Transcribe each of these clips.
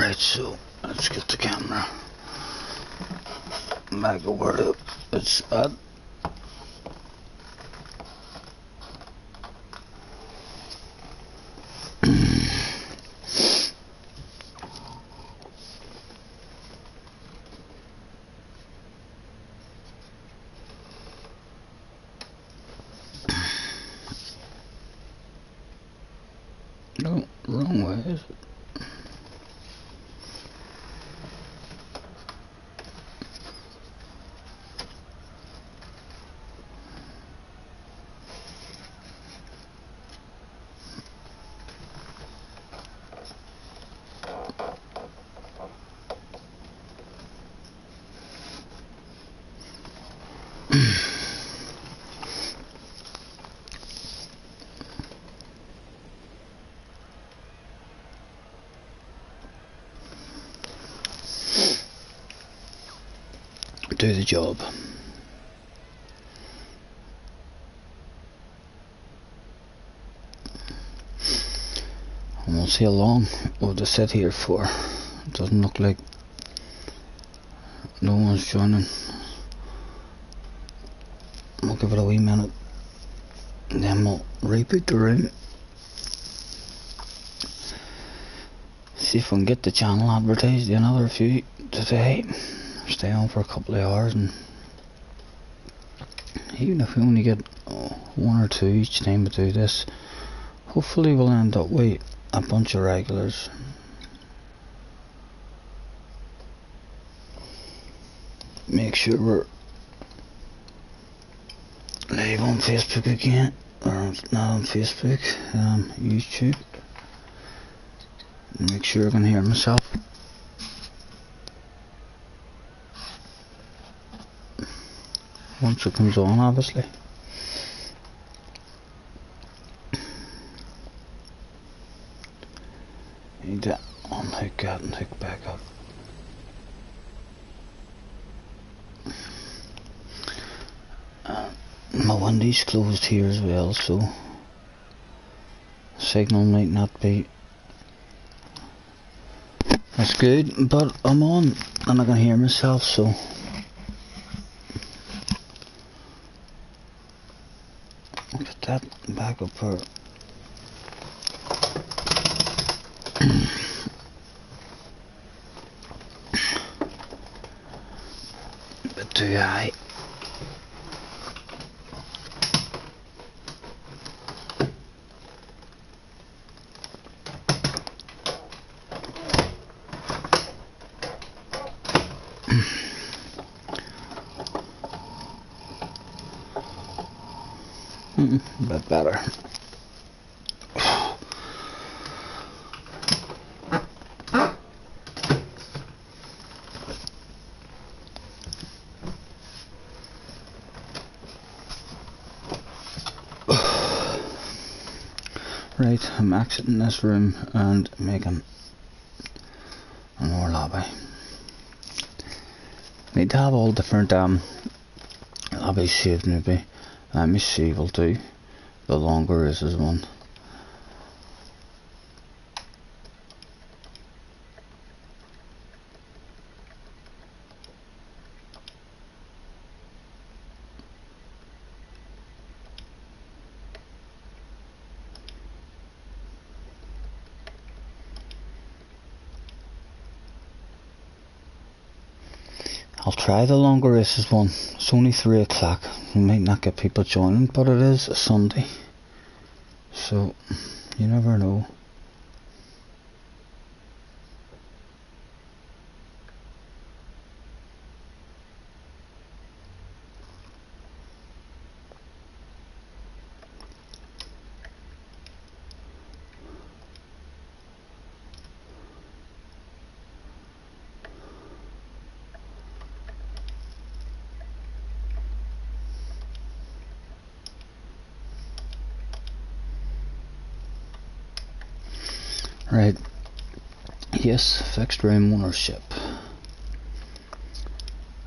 Right, so let's get the camera back over to its spot. No, wrong way, is it? Do the job. And we'll see how long we'll just sit here for. It doesn't look like no one's joining. We'll give it a wee minute and then we'll reboot the room. See if we can get the channel advertised another few today. Stay on for a couple of hours, and even if we only get one or two each time we do this, hopefully we'll end up with a bunch of regulars. Make sure we're live on Facebook again, or not on Facebook, YouTube. Make sure I can hear myself. Once it comes on, obviously. Need to unhook that and hook back up. My window's closed here as well, so signal might not be as good, but I'm on and I can hear myself, so get that back up for a bit too high. A bit better. Right, I'm exiting this room and making another lobby. Need to have all different lobbies saved maybe. Let me see, we'll do the longer races one. I'll try the longer races one. It's only 3 o'clock. We might not get people joining, but it is a Sunday, so you never know. Right, yes, fixed room ownership.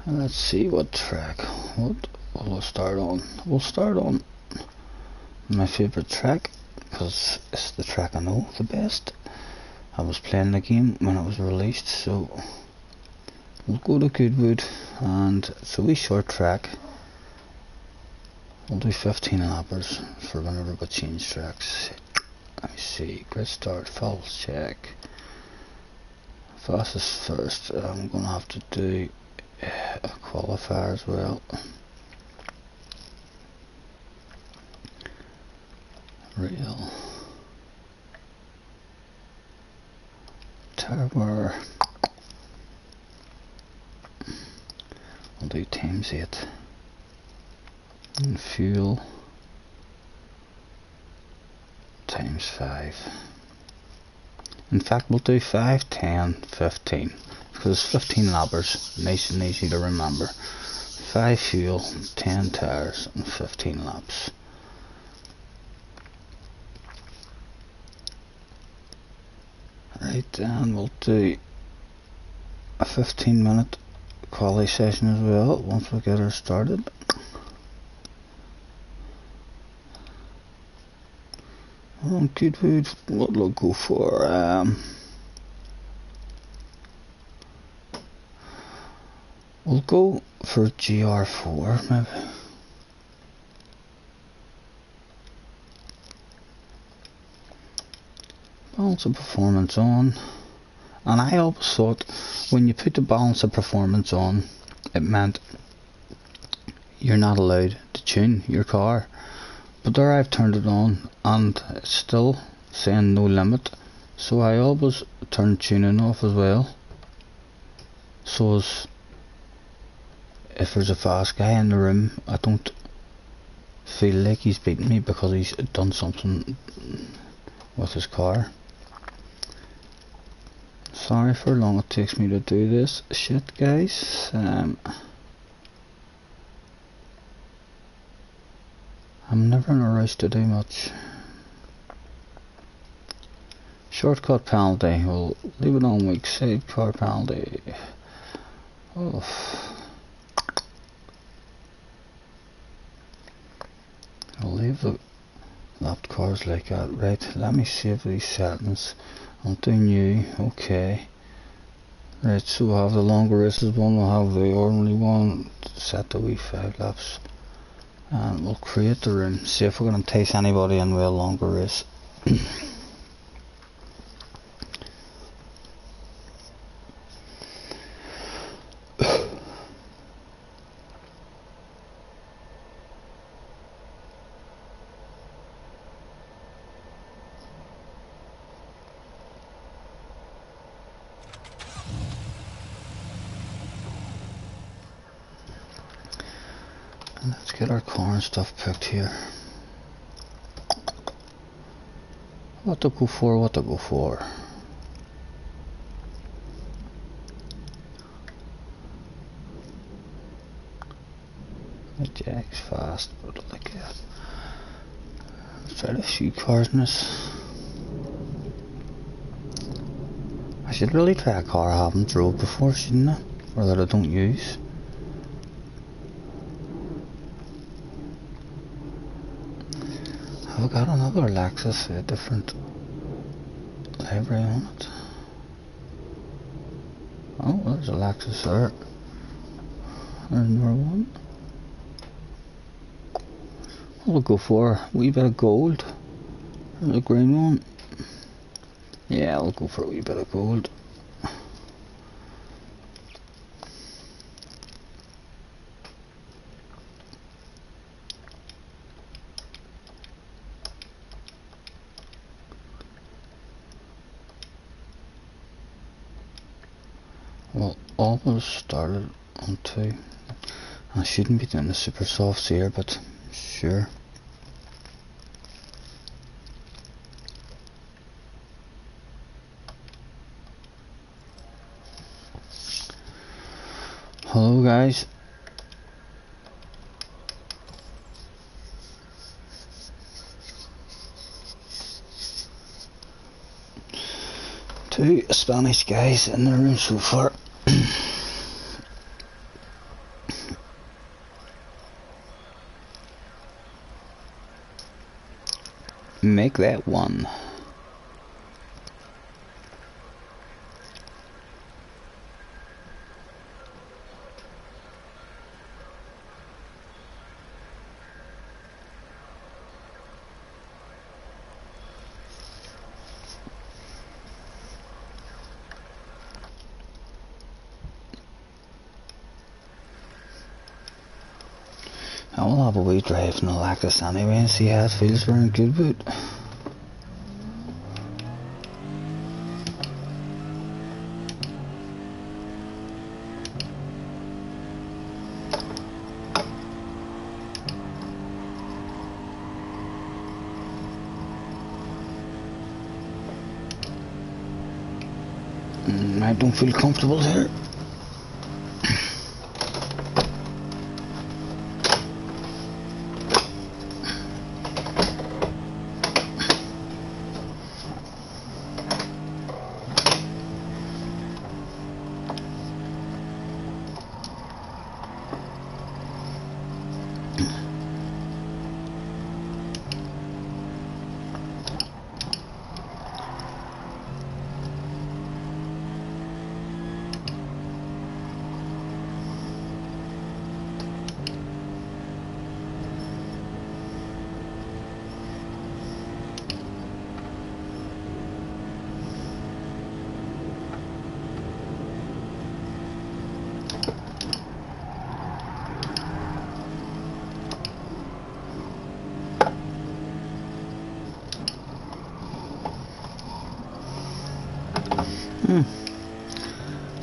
Let's see what track, what will we start on? We'll start on my favourite track, because it's the track I know the best. I was playing the game when it was released, so we'll go to Goodwood, and it's a wee short track. We'll do 15 lappers for whenever we change tracks. Let me see, grid start, false check. Fastest first, I'm going to have to do a qualifier as well. Real tower. We'll do times 8. And fuel times 5. In fact, we'll do 5, 10, 15 because it's 15 lappers, nice and easy to remember. 5 fuel, 10 tires and 15 laps. Right, and we'll do a 15-minute quali session as well once we get her started. On Goodwood, what will I go for? We'll go for GR4 maybe. Balance of performance on. And I always thought when you put the balance of performance on, it meant you're not allowed to tune your car. But there I've turned it on and it's still saying no limit, so I always turn tuning off as well, so as if there's a fast guy in the room I don't feel like he's beating me because he's done something with his car. Sorry for how long it takes me to do this shit, guys. I'm never in a rush to do much. Shortcut penalty, we'll leave it on weak side. Car penalty. Oh. I'll leave the lapped cars like that. Right, let me save these settings. I'll do new, okay. Right, so we'll have the longer races one, we'll have the ordinary one, set the wee 5 laps. And we'll create the room, see if we're going to entice anybody in with a longer race. Let's get our car and stuff picked here. What to go for, what to go for. The jack's fast, but like that. Let's try to shoot cars in this. I should really try a car I haven't drove before, shouldn't I? Or that I don't use. I've got another Lexus, a different livery on it. Oh, there's a Lexus there. There's another one. We'll go for a wee bit of gold. There's a green one. Yeah, I'll go for a wee bit of gold. Well, almost started on 2. I shouldn't be doing the super softs here, but sure. Hello guys. Two Spanish guys in the room so far. Make that one. I'll have a wee drive in the Lactus anyway and see how it feels wearing good boot. I don't feel comfortable here.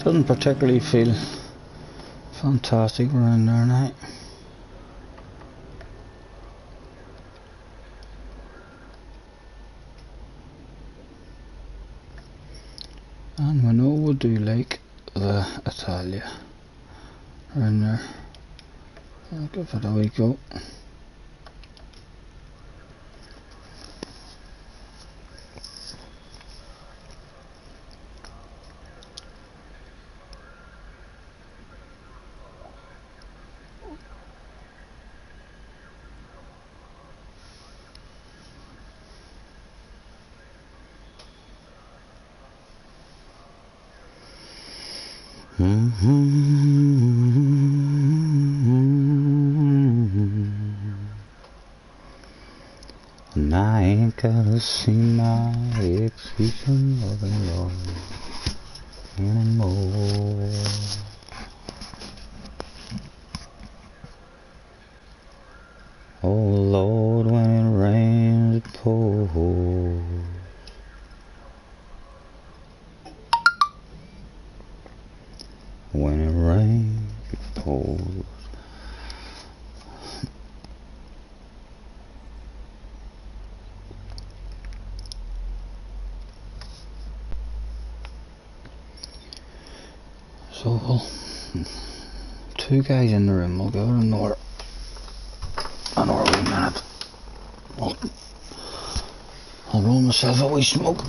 Doesn't particularly feel fantastic around there now. And we know we do like the Italia around there. I'll give it a wee go. And I ain't gotta see my ex-husband mother-in-law anymore. Oh Lord, when it rains it pours. When it rains it pours. So we'll, two guys in the room, we'll give it another wee minute. I'll roll myself a wee smoke.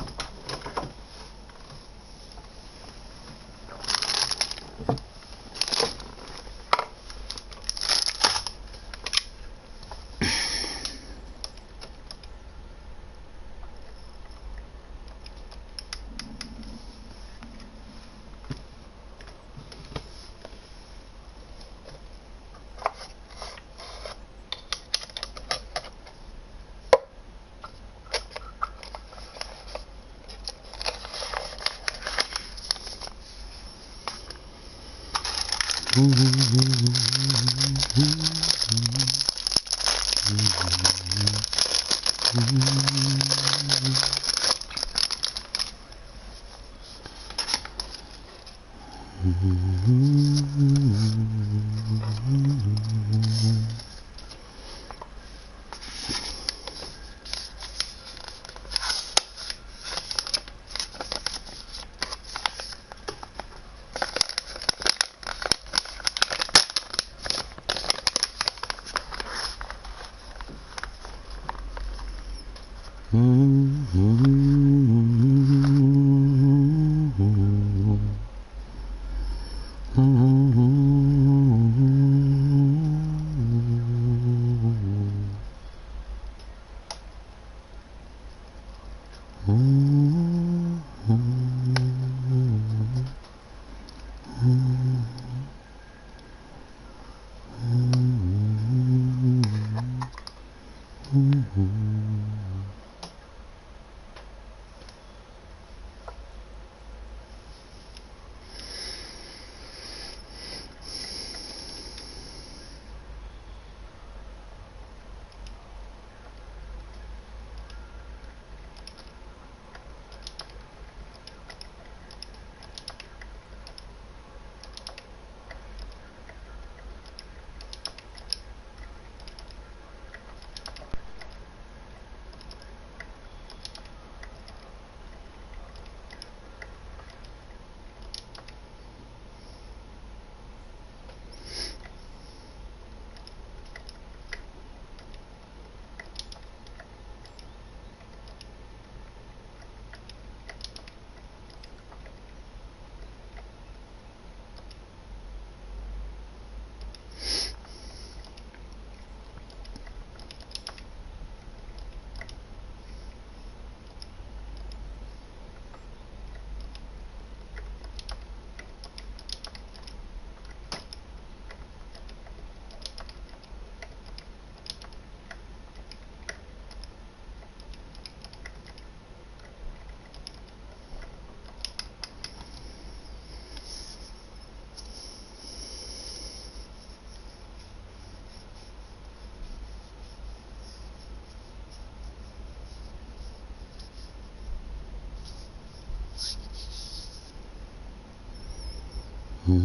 Still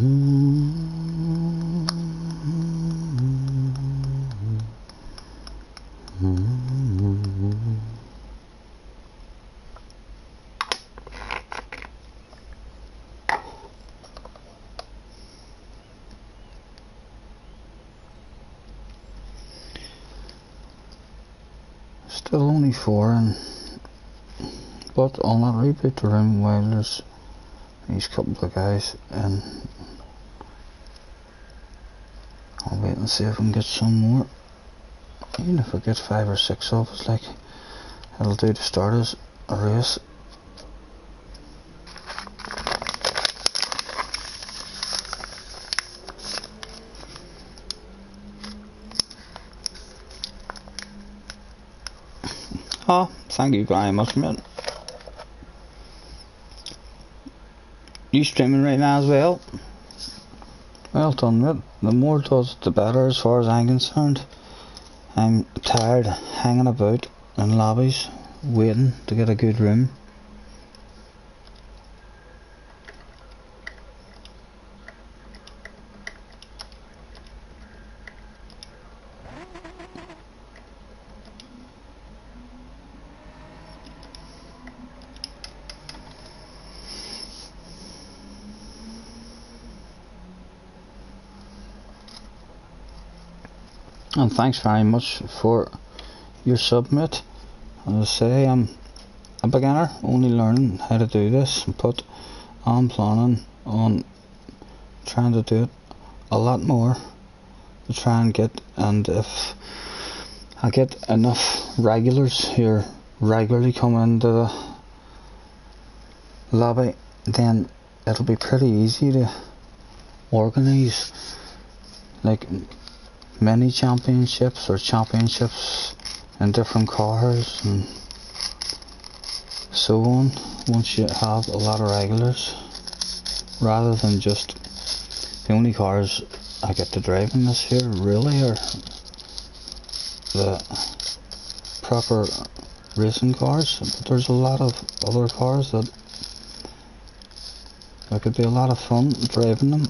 only 4, but I'll not reboot the room while there's these couple of guys, and I'll wait and see if I can get some more. Even if I get 5 or 6 of us, like, it'll do to start as a race. Oh, thank you very much, mate. You streaming right now as well? Well done, mate. The more it does, the better as far as I'm concerned. I'm tired hanging about in lobbies, waiting to get a good room. And thanks very much for your submit. As I say, I'm a beginner, only learning how to do this, but I'm planning on trying to do it a lot more to try and get, and if I get enough regulars who regularly come into the lobby, then it'll be pretty easy to organise like mini championships or championships in different cars and so on, once you have a lot of regulars, rather than just the only cars I get to drive in this here really are the proper racing cars, but there's a lot of other cars that could be a lot of fun driving them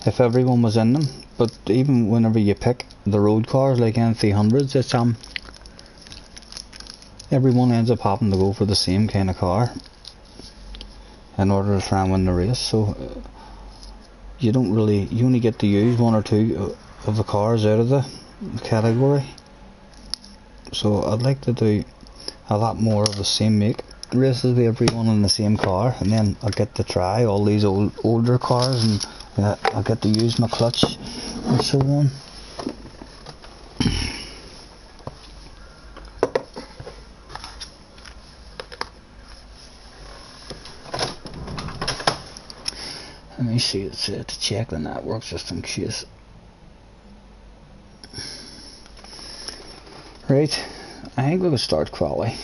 if everyone was in them. But even whenever you pick the road cars like N300s, it's everyone ends up having to go for the same kind of car in order to try and win the race. So you only get to use 1 or 2 of the cars out of the category. So I'd like to do a lot more of the same make races with everyone in the same car, and then I'll get to try all these older cars, and I'll get to use my clutch and so on. Let me see, it's to check the network just in case. Right, I think we will start quali.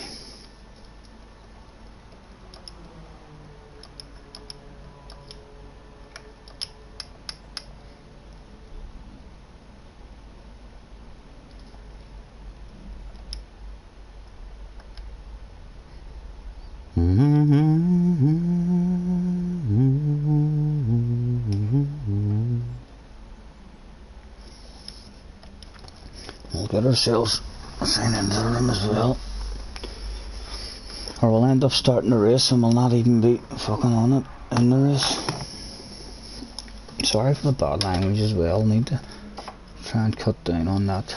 We'll get ourselves signed into the room as well, or we'll end up starting the race and we'll not even be fucking on it in the race. Sorry for the bad language as well, need to try and cut down on that,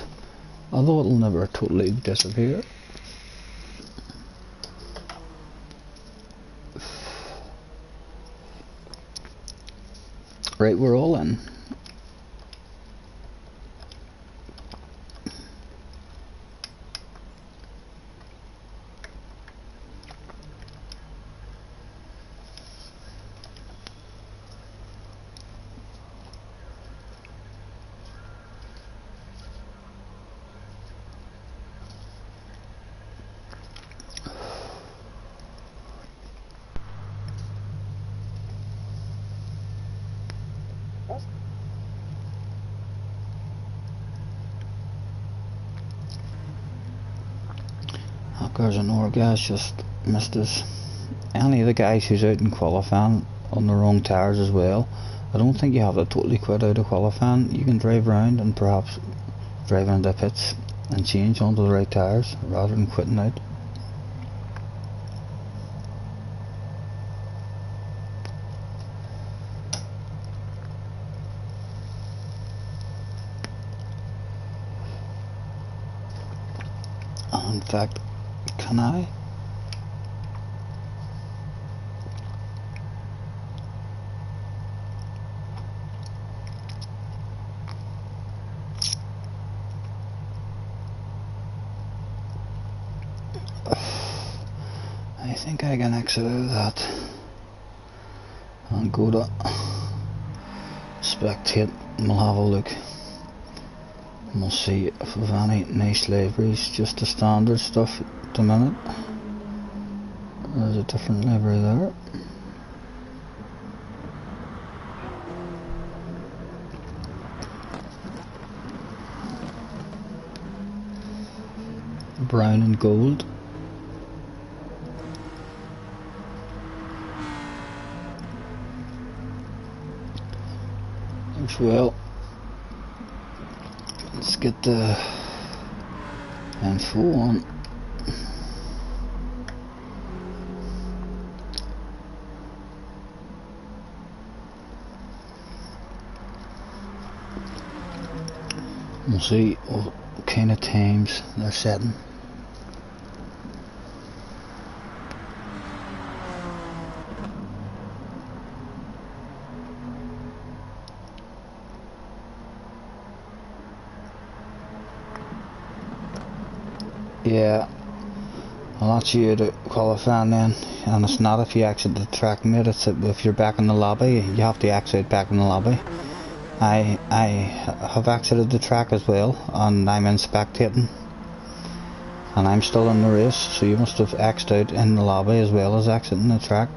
although it'll never totally disappear. Right, we're all in. There's another guys just missed us. Any of the guys who's out in qualifying on the wrong tyres as well. I don't think you have to totally quit out of qualifying. You can drive around and perhaps drive into the pits and change onto the right tyres rather than quitting out. In fact, can I? I think I can exit out of that and go to spectate, and we'll have a look. And we'll see if we've any nice liveries, just the standard stuff at the minute. There's a different livery there. Brown and gold. As well. Let's get the info on. We'll see what kind of times they're setting. Yeah, well that's you to qualifying then, and it's not if you exit the track, mate, it's if you're back in the lobby, you have to exit back in the lobby. I have exited the track as well, and I'm in spectating, and I'm still in the race, so you must have exited out in the lobby as well as exiting the track.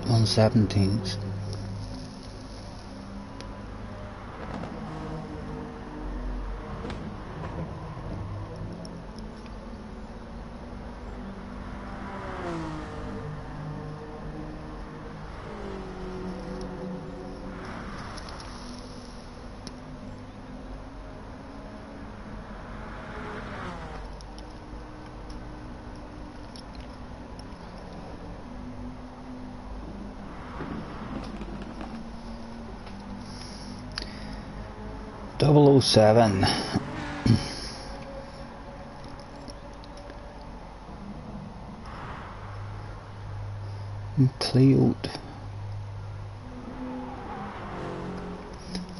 On 17s. Double 07. Cleod.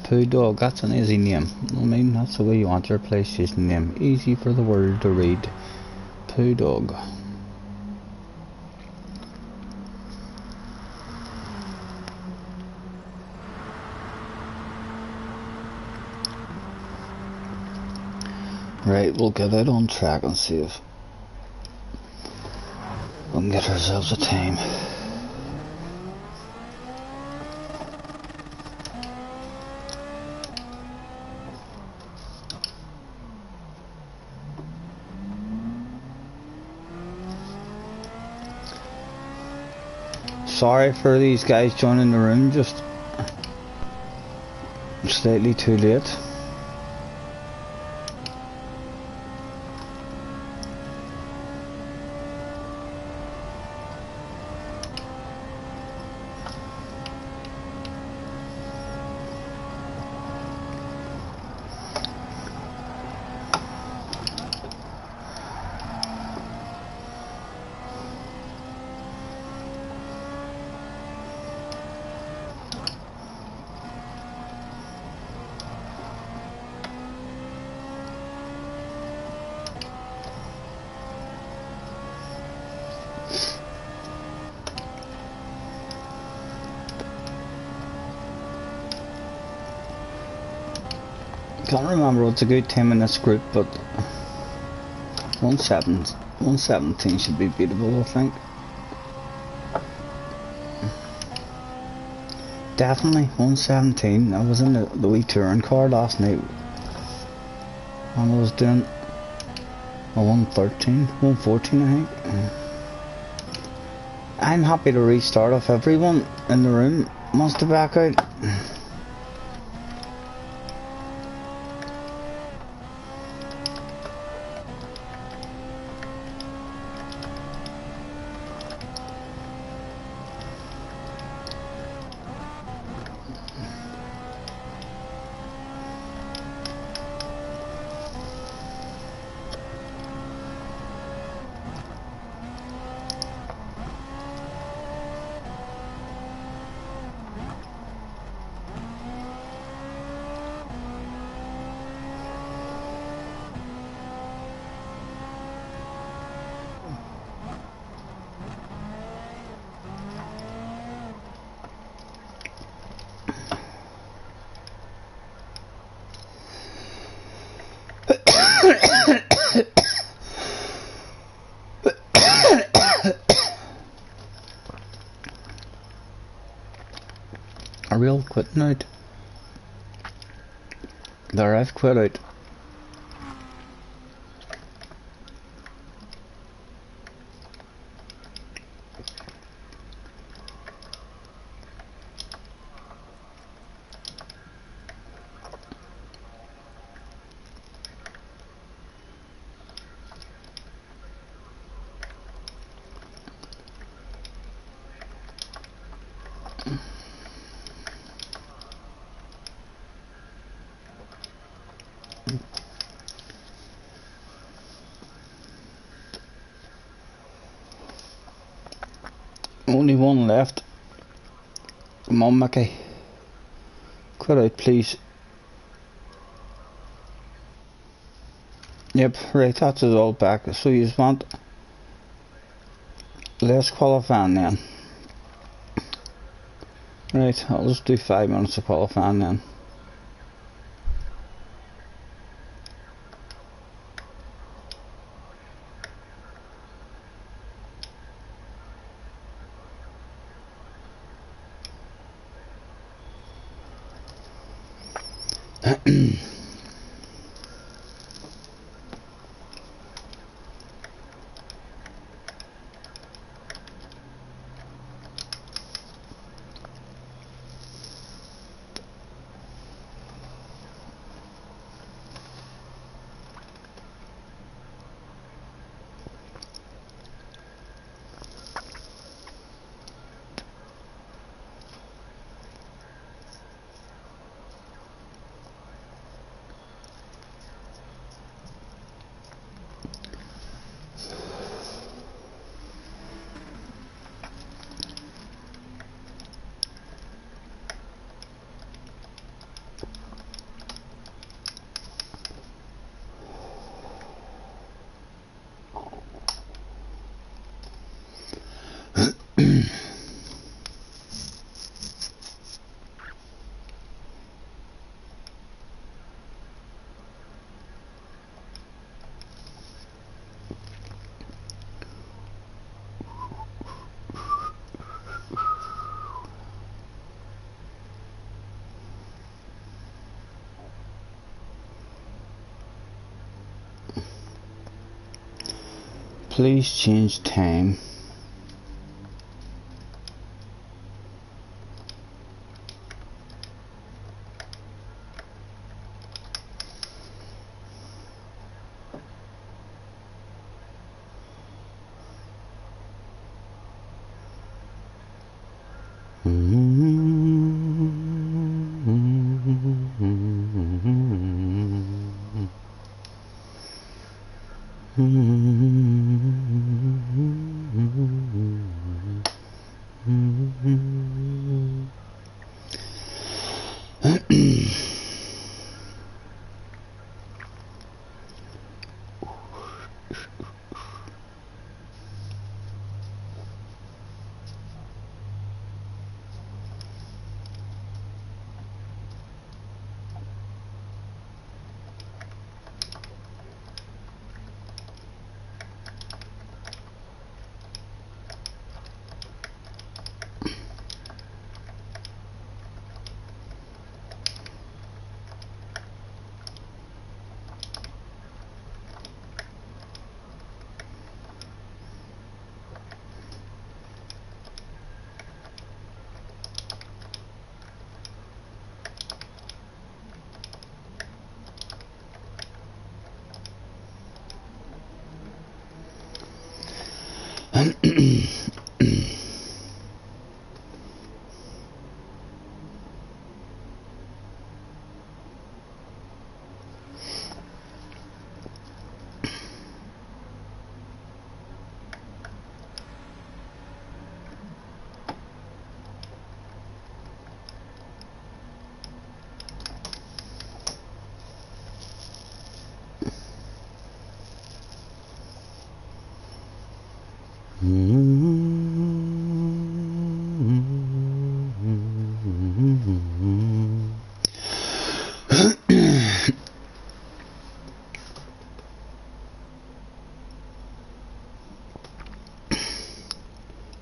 Poo Dog, that's an easy name. I mean, that's the way you want your PlayStation name. Easy for the world to read. Poo Dog. Right, we'll get out on track and see if we can get ourselves a time. Sorry for these guys joining the room, just slightly too late. Can't remember what's a good time in this group, but 117 should be beatable, I think. Definitely 117. I was in the wee touring car last night and I was doing a 113, 114 I think. I'm happy to restart if everyone in the room wants to back out. A real quitting out. There, I've quit out. Only one left. Come on, Mickey. Quit out, please. Yep, right, that's it all back. So you just want less qualifying then. Right, I'll just do 5 minutes of qualifying then. Please change time.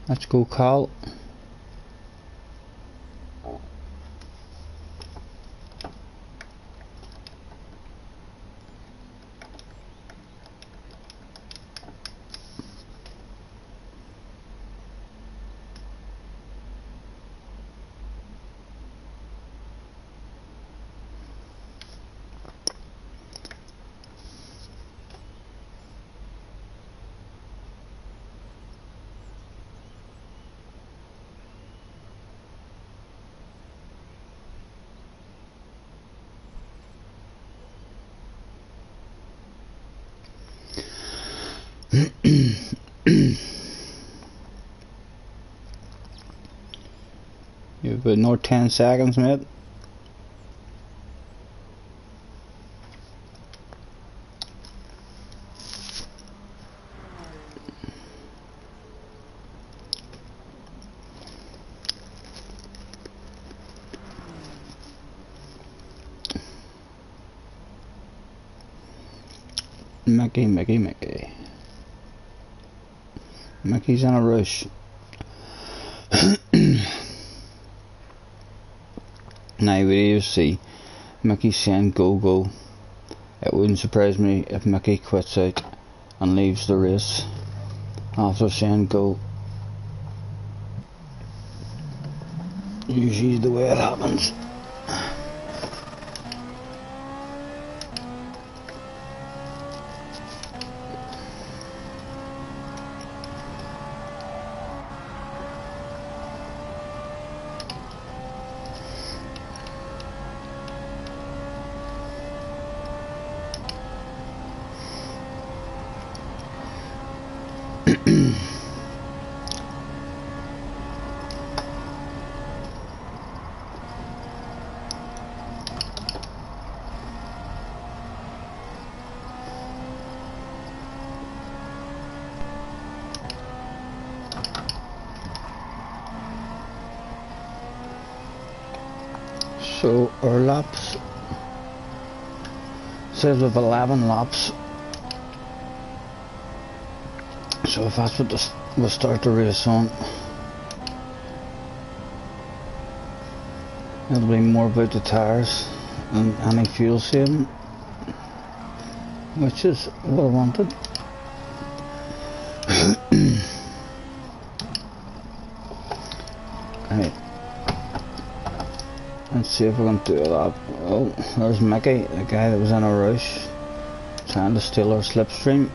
Let's go, Carl. You've got another 10 seconds, mate. Mickey. Mickey's in a rush. Now we see Mickey saying go. It wouldn't surprise me if Mickey quits out and leaves the race after saying go. Usually the way it happens. So our laps says we have 11 laps. So if that's what we'll start the race on, it'll be more about the tyres and any fuel saving, which is what I wanted. Right. Let's see if we can do that. Oh, there's Mickey, the guy that was in a rush, trying to steal our slipstream.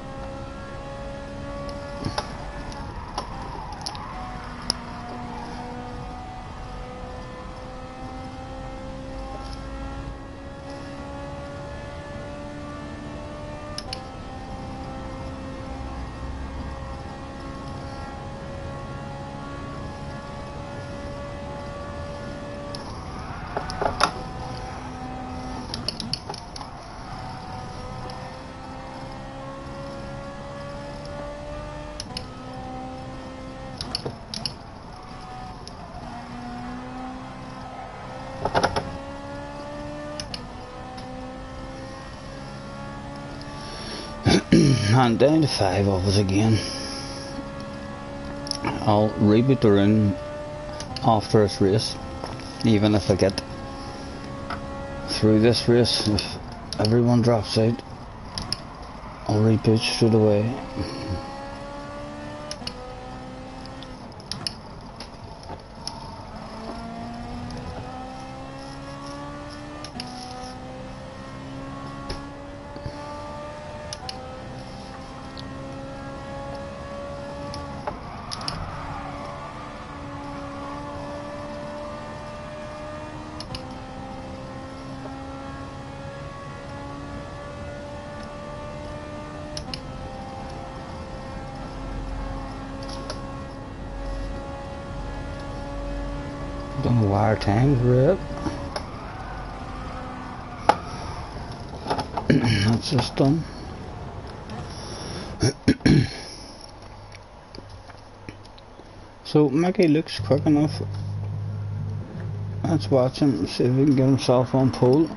And down to 5 of us again. I'll reboot the room after this race, even if I get through this race. If everyone drops out, I'll reboot straight away. Don't know why our time's red. That's just done. So Mickey looks quick enough. Let's watch him, see if he can get himself on pole.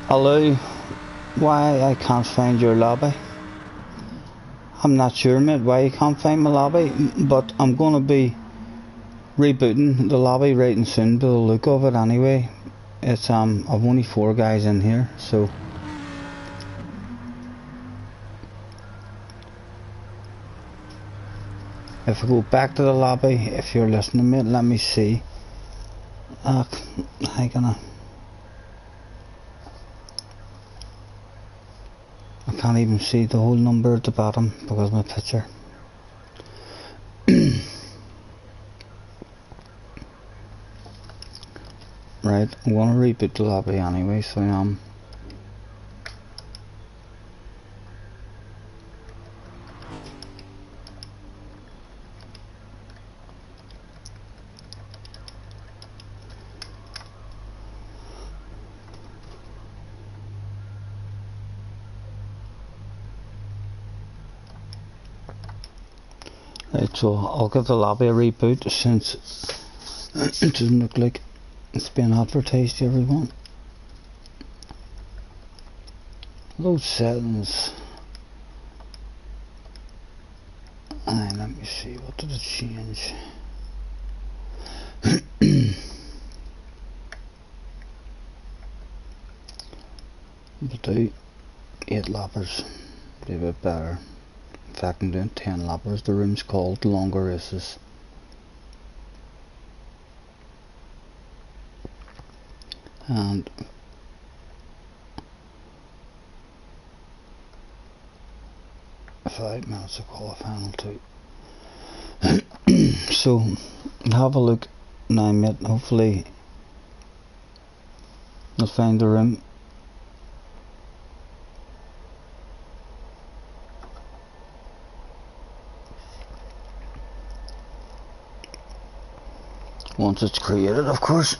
Hello, why I can't find your lobby? I'm not sure, mate, why you can't find my lobby, but I'm gonna be rebooting the lobby right and soon by the look of it anyway. It's I've only 4 guys in here, so if I go back to the lobby, if you're listening, mate, let me see. I can't even see the whole number at the bottom because of my picture. Right, I'm gonna reboot the lobby anyway, so I am. Right, so I'll give the lobby a reboot since it doesn't look like it's being advertised to everyone. Load settings. And let me see, what did it change? We'll do 8 lappers, be a bit better. In fact, I'm doing 10 lappers. The room's called Longer Races. And five minutes of qualifying too. So have a look now, mate. Hopefully I'll find the room. Once it's created, of course.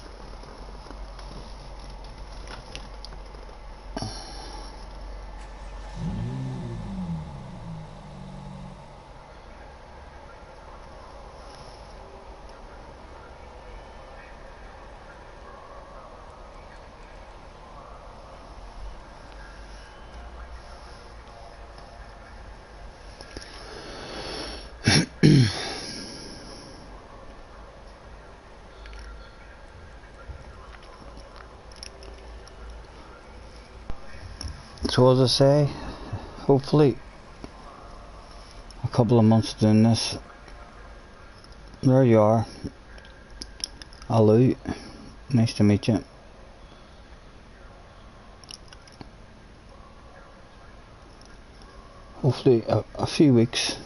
So as I say, hopefully a couple of months doing this. There you are. Hello, nice to meet you. Hopefully a few weeks,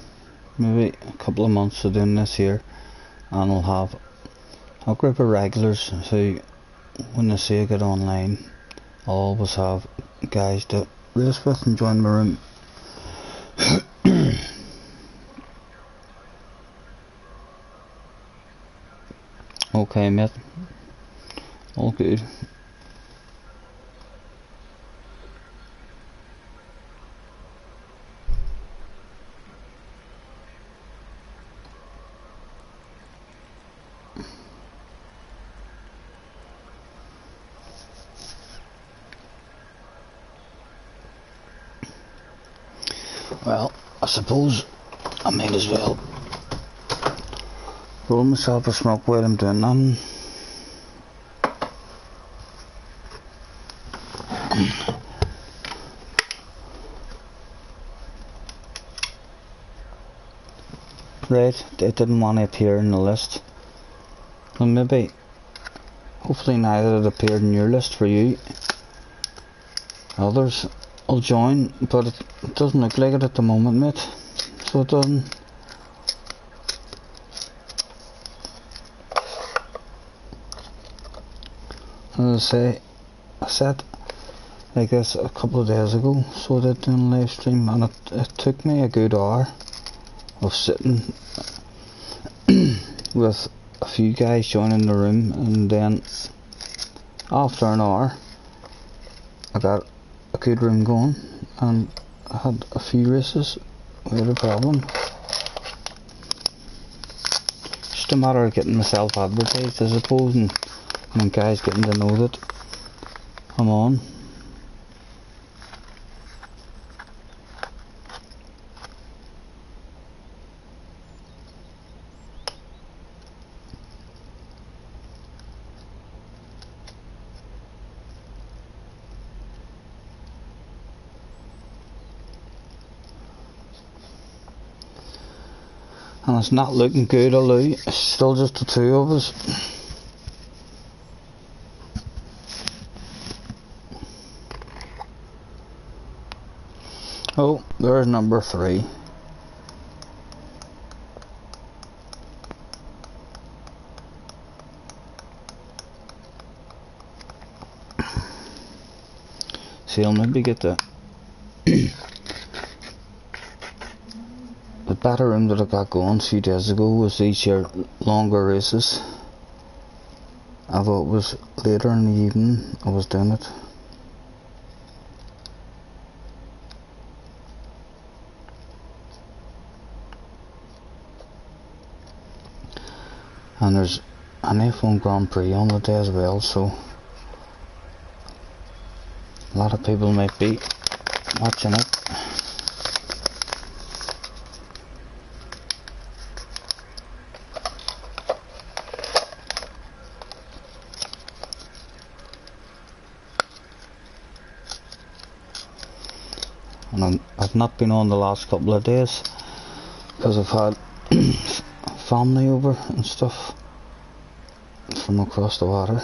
maybe a couple of months of doing this here, and I'll have a group of regulars who, when they see I get online, I'll always have guys to race with and join my room. Okay, mate, all good. Well, I suppose I might as well roll myself a smoke while I'm doing nothing. Right, it didn't want to appear in the list. Well, maybe, hopefully now that it appeared in your list for you, others will join, but it doesn't look like it at the moment, mate. So it doesn't. As I say, I said like this a couple of days ago, so I did doing a live stream, and it took me a good hour of sitting with a few guys joining the room, and then after an hour I got a good room going and I had a few races without a problem. Just a matter of getting myself advertised, I suppose, and guys getting to know that I'm on. And it's not looking good, although it's still just the two of us. Oh, there's number 3. See, I'll maybe get the better room that I got going a few days ago was these here longer races. Although it was later in the evening I was doing it. And there's an F1 Grand Prix on the day as well, so a lot of people might be watching it. And I've not been on the last couple of days because I've had family over and stuff from across the water.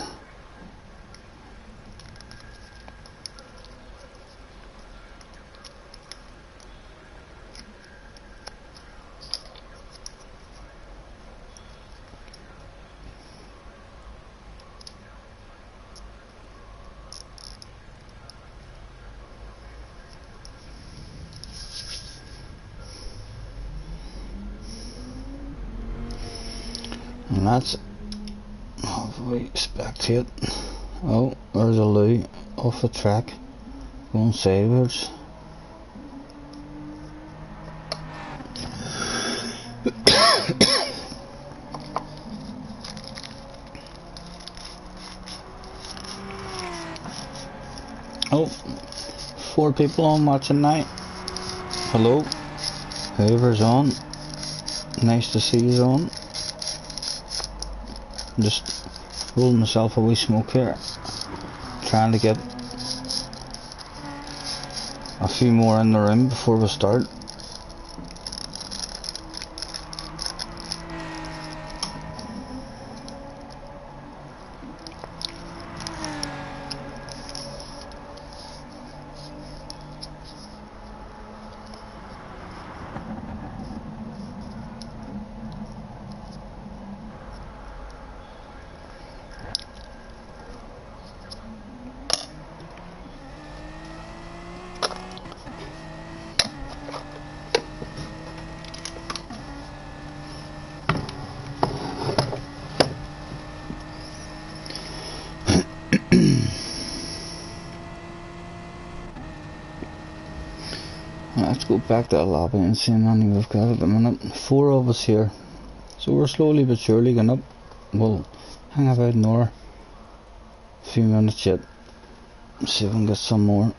And that's hopefully spectate. Oh, there's a loo off the track going sideways. Oh, 4 people on watching night. Hello, whoever's on, nice to see you on. Just rolling myself a wee smoke here, trying to get a few more in the room before we start. Let's go back to the lobby and see how many we've got at the minute. 4 of us here, so we're slowly but surely going up. We'll hang about an hour, a few minutes yet, see if we can get some more.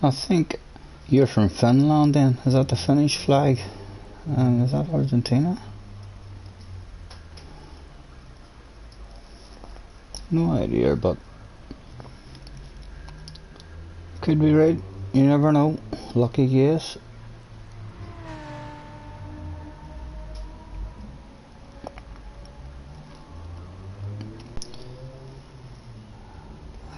I think you're from Finland then. Is that the Finnish flag? Is that Argentina? No idea, but Could be right, you never know. Lucky guess.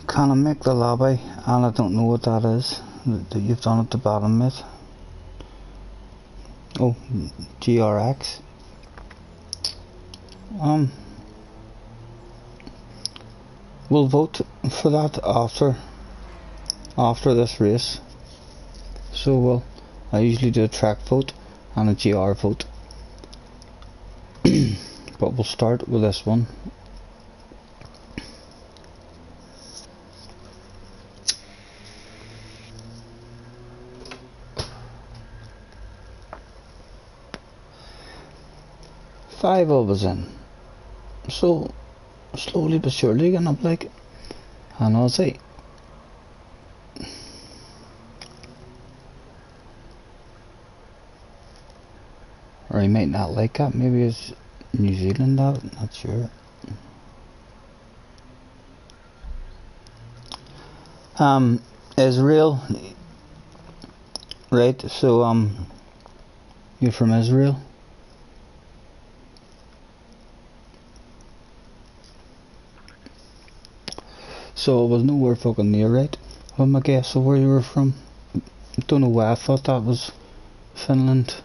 Can I make the lobby? And I don't know what that is that you've done at the bottom, mate. Oh, GRX. We'll vote for that after this race. So I usually do a track vote and a GR vote. But we'll start with this one. Five of us in. So slowly but surely getting up, like, and I'll say or he might not like that, maybe it's New Zealand out, not sure. Israel, right, so you're from Israel? So it was nowhere fucking near right. I'm a guess of where you were from. Don't know why I thought that was Finland.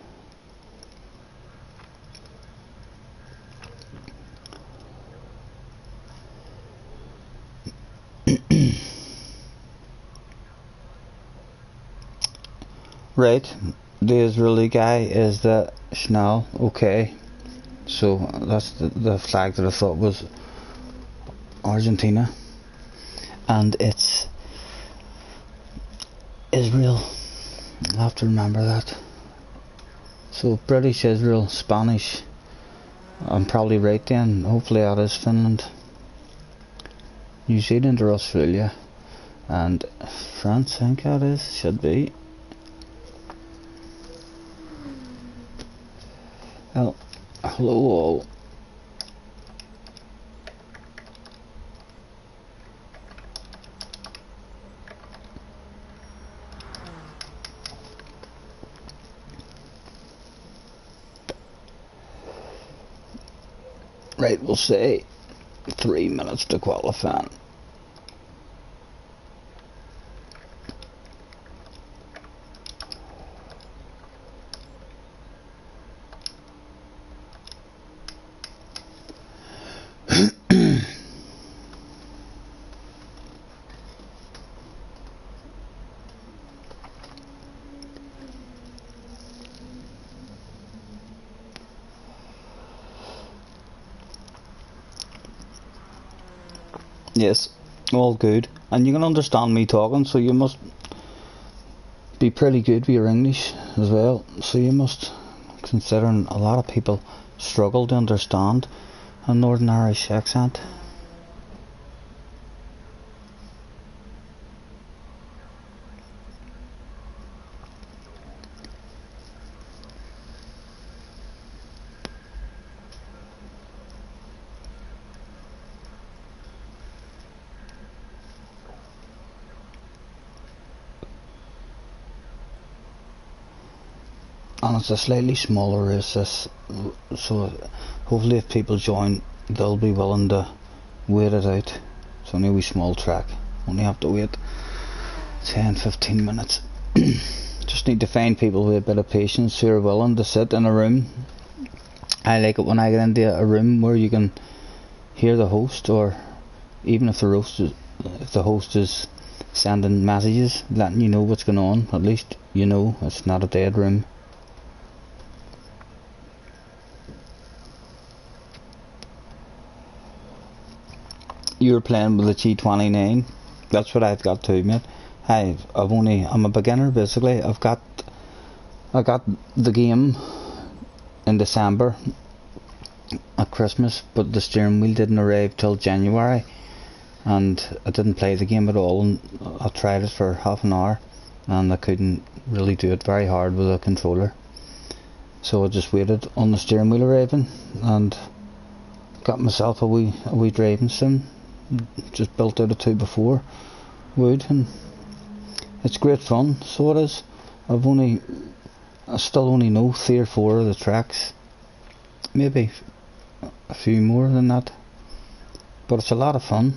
Right, the Israeli guy is the Schnall, okay. So that's the flag that I thought was Argentina. And it's Israel. I'll have to remember that. So British, Israel, Spanish. I'm probably right then. Hopefully that is Finland. New Zealand or Australia. And France, I think that is. Should be. Well, hello all. Right, we'll say 3 minutes to qualify. Yes, all good. And you can understand me talking, so you must be pretty good with your English as well. So you must, considering a lot of people struggle to understand a Northern Irish accent. And it's a slightly smaller race, this, so hopefully if people join they'll be willing to wait it out. It's only a wee small track, only have to wait 10-15 minutes. Just need to find people with a bit of patience who are willing to sit in a room. I like it when I get into a room where you can hear the host, or even if the host is sending messages letting you know what's going on, at least you know it's not a dead room. You're playing with the G29. That's what I've got too, mate. I'm a beginner basically. I got the game in December at Christmas, but the steering wheel didn't arrive till January, and I didn't play the game at all. And I tried it for half an hour, and I couldn't really do it very hard with a controller. So I just waited on the steering wheel arriving, and got myself a wee driving sim. Just built out a 2x4 wood, and It's great fun, so it is. I still only know 3 or 4 of the tracks, maybe a few more than that, but it's a lot of fun.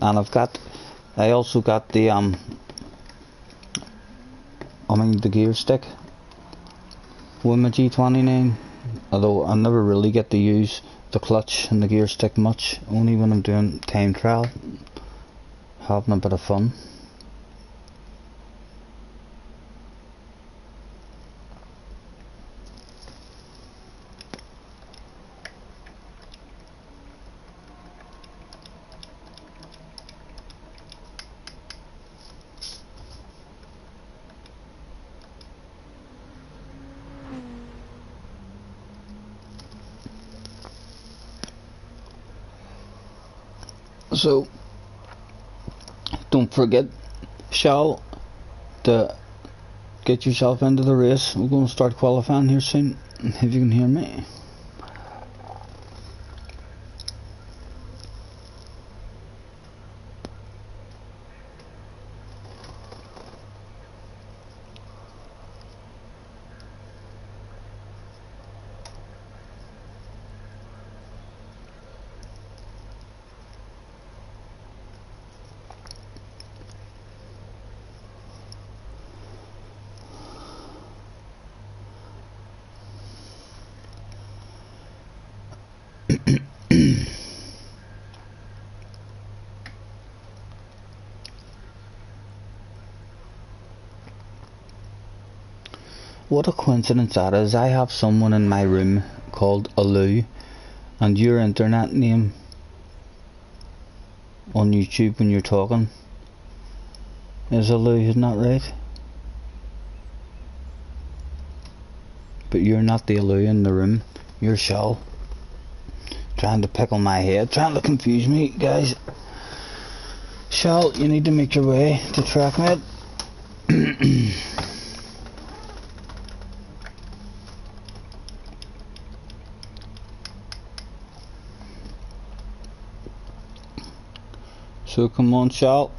And I also got the the gear stick with my G29, although I never really get to use the clutch and the gear stick much, only when I'm doing time trial, having a bit of fun. So don't forget, Shal, to get yourself into the race. We're going to start qualifying here soon, if you can hear me. What a coincidence that is. I have someone in my room called Alu, and your internet name on YouTube when you're talking is Alu, isn't that right? But you're not the Alu in the room, you're Shal. Trying to pickle my head, trying to confuse me, guys. Shal, you need to make your way to track, mate. So come on, Shal.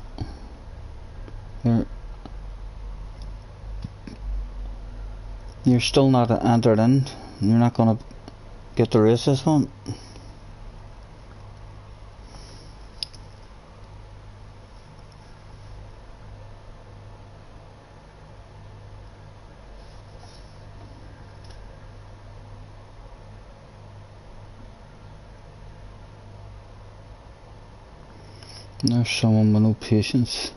You're still not entered in. You're not gonna get the race this one. There's someone with no patience.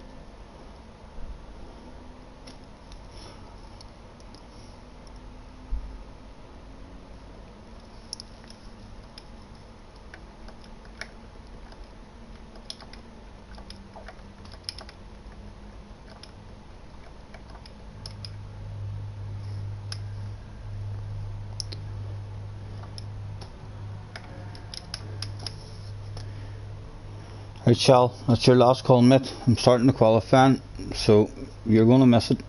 Right, Shal, that's your last call, mate. I'm starting to qualify, so you're going to miss it.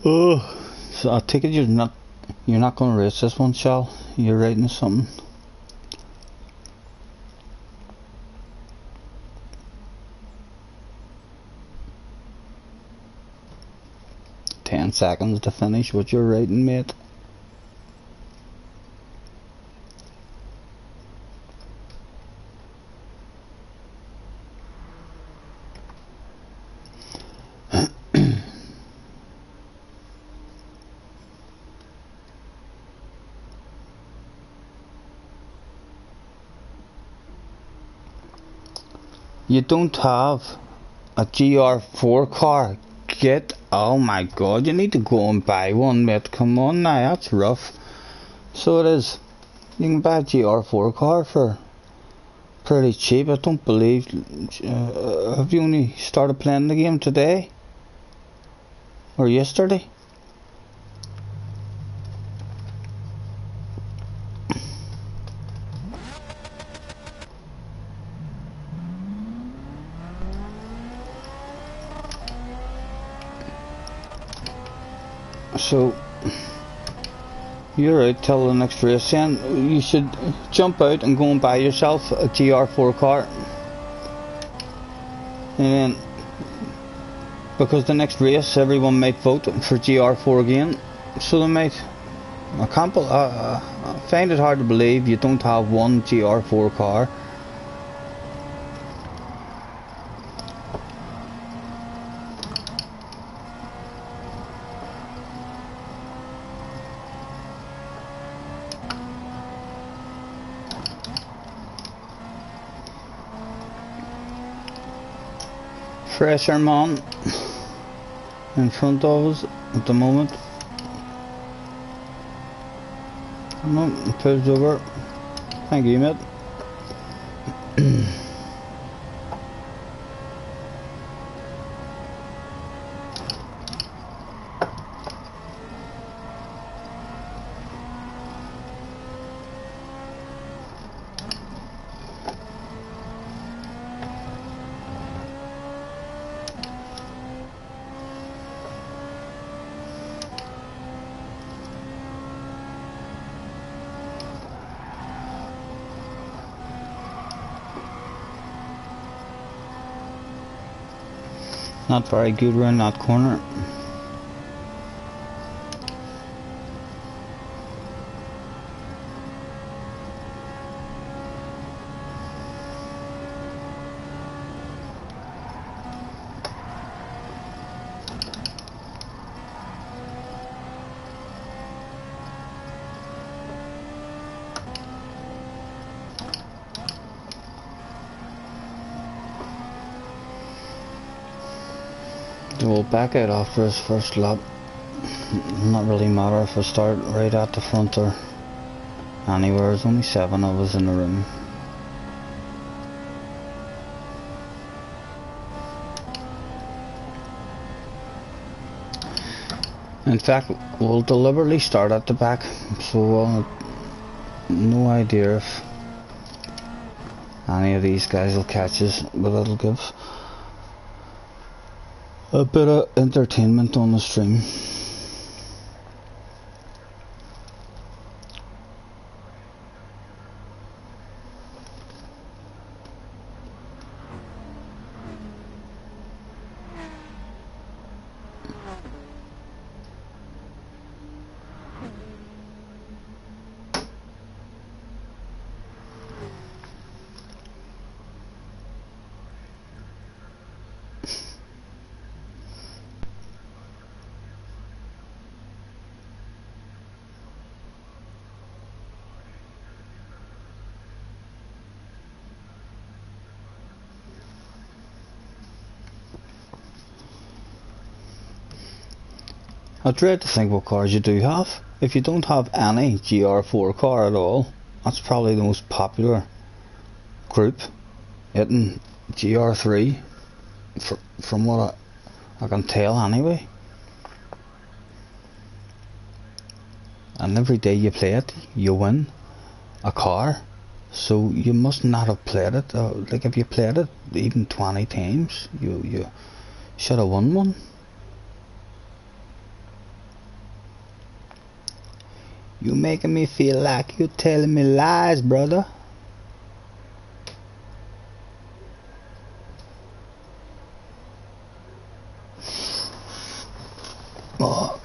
Oh, so I take it you're not going to race this one, Shal. You're writing something. "10 seconds to finish what you're writing, mate." You don't have a GR4 car? Oh my god, you need to go and buy one, mate. Come on now, that's rough. So it is. You can buy a GR4 car for pretty cheap. I don't believe. Have you only started playing the game today or yesterday? So you're out till the next race, then you should jump out and go and buy yourself a GR4 car, and then because the next race everyone might vote for GR4 again, so they might. I find it hard to believe you don't have one GR4 car. Fresher man in front of us at the moment. No, pulls over. Thank you, mate. Not very good around that corner. We'll back out after his first lap. Not really matter if I start right at the front or anywhere. There's only 7 of us in the room. In fact, we'll deliberately start at the back, so we'll no idea if any of these guys will catch us, but it'll give a bit of entertainment on the stream. I dread to think what cars you do have. If you don't have any GR4 car at all, that's probably the most popular group, hitting GR3, from what I can tell anyway. And every day you play it, you win a car. So you must not have played it. Like if you played it even 20 times, you should have won one. You making me feel like you telling me lies, brother. Oh.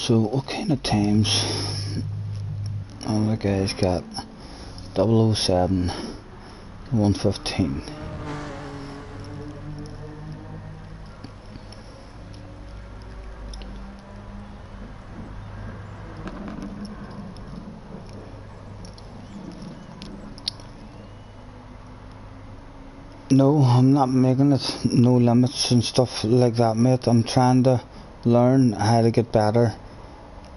So what kind of times? Oh, the guy's got 007 115. No, I'm not making it no limits and stuff like that, mate. I'm trying to learn how to get better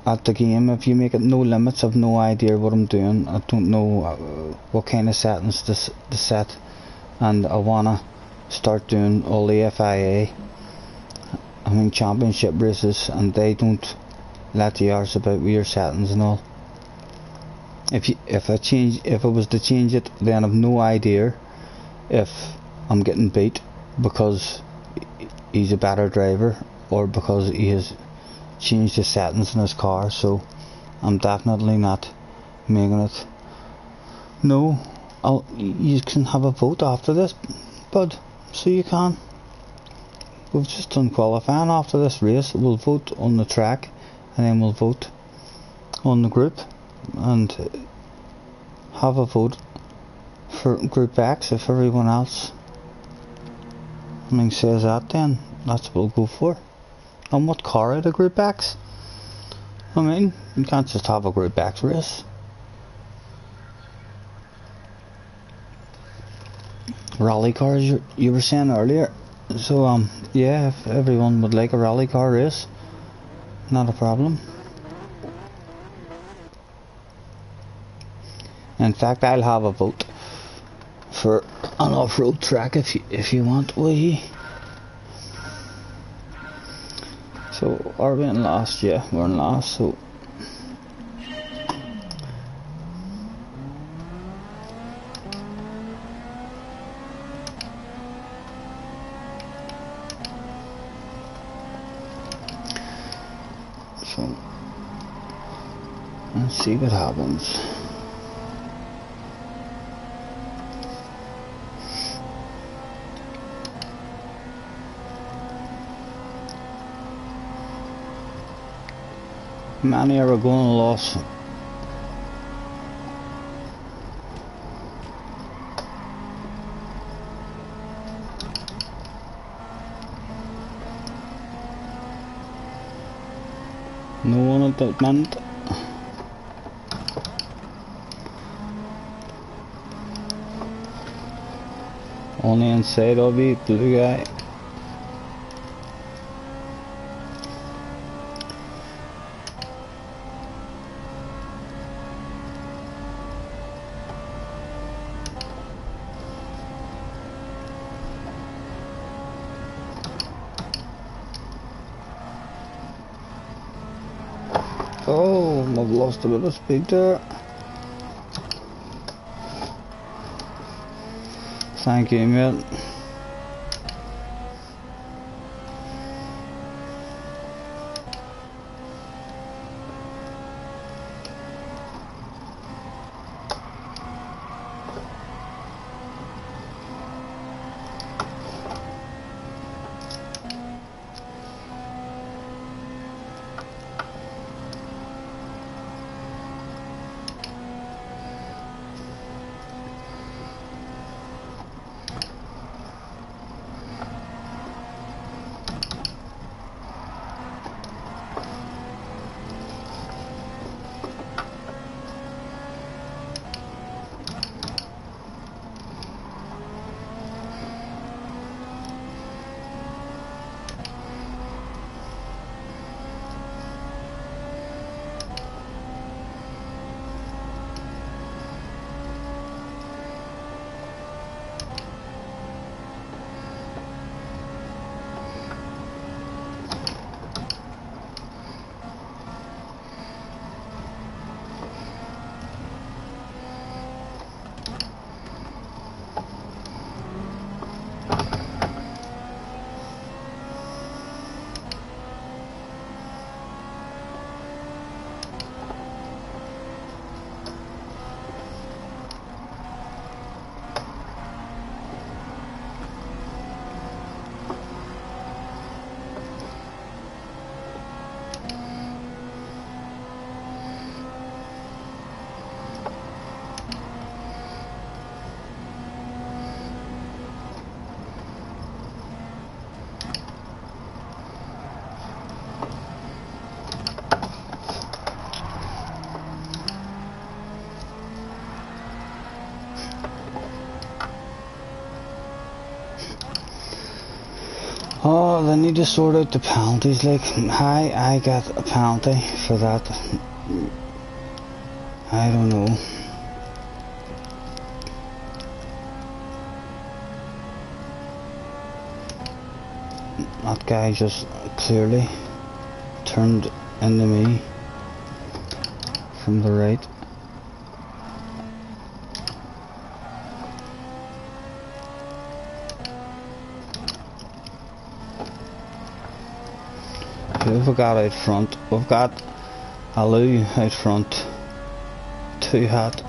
at the game. If you make it no limits, I've no idea what I'm doing. I don't know what kind of settings to set, and I wanna start doing all the FIA, I mean championship races, and they don't let you arse about with your settings and all. If I was to change it, then I've no idea if I'm getting beat because he's a better driver or because he has changed his settings in his car. So I'm definitely not making it. No, you can have a vote after this, bud, so you can. We've just done qualifying. After this race we'll vote on the track, and then we'll vote on the group and have a vote for Group X. If everyone else says that, then that's what we'll go for. And what car out of Group X? I mean, you can't just have a Group X race. Rally cars, you were saying earlier. So yeah, if everyone would like a rally car race, not a problem. In fact, I'll have a vote for an off-road track if you want. We. So are we in last? Yeah, we're in last. So let's see what happens. Many are going to loss. No one at that moment. Only inside of the blue guy. Oh, I've lost a bit of speed there. Thank you, mate. Oh, they need to sort out the penalties. Like, I got a penalty for that. I don't know. That guy just clearly turned into me from the right. Who have we got out front? We've got Alu out front, 2 hat,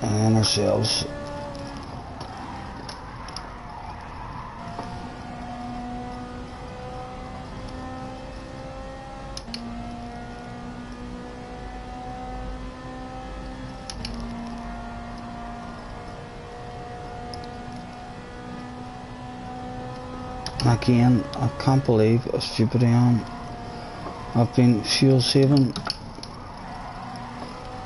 and then ourselves. Again, I can't believe how stupid I am. I've been fuel saving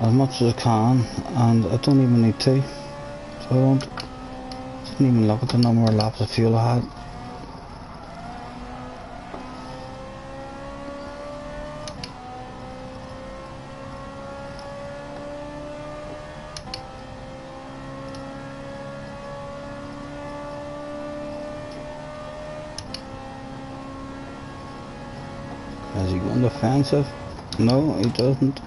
as much as I can, and I don't even need to. So I didn't even look at the number of laps of fuel I had. Has he gone defensive? No, he doesn't.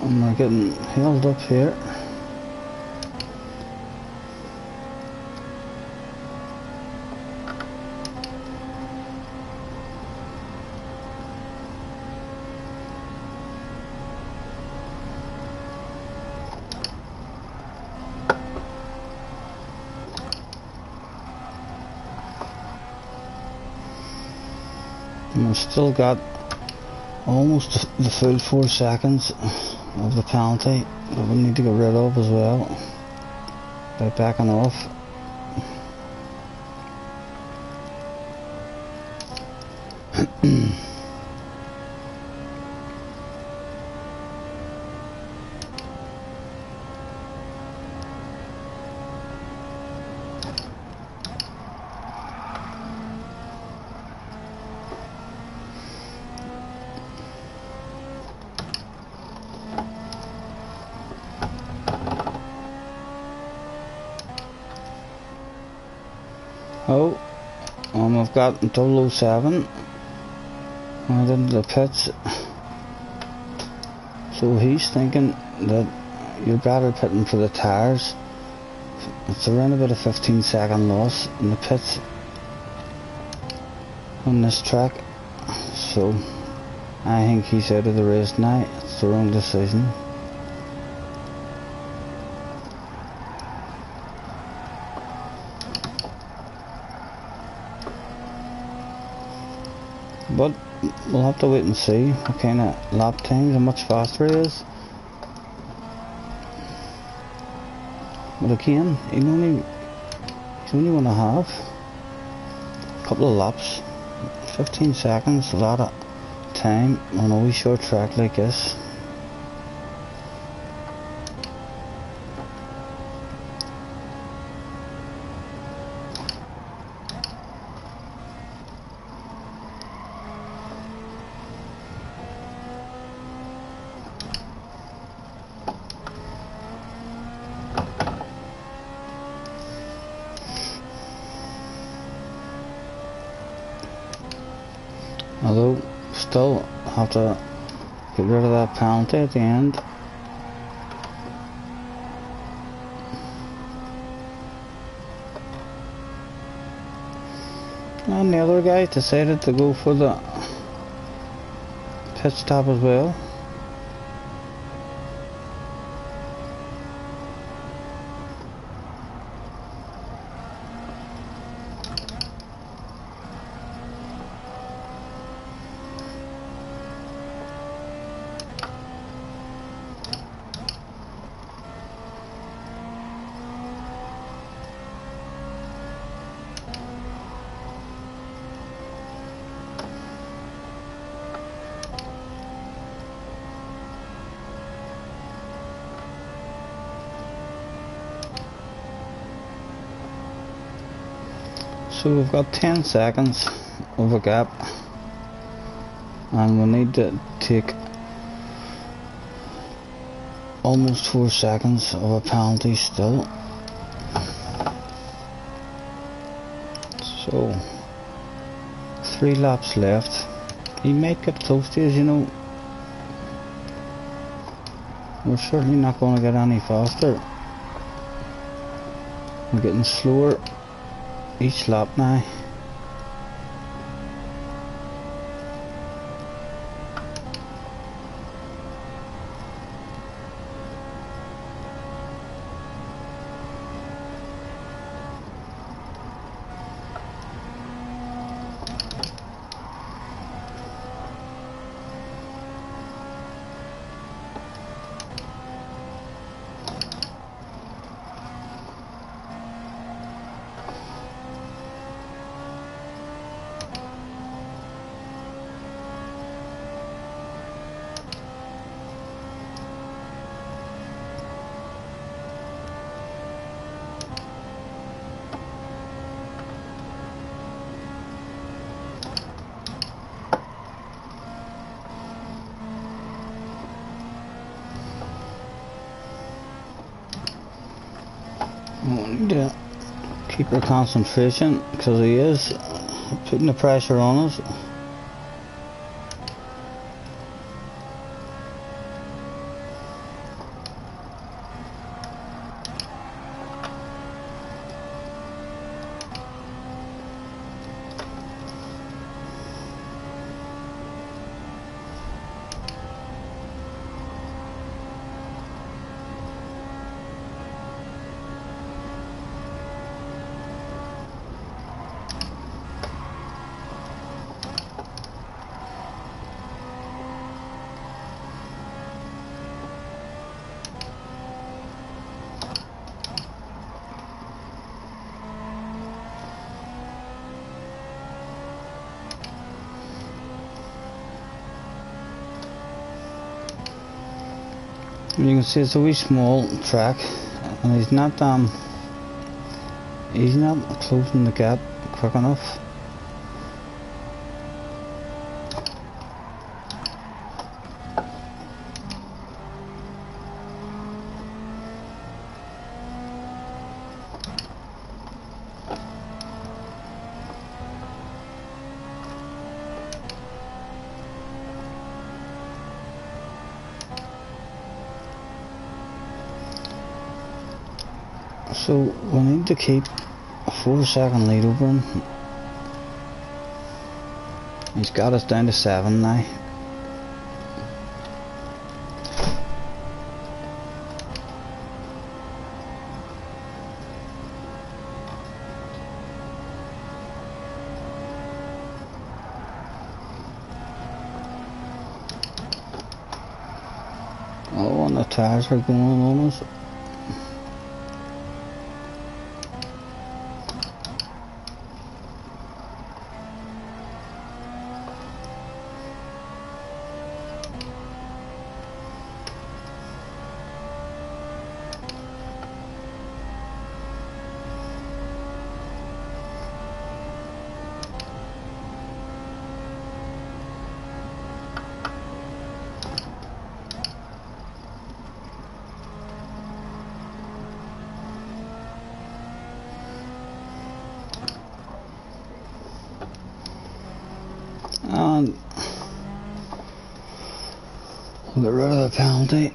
And we're getting held up here. And we've still got almost the full 4 seconds of the penalty that we need to get rid of as well by backing off. Oh, I've got 007 and into the pits, so he's thinking that you're better pitting for the tyres. It's around about a 15-second loss in the pits on this track, so I think he's out of the race now. It's the wrong decision. But we'll have to wait and see what kind of lap times, how much faster he is. But again, he's only going to have a couple of laps, 15 seconds, a lot of time on a wee short track like this. Although, still have to get rid of that penalty at the end. And the other guy decided to go for the pit stop as well. So we've got 10 seconds of a gap, and we need to take almost 4 seconds of a penalty still. So 3 laps left. He might get close to us, you know. We're certainly not going to get any faster. We're getting slower each lap now. We need to keep our concentration because he is putting the pressure on us. You can see it's a wee small track, and he's not closing the gap quick enough. So we need to keep a 4-second lead over him. He's got us down to 7 now. Oh, and the tires are going on us. And we'll get rid of the penalty.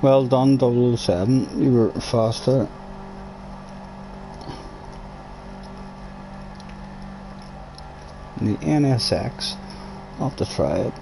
Well done, 007. You were faster. The NSX. I'll have to try it.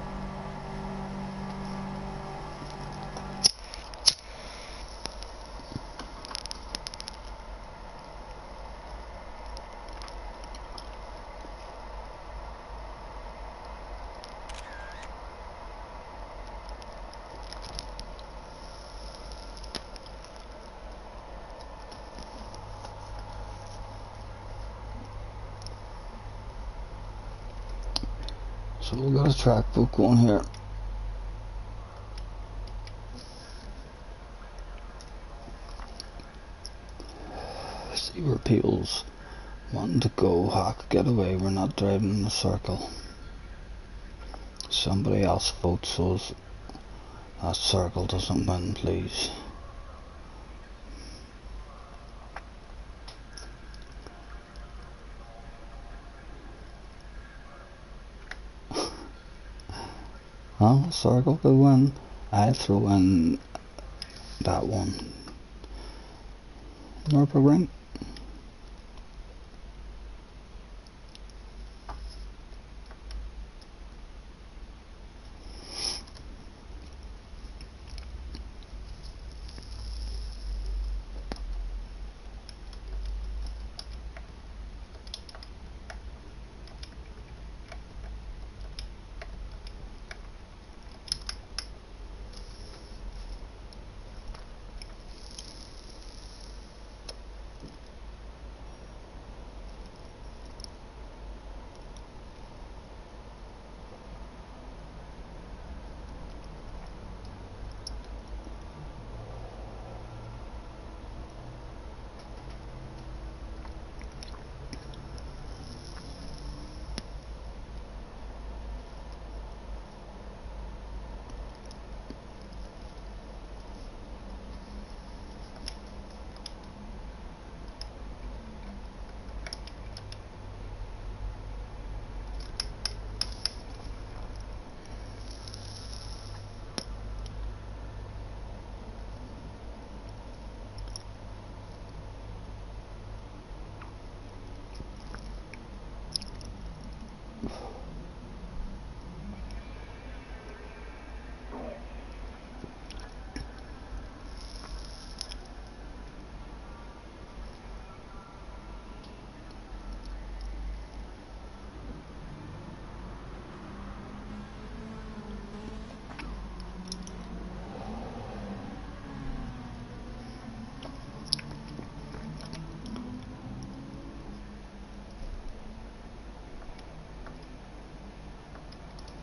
So we've got a track book going here. See where people's wanting to go. Hack, get away, we're not driving in a circle. Somebody else votes so that circle doesn't win, please. Well, circle could win. I throw in that one. Nürburgring.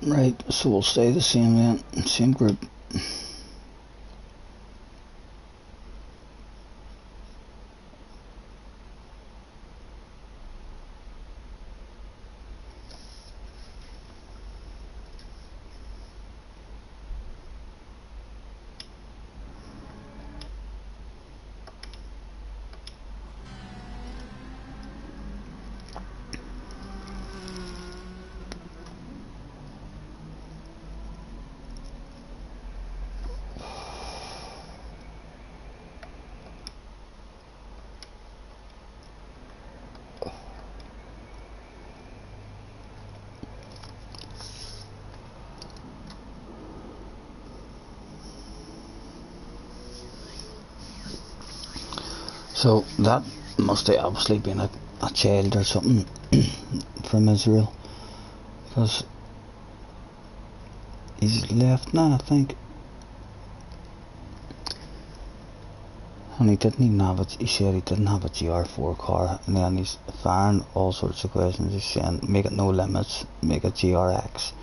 Right, so we'll stay the same then, same group. So that must have obviously been a child or something from Israel, because he's left now, I think. And he didn't even have it. He said he didn't have a GR4 car, and then he's firing all sorts of questions. He's saying make it no limits, make it GRX.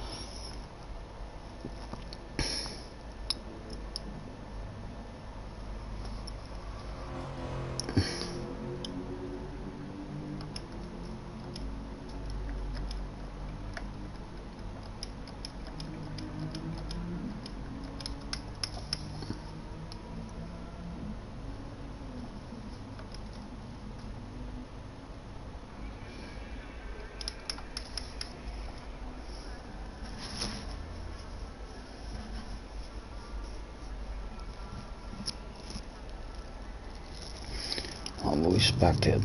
I'll respect it.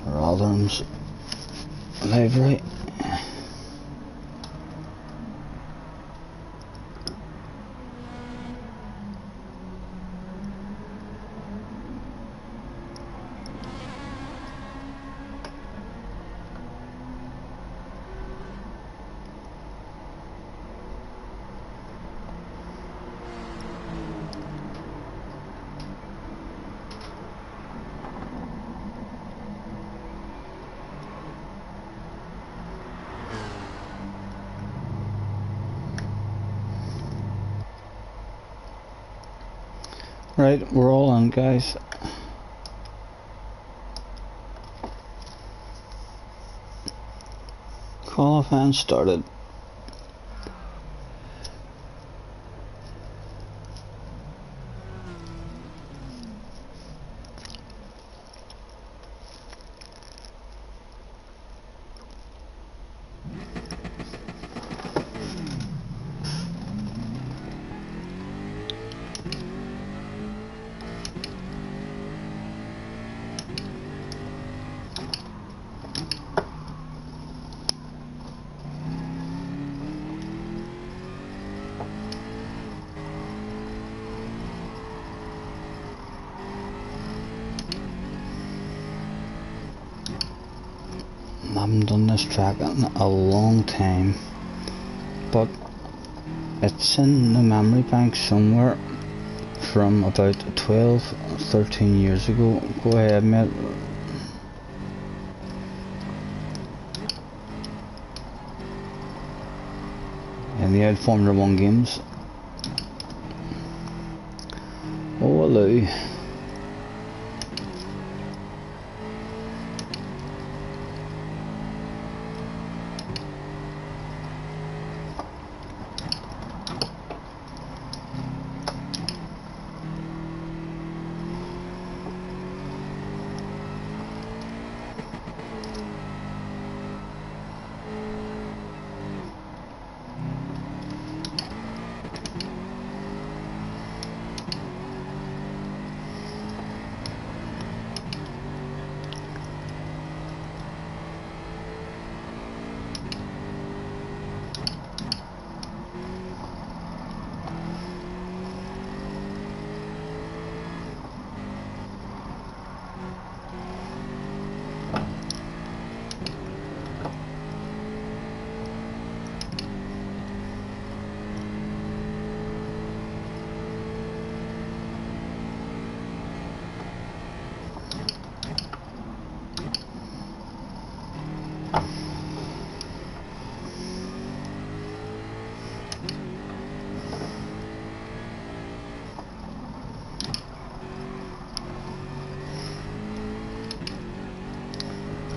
Rotherham's livery. Right, we're all in, guys. Qualifying started. I haven't done this track in a long time, but it's in the memory bank somewhere from about 12-13 years ago. Go ahead, mate. In the old Formula 1 games. Oh, hello.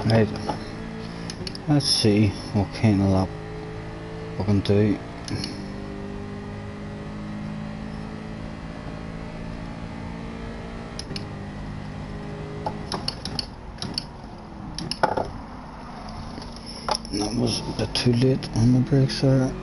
Right, let's see what kind of lap we can do. That was a bit too late on the brakes there.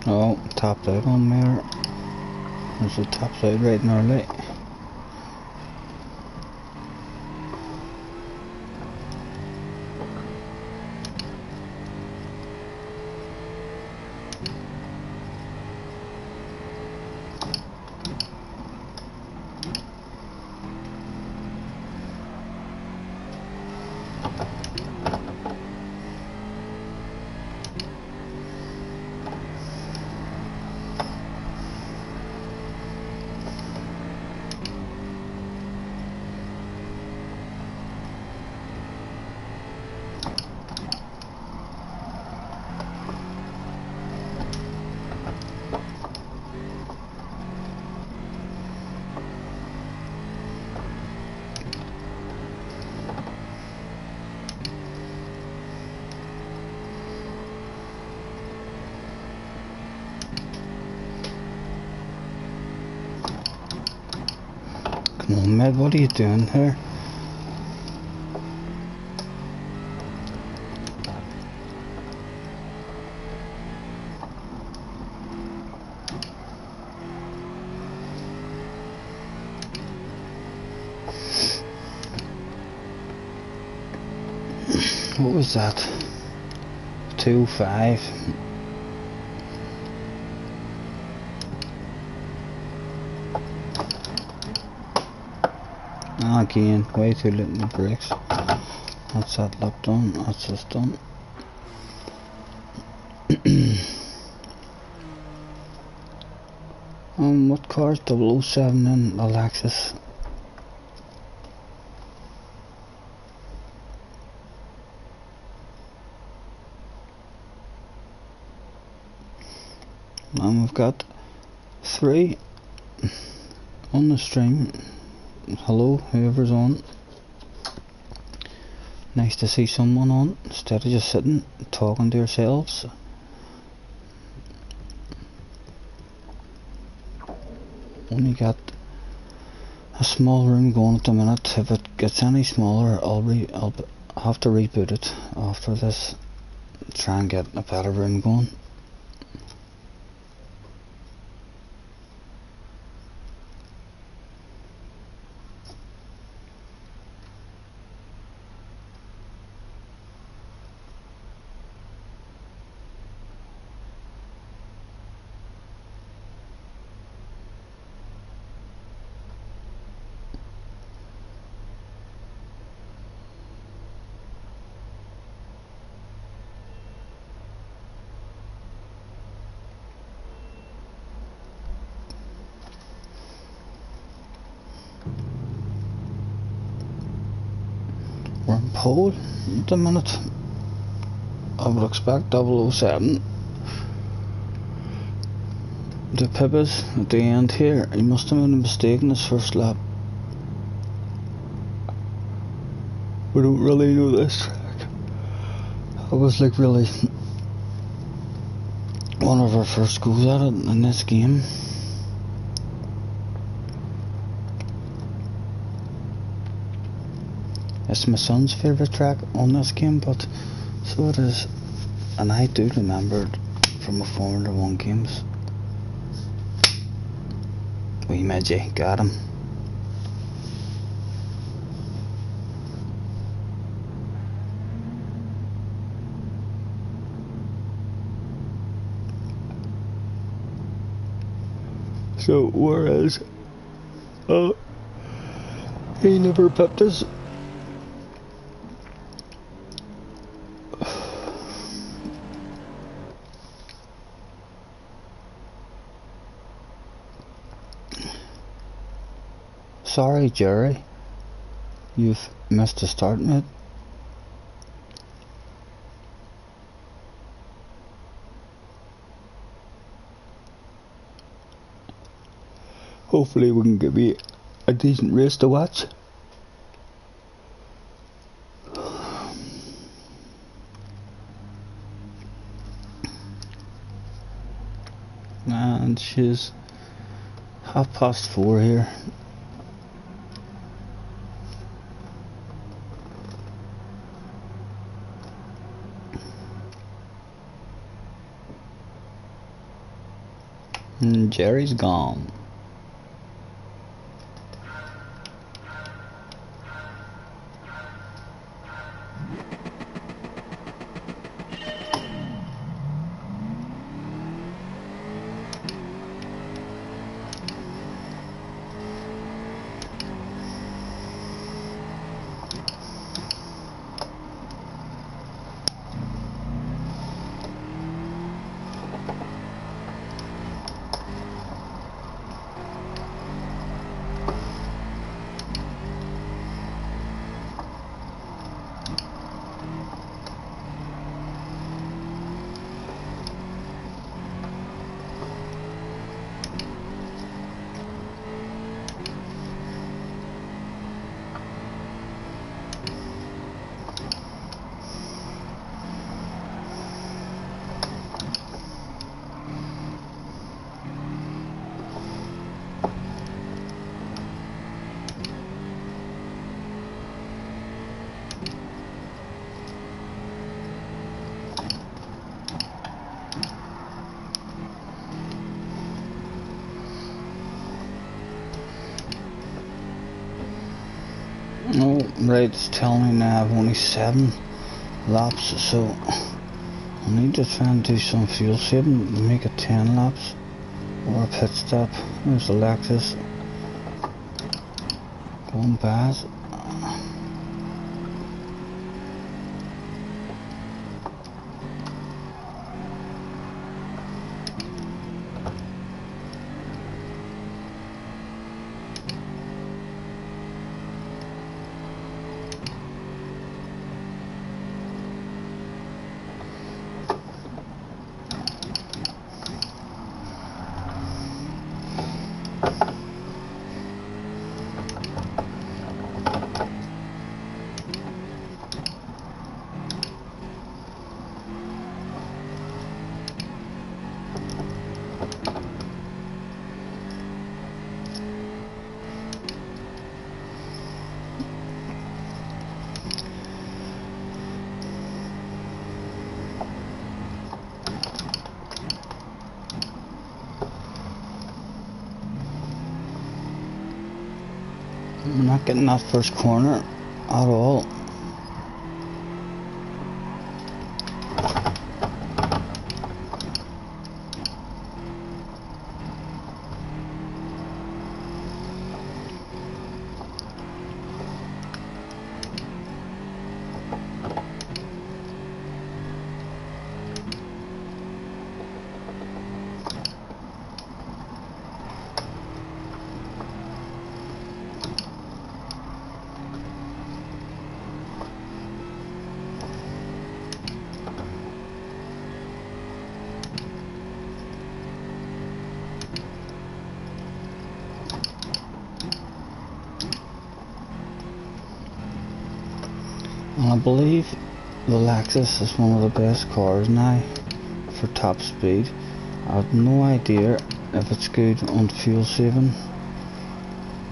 Oh, tapped out on there. There's a tapped out right in our light. Come on, Med, what are you doing here? What was that? 2.5. Again, way too late in the brakes. That's that lap done, that's this done. What car's 007 in the Lexus? And we've got 3 on the stream. Hello, whoever's on. Nice to see someone on instead of just sitting talking to yourselves. Only got a small room going at the minute. If it gets any smaller, I'll have to reboot it after this. Try and get a better room going. We're in pole at the minute. I would expect 007 to pip us at the end here. He must have made a mistake in his first lap. We don't really know this track. I was like really one of our first goes at it in this game. It's my son's favourite track on this game, but so it is. And I do remember it from my Formula 1 games. Wee Midgie, got him. So whereas he never pipped us. Sorry, Jerry. You've missed the start, mate. Hopefully we can give you a decent race to watch. And she's 4:30 here. And Jerry's gone. Oh, right, it's telling me now I've only 7 laps, so I need to try and do some fuel saving to make it 10 laps or a pit stop. There's the Lexus going bad. I'm not getting that first corner at all. And I believe the Lexus is one of the best cars now for top speed. I have no idea if it's good on fuel saving,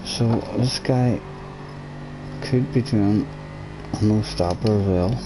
so this guy could be doing a no stopper as well.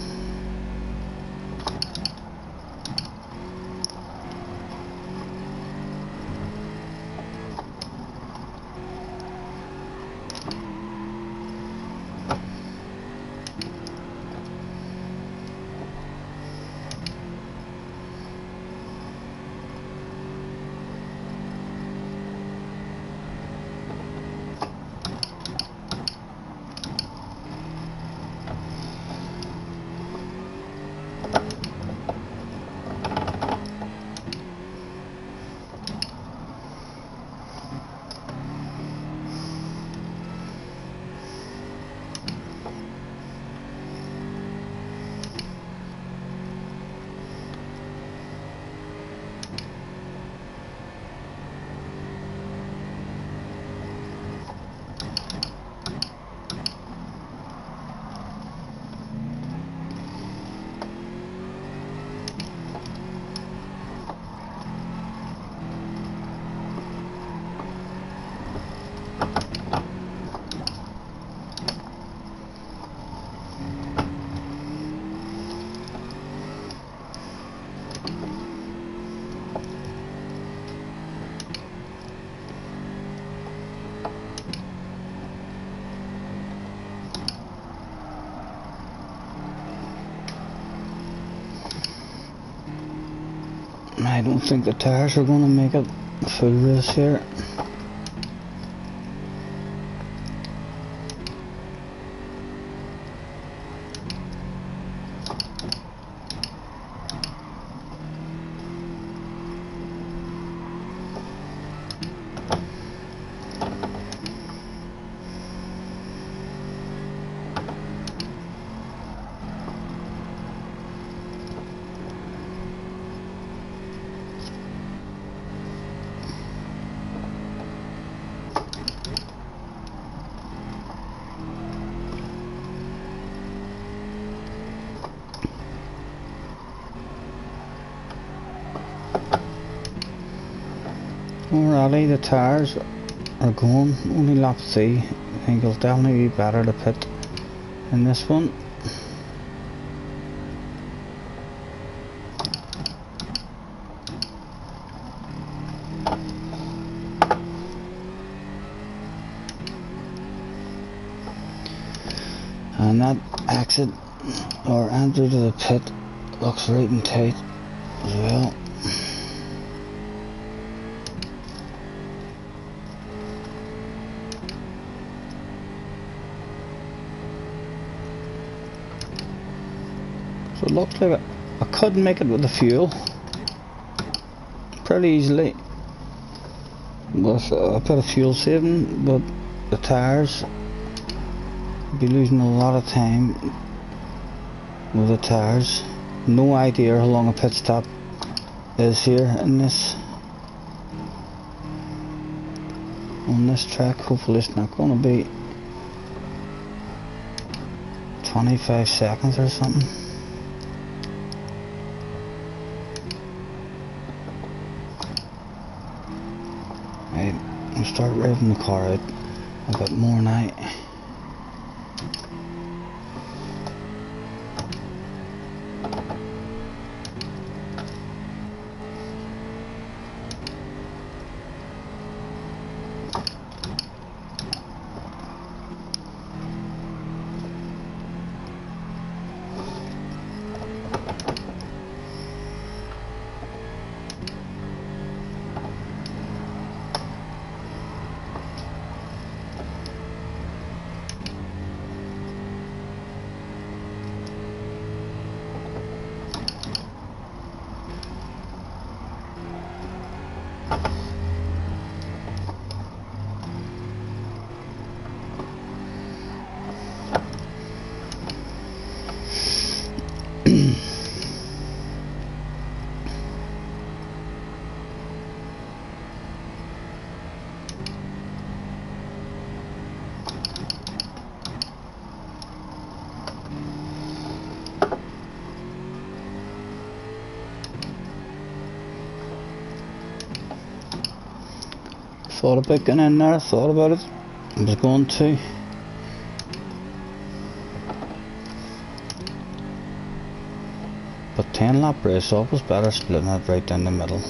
I don't think the tires are going to make it a full race here. Alrighty, the tires are gone, only lap 3. I think it'll definitely be better to pit in this one. And that exit or entry to the pit looks right and tight as well. So it looks like I could make it with the fuel pretty easily with a bit of fuel saving, but the tires, I'd be losing a lot of time with the tires. No idea how long a pit stop is here in this on this track. Hopefully it's not going to be 25 seconds or something. Right, I'll start revving the car out a bit more now. Thought about getting in there, thought about it. I was going to. But 10 lap race up was better splitting it right down the middle.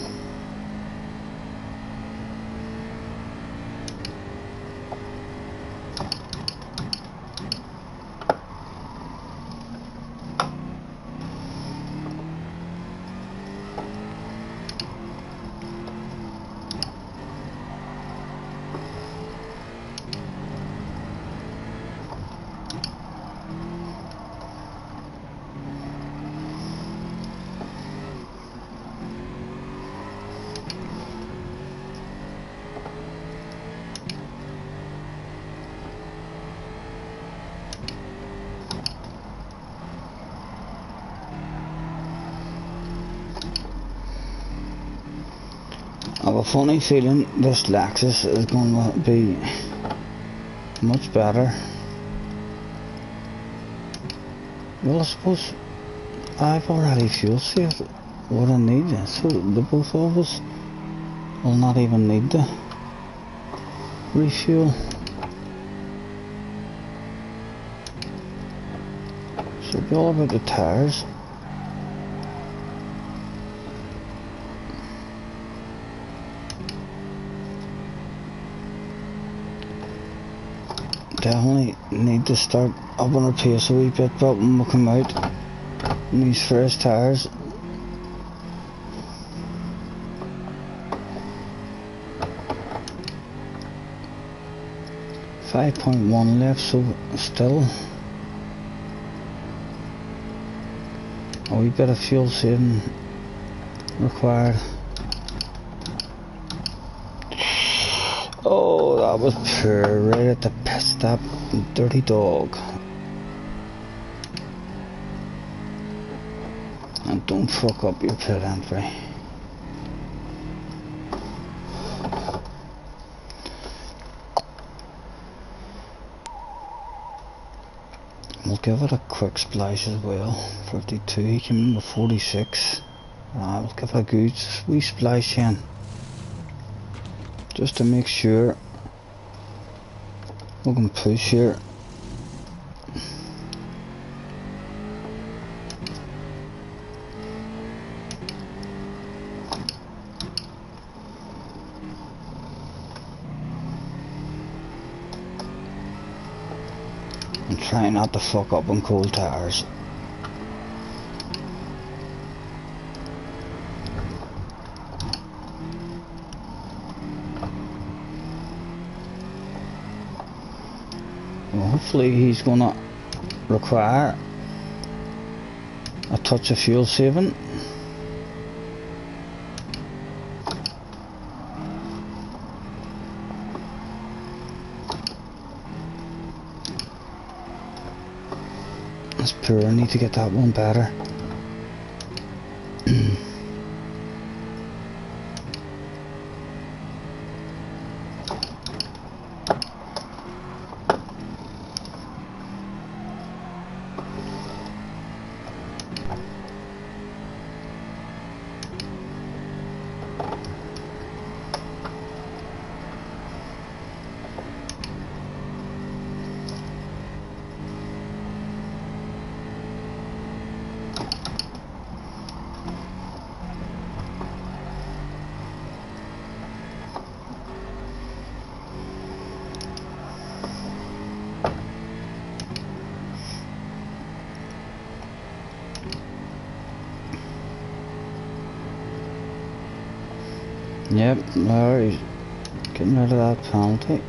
I have a funny feeling this Lexus is going to be much better. Well, I suppose I've already fuel saved what I need, so the both of us will not even need to refuel. So it'll be all about the tyres. Definitely need to start upping our pace a wee bit, but when we come out in these fresh tyres. .1 left, so still a wee bit of fuel saving required. Oh, that was poor, right at the pit stop, dirty dog. And don't fuck up your pit entry. We'll give it a quick splash as well. 52, he came in with 46. We'll give it a good wee splash in, just to make sure we can push here. And try not to fuck up on cold tires. Well, hopefully he's gonna require a touch of fuel saving. That's poor, I need to get that one better. Yep, Larry's getting rid of that penalty.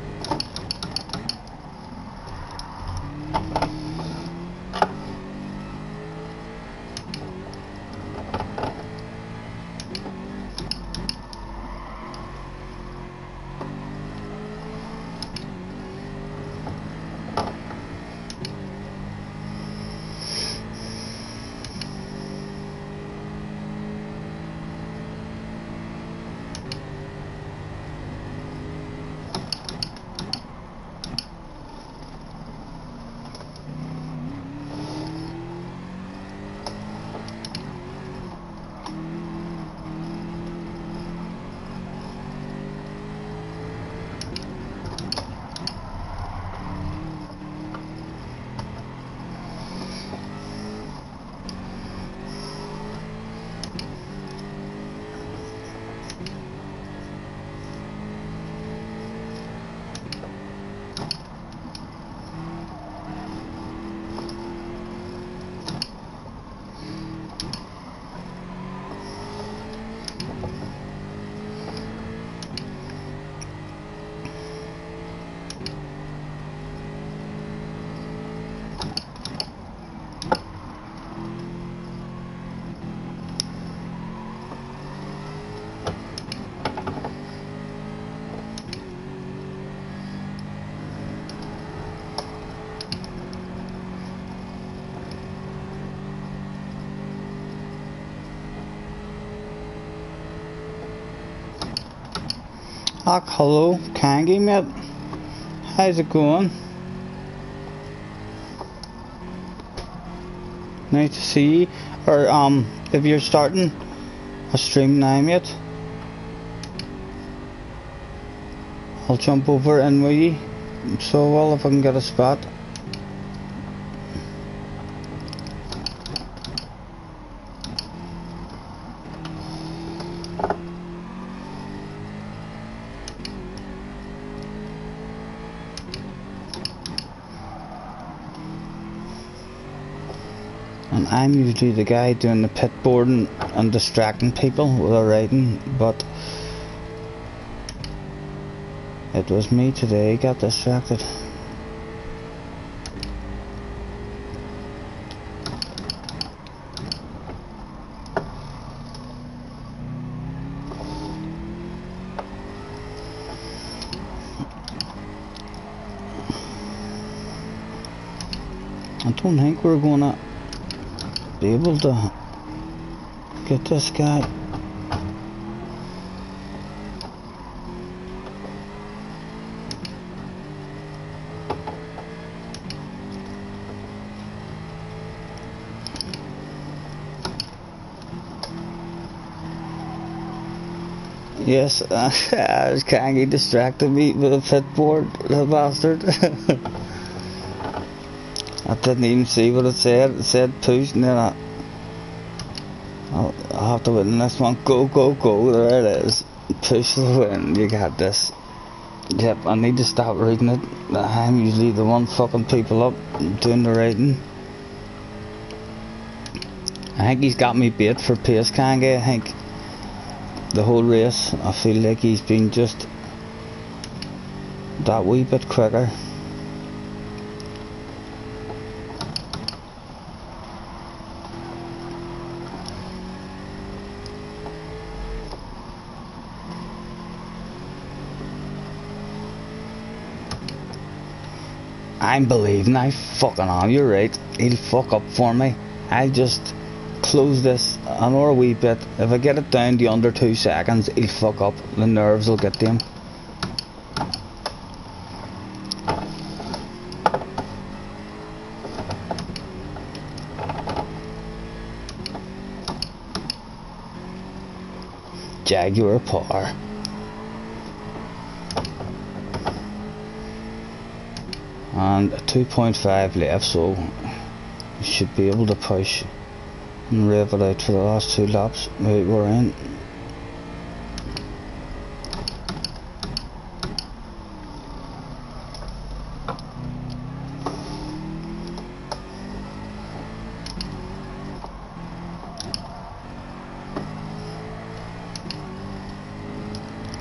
Hello, Kangi mate. How's it going? Nice to see you. Or if you're starting a stream now, mate, I'll jump over and with you. So well, if I can get a spot. And I'm usually the guy doing the pit boarding and distracting people with a riding, but it was me today got distracted. I don't think we're gonna be able to get this guy. Yes, Kangi distracted me with a pit board, the bastard. I didn't even see what it said. It said push, and then I'll have to win the next one. Go, go, go. There it is. Push the win. You got this. Yep, I need to stop reading it. I'm usually the one fucking people up doing the writing. I think he's got me bait for pace, Kangi. I think the whole race, I feel like he's been just that wee bit quicker. I'm believing, I fucking am, you're right. He'll fuck up for me. I'll just close this another wee bit. If I get it down to under 2 seconds, he'll fuck up. The nerves will get to him. Jaguar power. And 2.5 left, so you should be able to push and rev it out for the last 2 laps. Right, we're in.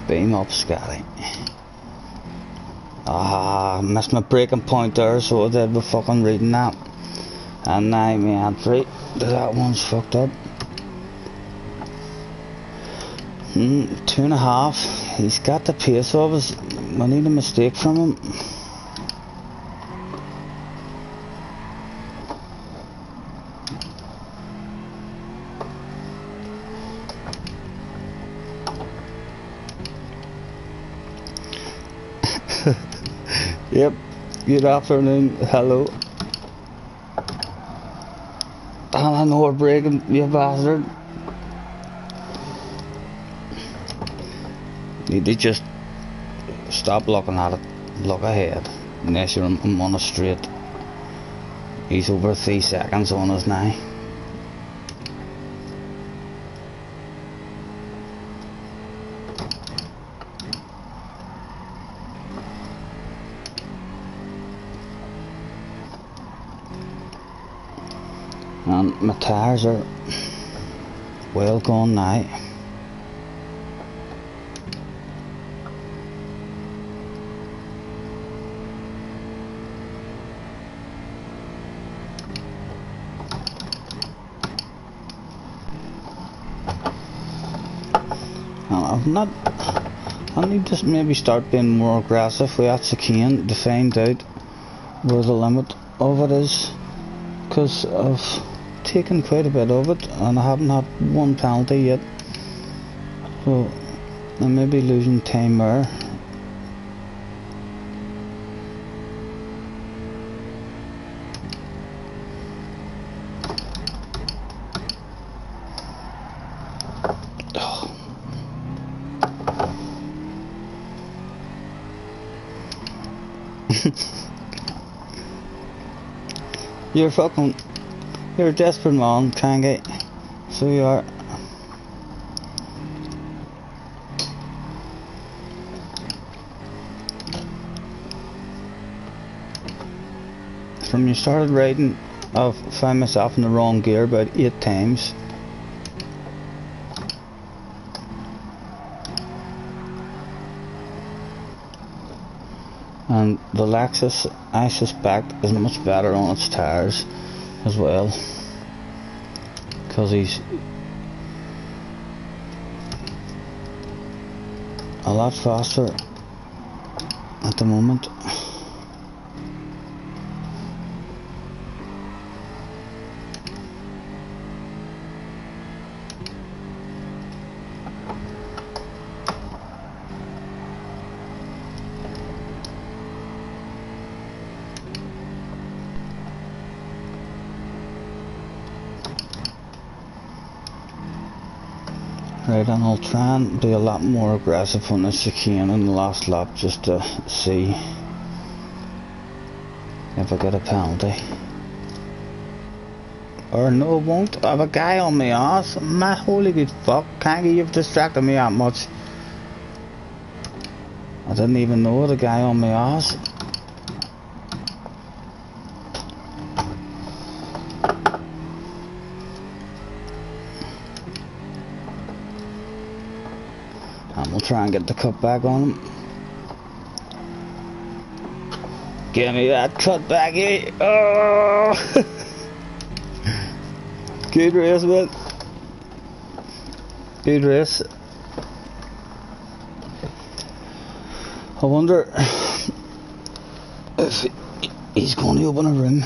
Beam up, Scotty. Missed my braking point there, so I did with fucking reading that. And now my entry, that one's fucked up. 2.5. He's got the pace of us. I need a mistake from him. Yep, good afternoon, hello. And I know we're braking, you bastard. Need to just stop looking at it, look ahead. Unless you're on a straight. He's over 3 seconds on us now. And my tyres are well gone now. I need to maybe start being more aggressive with that chicane to find out where the limit of it is, because I've taken quite a bit of it and I haven't had one penalty yet. So I may be losing time there. You're a desperate man, Kangi. So you are. From you started riding, I've found myself in the wrong gear about 8 times. And the Lexus, I suspect, is much better on its tyres as well, because he's a lot faster at the moment. Right, and I'll try and be a lot more aggressive on the chicane in the last lap, just to see if I get a penalty. Or no, I won't. I have a guy on my ass. My holy good fuck, Kangi, you've distracted me that much. I didn't even know the guy on my ass. And we'll try and get the cut back on him. Give me that cut back, eh? Oh! Good race, man. Good race. I wonder if he's going to open a room.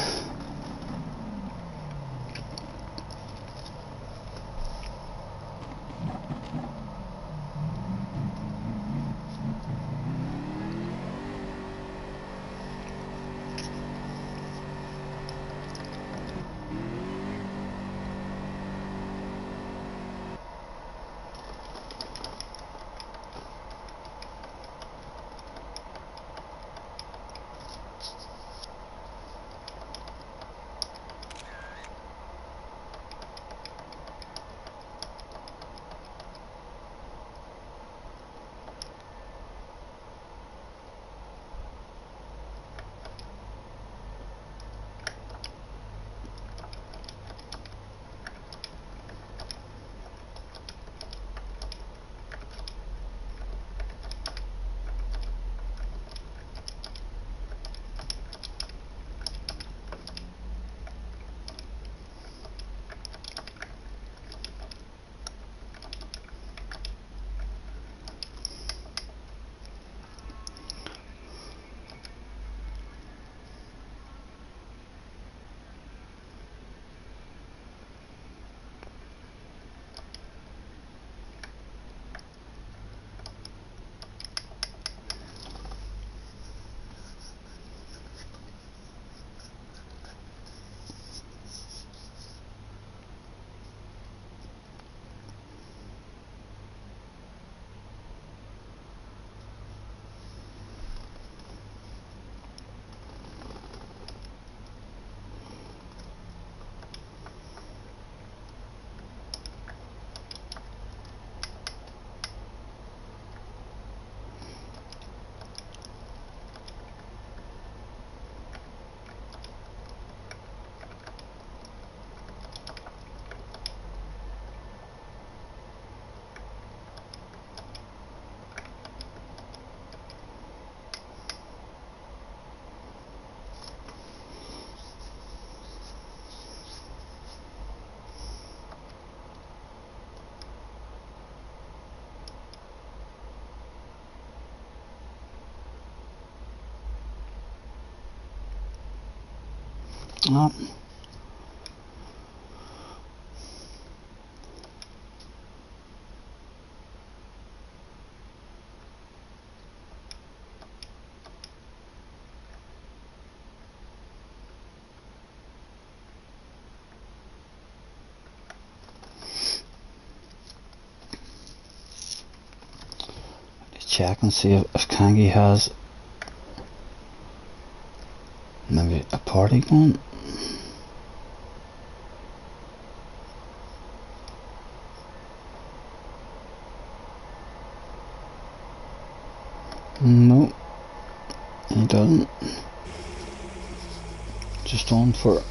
Oh. check and see if Kangi has maybe a party going. No, he doesn't. Just on for it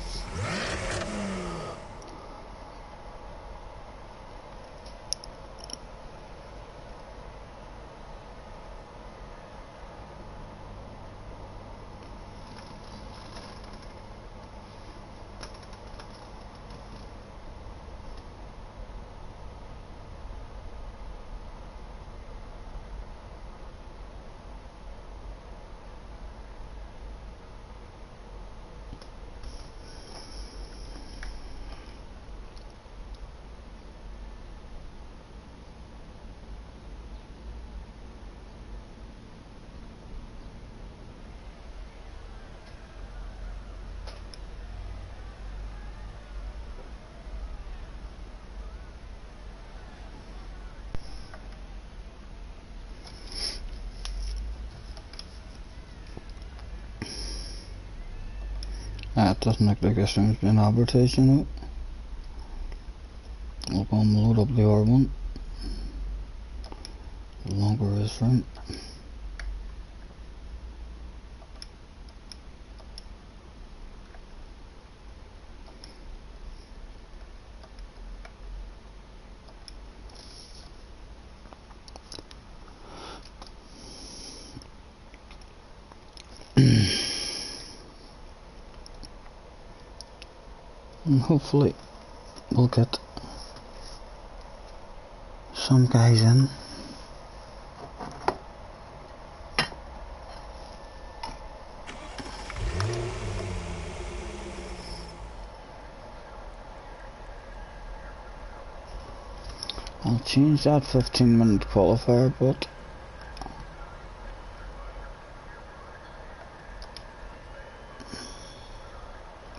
doesn't look like this one's been advertised, you know. We'll go and load up the other one. The longer is room. And hopefully we'll get some guys in. I'll change that 15-minute qualifier, but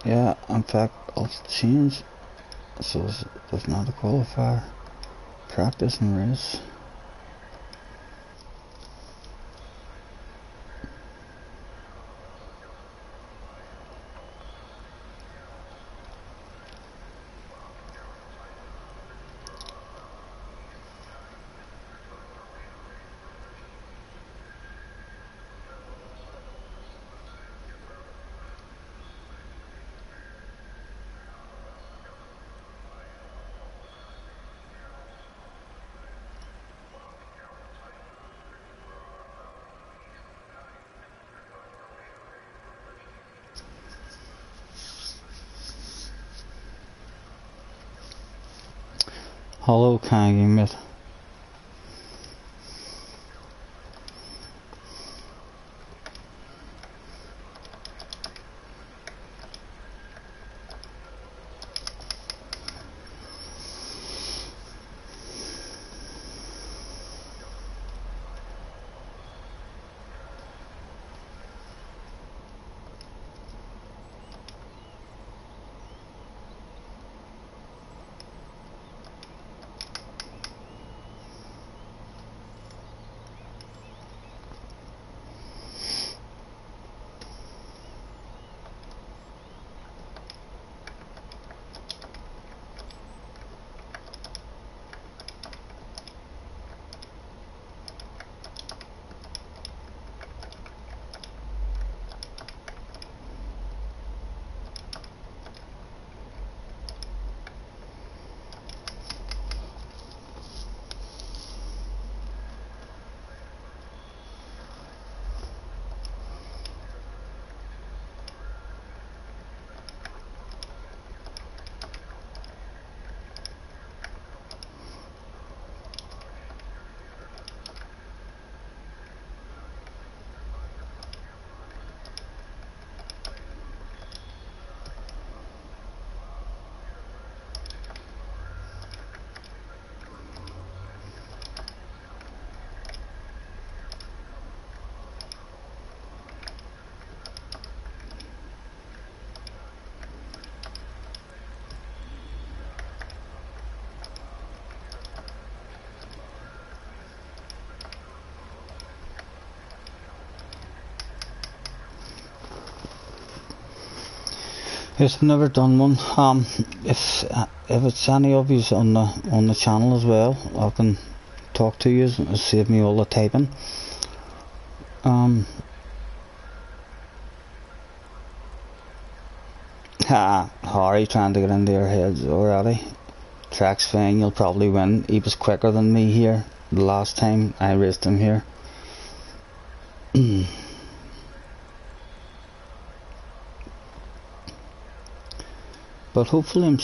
yeah, in fact I'll change so there's not a qualifier. Practice and race. Hello, Kangi, mate. Yes, I've never done one. If it's any of you on the channel as well, I can talk to you and save me all the typing. Harry trying to get into your heads already. Track's fine, you'll probably win. He was quicker than me here the last time I raced him here. But hopefully I'm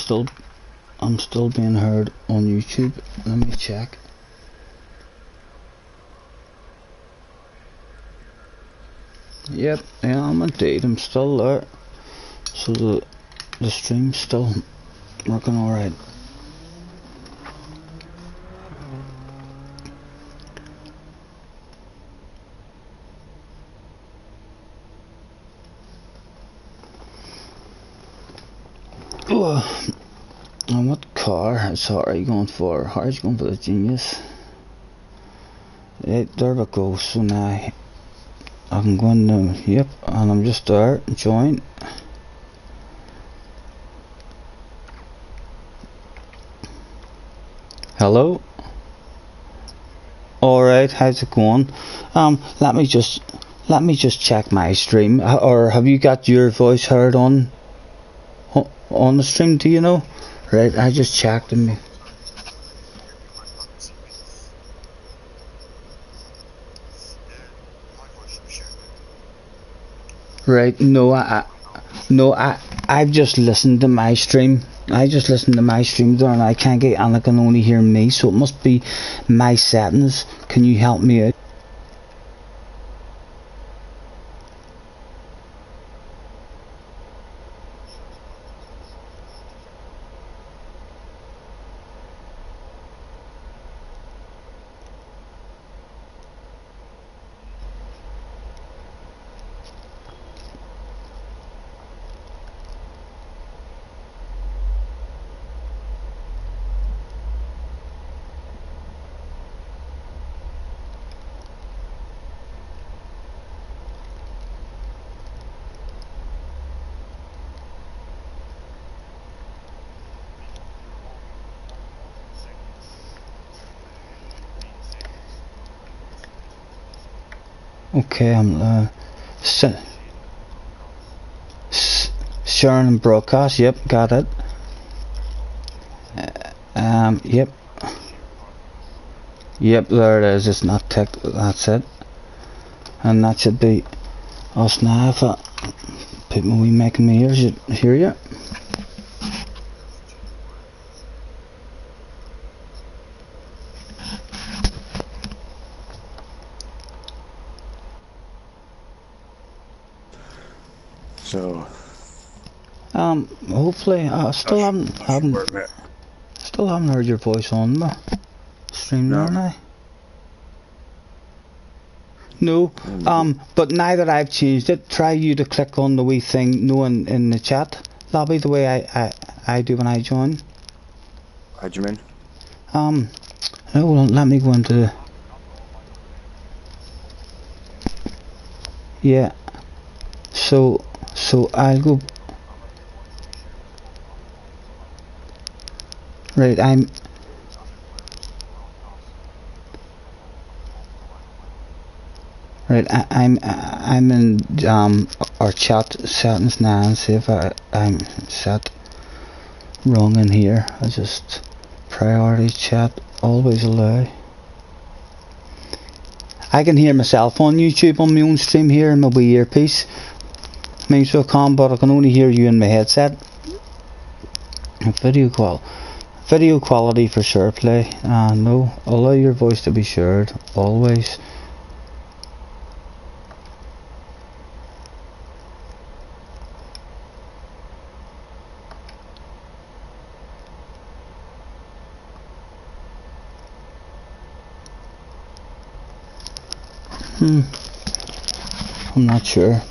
still being heard on YouTube. Let me check. Yep, yeah, I'm indeed. I'm still there. So the stream's still working alright. And what car is Harry going for? Harry's going for the Genius. Right, there we go. So now I can go in the, yep, and I'm just there, join. Hello? Alright, how's it going? Let me just check my stream. Or have you got your voice heard on the stream, do you know? Right, I just checked me. Right, I've just listened to my stream. I just listened to my stream there and I can't get, and I can only hear me, so it must be my settings. Can you help me out? Okay, I'm sharing and broadcast. Yep, got it. Yep, there it is. It's not ticked. That's it. And that should be us now. If I put my wee mic in my ears, you hear you. So hopefully I still haven't heard your voice on the stream there now. No, but now that I've changed it, try you to click on the wee thing in the chat lobby the way I do when I join. How'd you mean? No, well, let me go into yeah. So I'll go. Right, I'm in our chat settings now and see if I'm set wrong in here. I just priority chat always allow. I can hear myself on YouTube on my own stream here in my wee earpiece. Means so calm, but I can only hear you in my headset. Video quality for share play. No, allow your voice to be shared always. I'm not sure.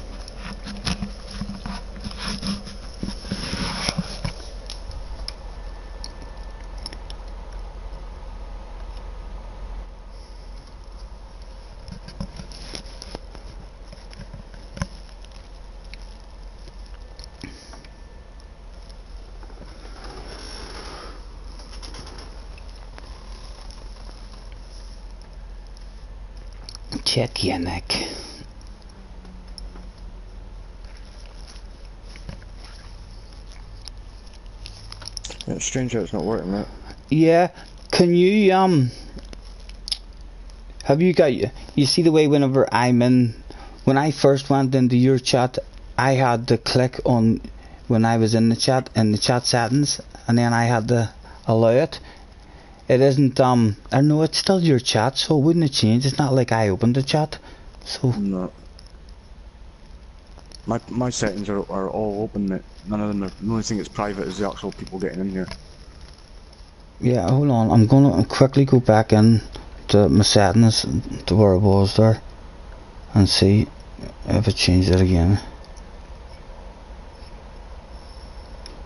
check your neck. Yeah, it's strange how it's not working, mate. Yeah, can you have you got, you see the way whenever when I first went into your chat, I had to click on, when I was in the chat settings, and then I had to allow it. It isn't, I know it's still your chat, so it wouldn't have changed. It's not like I opened the chat, so. No. My settings are all open, mate. None of them are, the only thing that's private is the actual people getting in here. Yeah, hold on, I'm gonna quickly go back in to my settings, to where it was there, and see if it changed it again.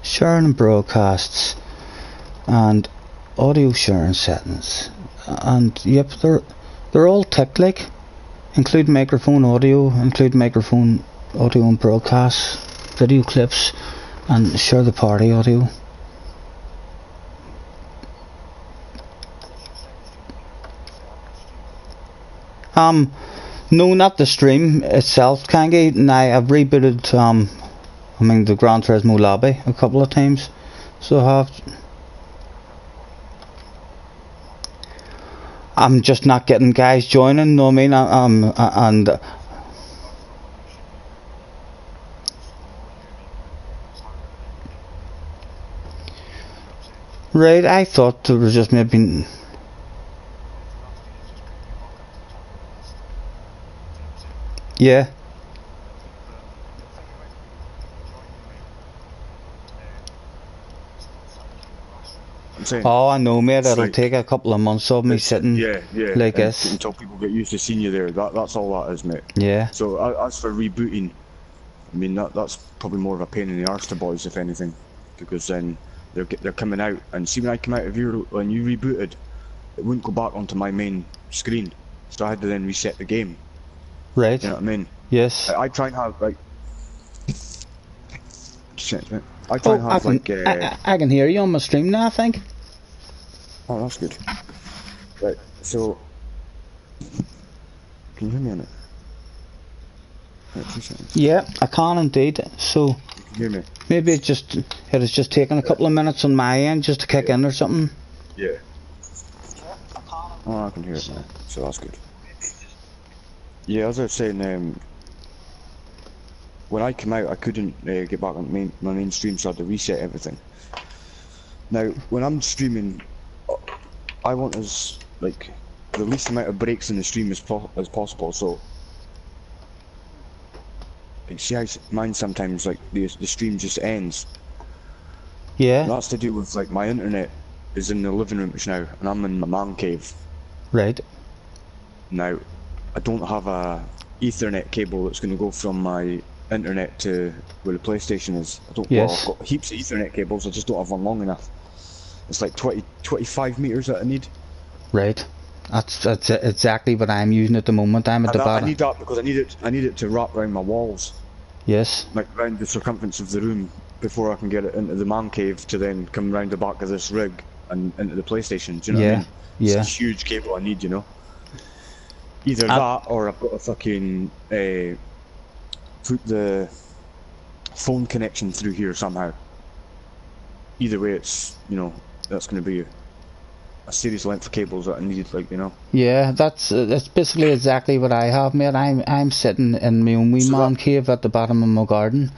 Sharing and broadcasts, and audio sharing settings, and yep, they're all ticked, like include microphone audio and broadcasts, video clips, and share the party audio. No, not the stream itself, Kangi. Now I've rebooted the Gran Turismo lobby a couple of times, so I'm just not getting guys joining, know what I mean? And right, I thought there was just maybe. Yeah. Oh, I know, mate. It'll take a couple of months of me sitting like this until people get used to seeing you there. That's all that is, mate. Yeah. So as for rebooting, I mean that's probably more of a pain in the arse to boys, if anything, because then they're coming out, and see when I come out of when you rebooted, it wouldn't go back onto my main screen, so I had to then reset the game. Right. You know what I mean? Yes. I try and have like. Shit, mate. I try and have like. I can hear you on my stream now, I think. Oh, that's good. Right, so. Can you hear me on it? Right, 2 seconds. Yeah, I can indeed. So. You can hear me? Maybe it has just taken a couple of minutes on my end just to kick in or something. Yeah. Oh, I can hear it now, so that's good. Yeah, as I was saying, when I came out, I couldn't get back on my main stream, so I had to reset everything. Now, when I'm streaming, I want the least amount of breaks in the stream as possible. So, see how mine sometimes the stream just ends. Yeah. And that's to do with my internet is in the living room just now, and I'm in my man cave. Right. Now, I don't have a Ethernet cable that's going to go from my internet to where the PlayStation is. Well, I've got heaps of Ethernet cables, I just don't have one long enough. It's like 25 meters that I need. Right. That's exactly what I'm using at the moment. I'm at the bottom. I need that because I need it to wrap around my walls. Yes. Like around the circumference of the room before I can get it into the man cave to then come round the back of this rig and into the PlayStation. Do you know what I mean? Yeah. It's a huge cable I need, you know. Either that or I've got to fucking put the phone connection through here somehow. Either way, it's, that's going to be a serious length of cables that I need, Yeah, that's basically exactly what I have, mate. I'm sitting in my own wee man cave at the bottom of my garden.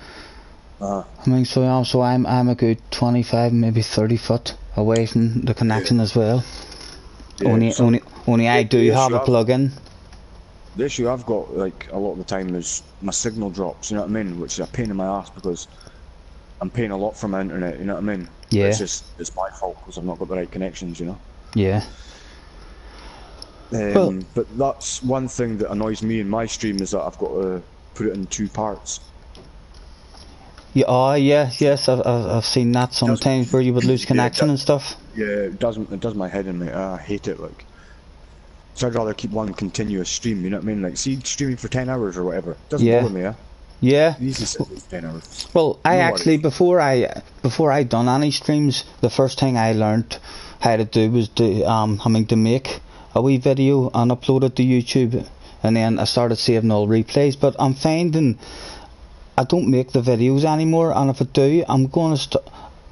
I mean, so I'm a good 25, maybe 30 foot away from the connection as well. Yeah, only I do have a plug-in. The issue I've got, a lot of the time, is my signal drops, you know what I mean? Which is a pain in my ass because I'm paying a lot for my internet, you know what I mean? Yeah. It's my fault because I've not got the right connections, you know? Yeah. But that's one thing that annoys me in my stream is that I've got to put it in 2 parts. Yeah, yes, I've seen that sometimes where you would lose connection and stuff. Yeah, it does my head in, mate. I hate it, So I'd rather keep one continuous stream, you know what I mean? See, streaming for 10 hours or whatever. Doesn't bother me, Yeah. Easy sit for 10 hours. Well, I actually, before I done any streams, the first thing I learned how to do was to make a wee video and upload it to YouTube. and then I started saving all replays. But I'm finding I don't make the videos anymore, and if I do, I'm going to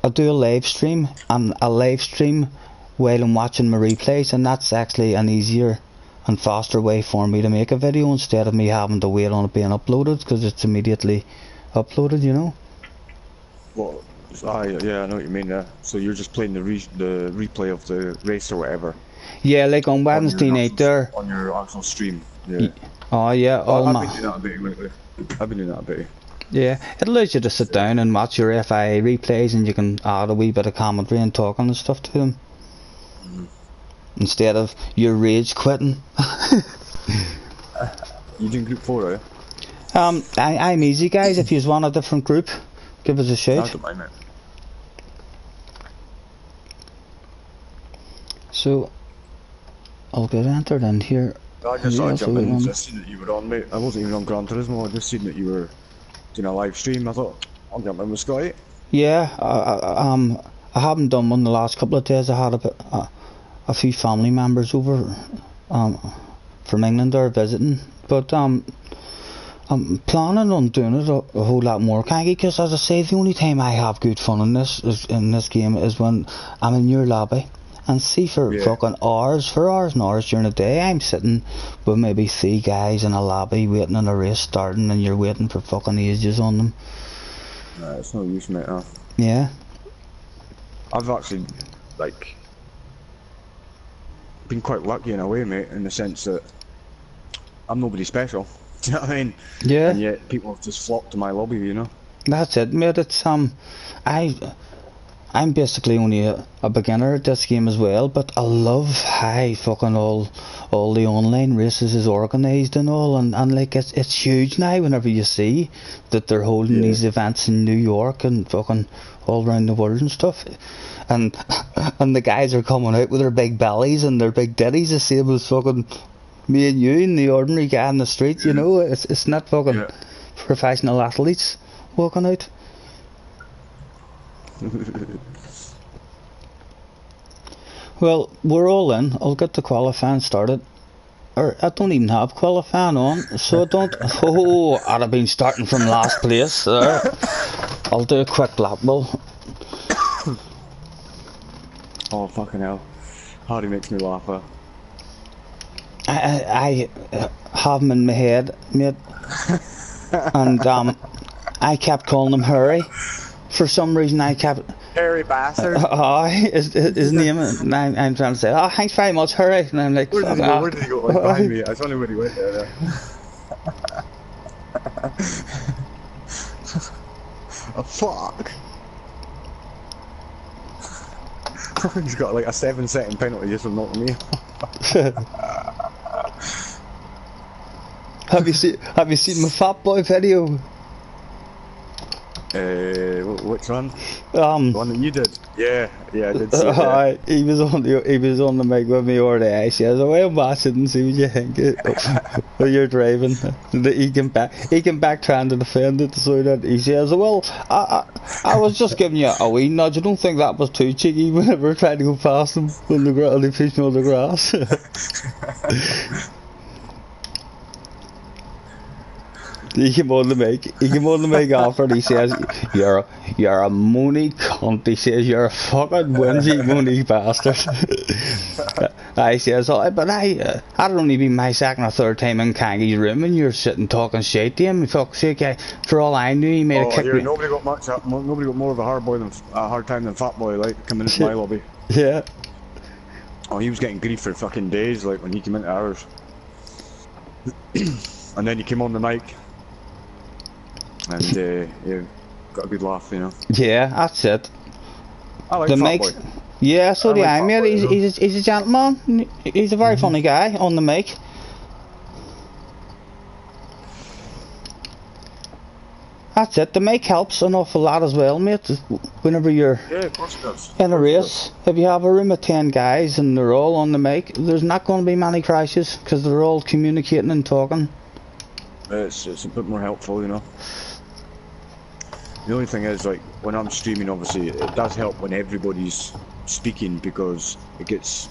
I do a live stream, and a live stream while I'm watching my replays, and that's actually an easier and faster way for me to make a video instead of me having to wait on it being uploaded, because it's immediately uploaded, you know. Well, yeah, I know what you mean. So you're just playing the replay of the race or whatever. Yeah, like on Wednesday night there. On your actual stream. Yeah. Oh yeah, all I've been doing that a bit lately. I've been doing that a bit. Yeah, it allows you to sit down and watch your FIA replays, and you can add a wee bit of commentary and talking and stuff to them. Instead of your rage quitting. You doing group 4, are you? I'm easy, guys. If you want a different group, give us a shout. I don't mind, mate. So I'll get entered in here. I just jumped in and just seen that you were on, mate. I wasn't even on Gran Turismo. I just seen that you were doing a live stream. I thought, I'll jump in with Scotty. Yeah, I haven't done one the last couple of days. I had a few family members over from England are visiting, but I'm planning on doing it a whole lot more, Kangy, because as I say, the only time I have good fun in this game is when I'm in your lobby. And see, for fucking hours and hours during the day, I'm sitting with maybe 3 guys in a lobby waiting on a race starting, and you're waiting for fucking ages on them. Nah, it's no use, mate. Yeah. I've actually, like, been quite lucky in a way, mate, in the sense that I'm nobody special. Do you know what I mean? Yeah. And yet people have just flocked to my lobby, you know. That's it, mate. It's I'm basically only a beginner at this game as well, but I love how fucking all the online races is organised and all, and like it's huge now whenever you see that they're holding these events in New York and fucking all around the world and stuff, and the guys are coming out with their big bellies and their big ditties the same as fucking me and you and the ordinary guy in the street, you know. It's not fucking professional athletes walking out. Well, we're all in. I'll get the qualifying started. Or I don't even have qualifying on, so I don't. Oh, I'd have been starting from last place there. I'll do a quick lap, Will. Oh fucking hell! Hardy makes me laugh. I have him in my head, mate, and I kept calling him Harry. For some reason, I kept. Harry bastard. His name. And I'm trying to say, oh, thanks very much, Harry. And I'm like, where did he go? Like, behind me. I saw him when he went there. Oh fuck! He's got like a 7-second penalty just for knocking me. Have you seen my Fat Boy video? Which one? The one that you did? Yeah, I did see that. He was on the mic with me or the he says, "Oh, I'll watch it and see what you think." While you're driving, he came back trying to defend it, so that he says, "Well, I was just giving you a wee nudge. I don't think that was too cheeky whenever trying to go past him on the ground, he fishing on the grass." He came on the mic after, and he says, you're a moony cunt. He says, you're a fucking whingy moony bastard. I says, oh, but I'd only be my second or third time in Kangy's room, and you're sitting talking shit to him. Fuck's sake, for all I knew, he made a kick me. Nobody got more of a hard time than Fat Boy, like, coming into my lobby. Yeah. Oh, he was getting grief for fucking days, like, when he came into ours. And then he came on the mic. And yeah, got a good laugh, you know. Yeah, that's it. I like Fat Boy. Yeah, so do I, mate. He's a gentleman. He's a very funny guy on the mic. That's it. The mic helps an awful lot as well, mate. Whenever you're of course it does. In a race, if you have a room of 10 guys and they're all on the mic, there's not going to be many crashes because they're all communicating and talking. It's a bit more helpful, you know. The only thing is, like, when I'm streaming, obviously, it does help when everybody's speaking because it gets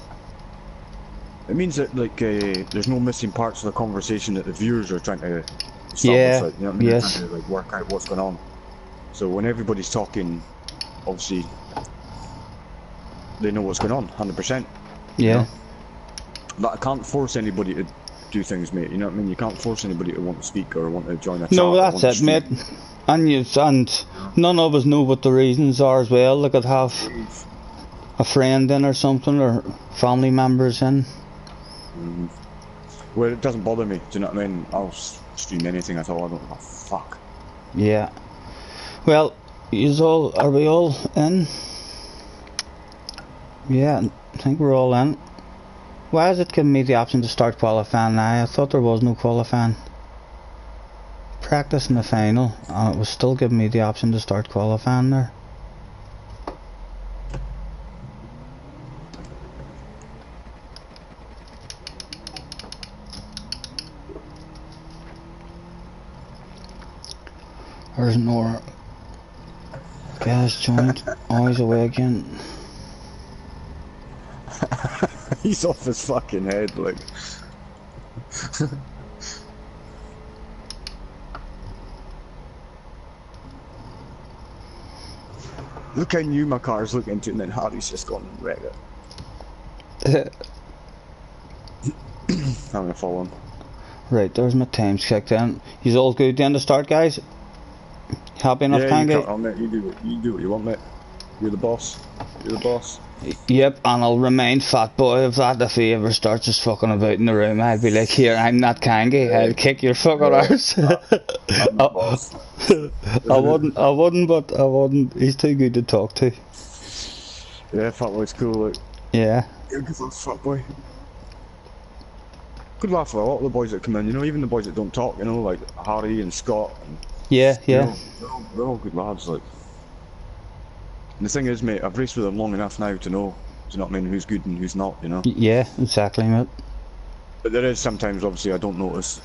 It means that like there's no missing parts of the conversation that the viewers are trying to establish. Yeah. Like, you know what I mean? Yes. They're trying to like work out what's going on. So when everybody's talking, obviously they know what's going on, 100%. Yeah. You know? But I can't force anybody to do things, mate. You know what I mean? You can't force anybody to want to speak or want to join a chat. No, that's it, mate. And none of us know what the reasons are as well. They could have a friend in or something, or family members in. Well, it doesn't bother me. Do you know what I mean? I'll stream anything at all. I don't give a fuck. Yeah. Well, are we all in? Yeah, I think we're all in. Why is it giving me the option to start qualifying now? I thought there was no qualifying. Practice in the final, and it was still giving me the option to start qualifying there. There's Nora. Guys joined. Always away again. He's off his fucking head, like. Look how new my car's looking to, and then Hardy's just gone and wrecked it. I'm gonna follow him. Right, there's my times kicked in. He's all good then to start, guys? Happy enough, yeah, Tangy? Mate. You do what you want, mate. You're the boss. You're the boss. Yep, and I'll remind Fat Boy of that if he ever starts just fucking about in the room. I'll be like, here, I'm not Kangi, I'll kick your fucking arse. I'm the boss. I wouldn't. He's too good to talk to. Yeah, Fat Boy's cool, like. Yeah. You're a good little Fat Boy. Good laugh for a lot of the boys that come in, you know, even the boys that don't talk, you know, like Harry and Scott. And, yeah. You know, they're all good lads, like. And the thing is, mate, I've raced with them long enough now to know, do you know what I mean, who's good and who's not, you know? Yeah, exactly, mate. But there is sometimes, obviously, I don't notice,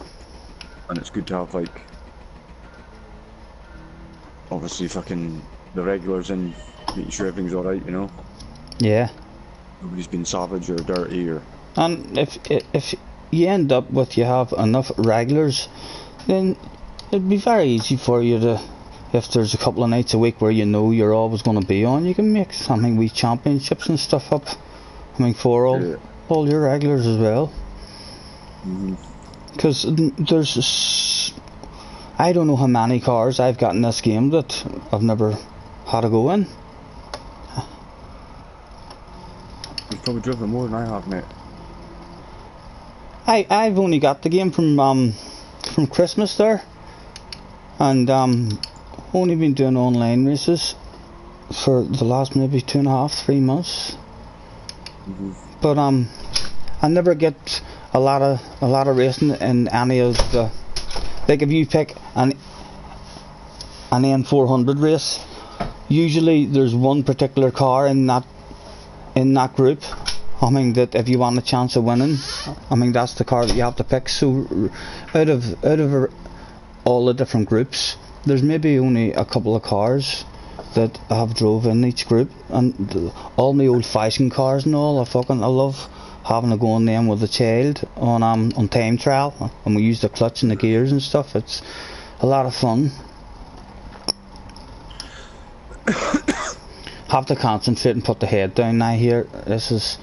and it's good to have, like, obviously, fucking the regulars in, making sure everything's alright, you know? Yeah. Nobody's been savage or dirty or... And if you end up with you have enough regulars, then it'd be very easy for you to, if there's a couple of nights a week where you know you're always going to be on, you can make something with championships and stuff up. I mean, for all your regulars as well. Because there's, I don't know how many cars I've got in this game that I've never had to go in. You've probably driven more than I have, mate. I've only got the game from Christmas there, and only been doing online races for the last maybe 2.5, 3 months. But I never get a lot of racing in any of the, like if you pick an N400 race, usually there's one particular car in that group. I mean that if you want a chance of winning, I mean that's the car that you have to pick. So out of all the different groups, there's maybe only a couple of cars that I have drove in each group, and all my old fashioned cars and all, I love having to go on them with a child on time trial, and we use the clutch and the gears and stuff. It's a lot of fun. Have to concentrate and put the head down now here. This is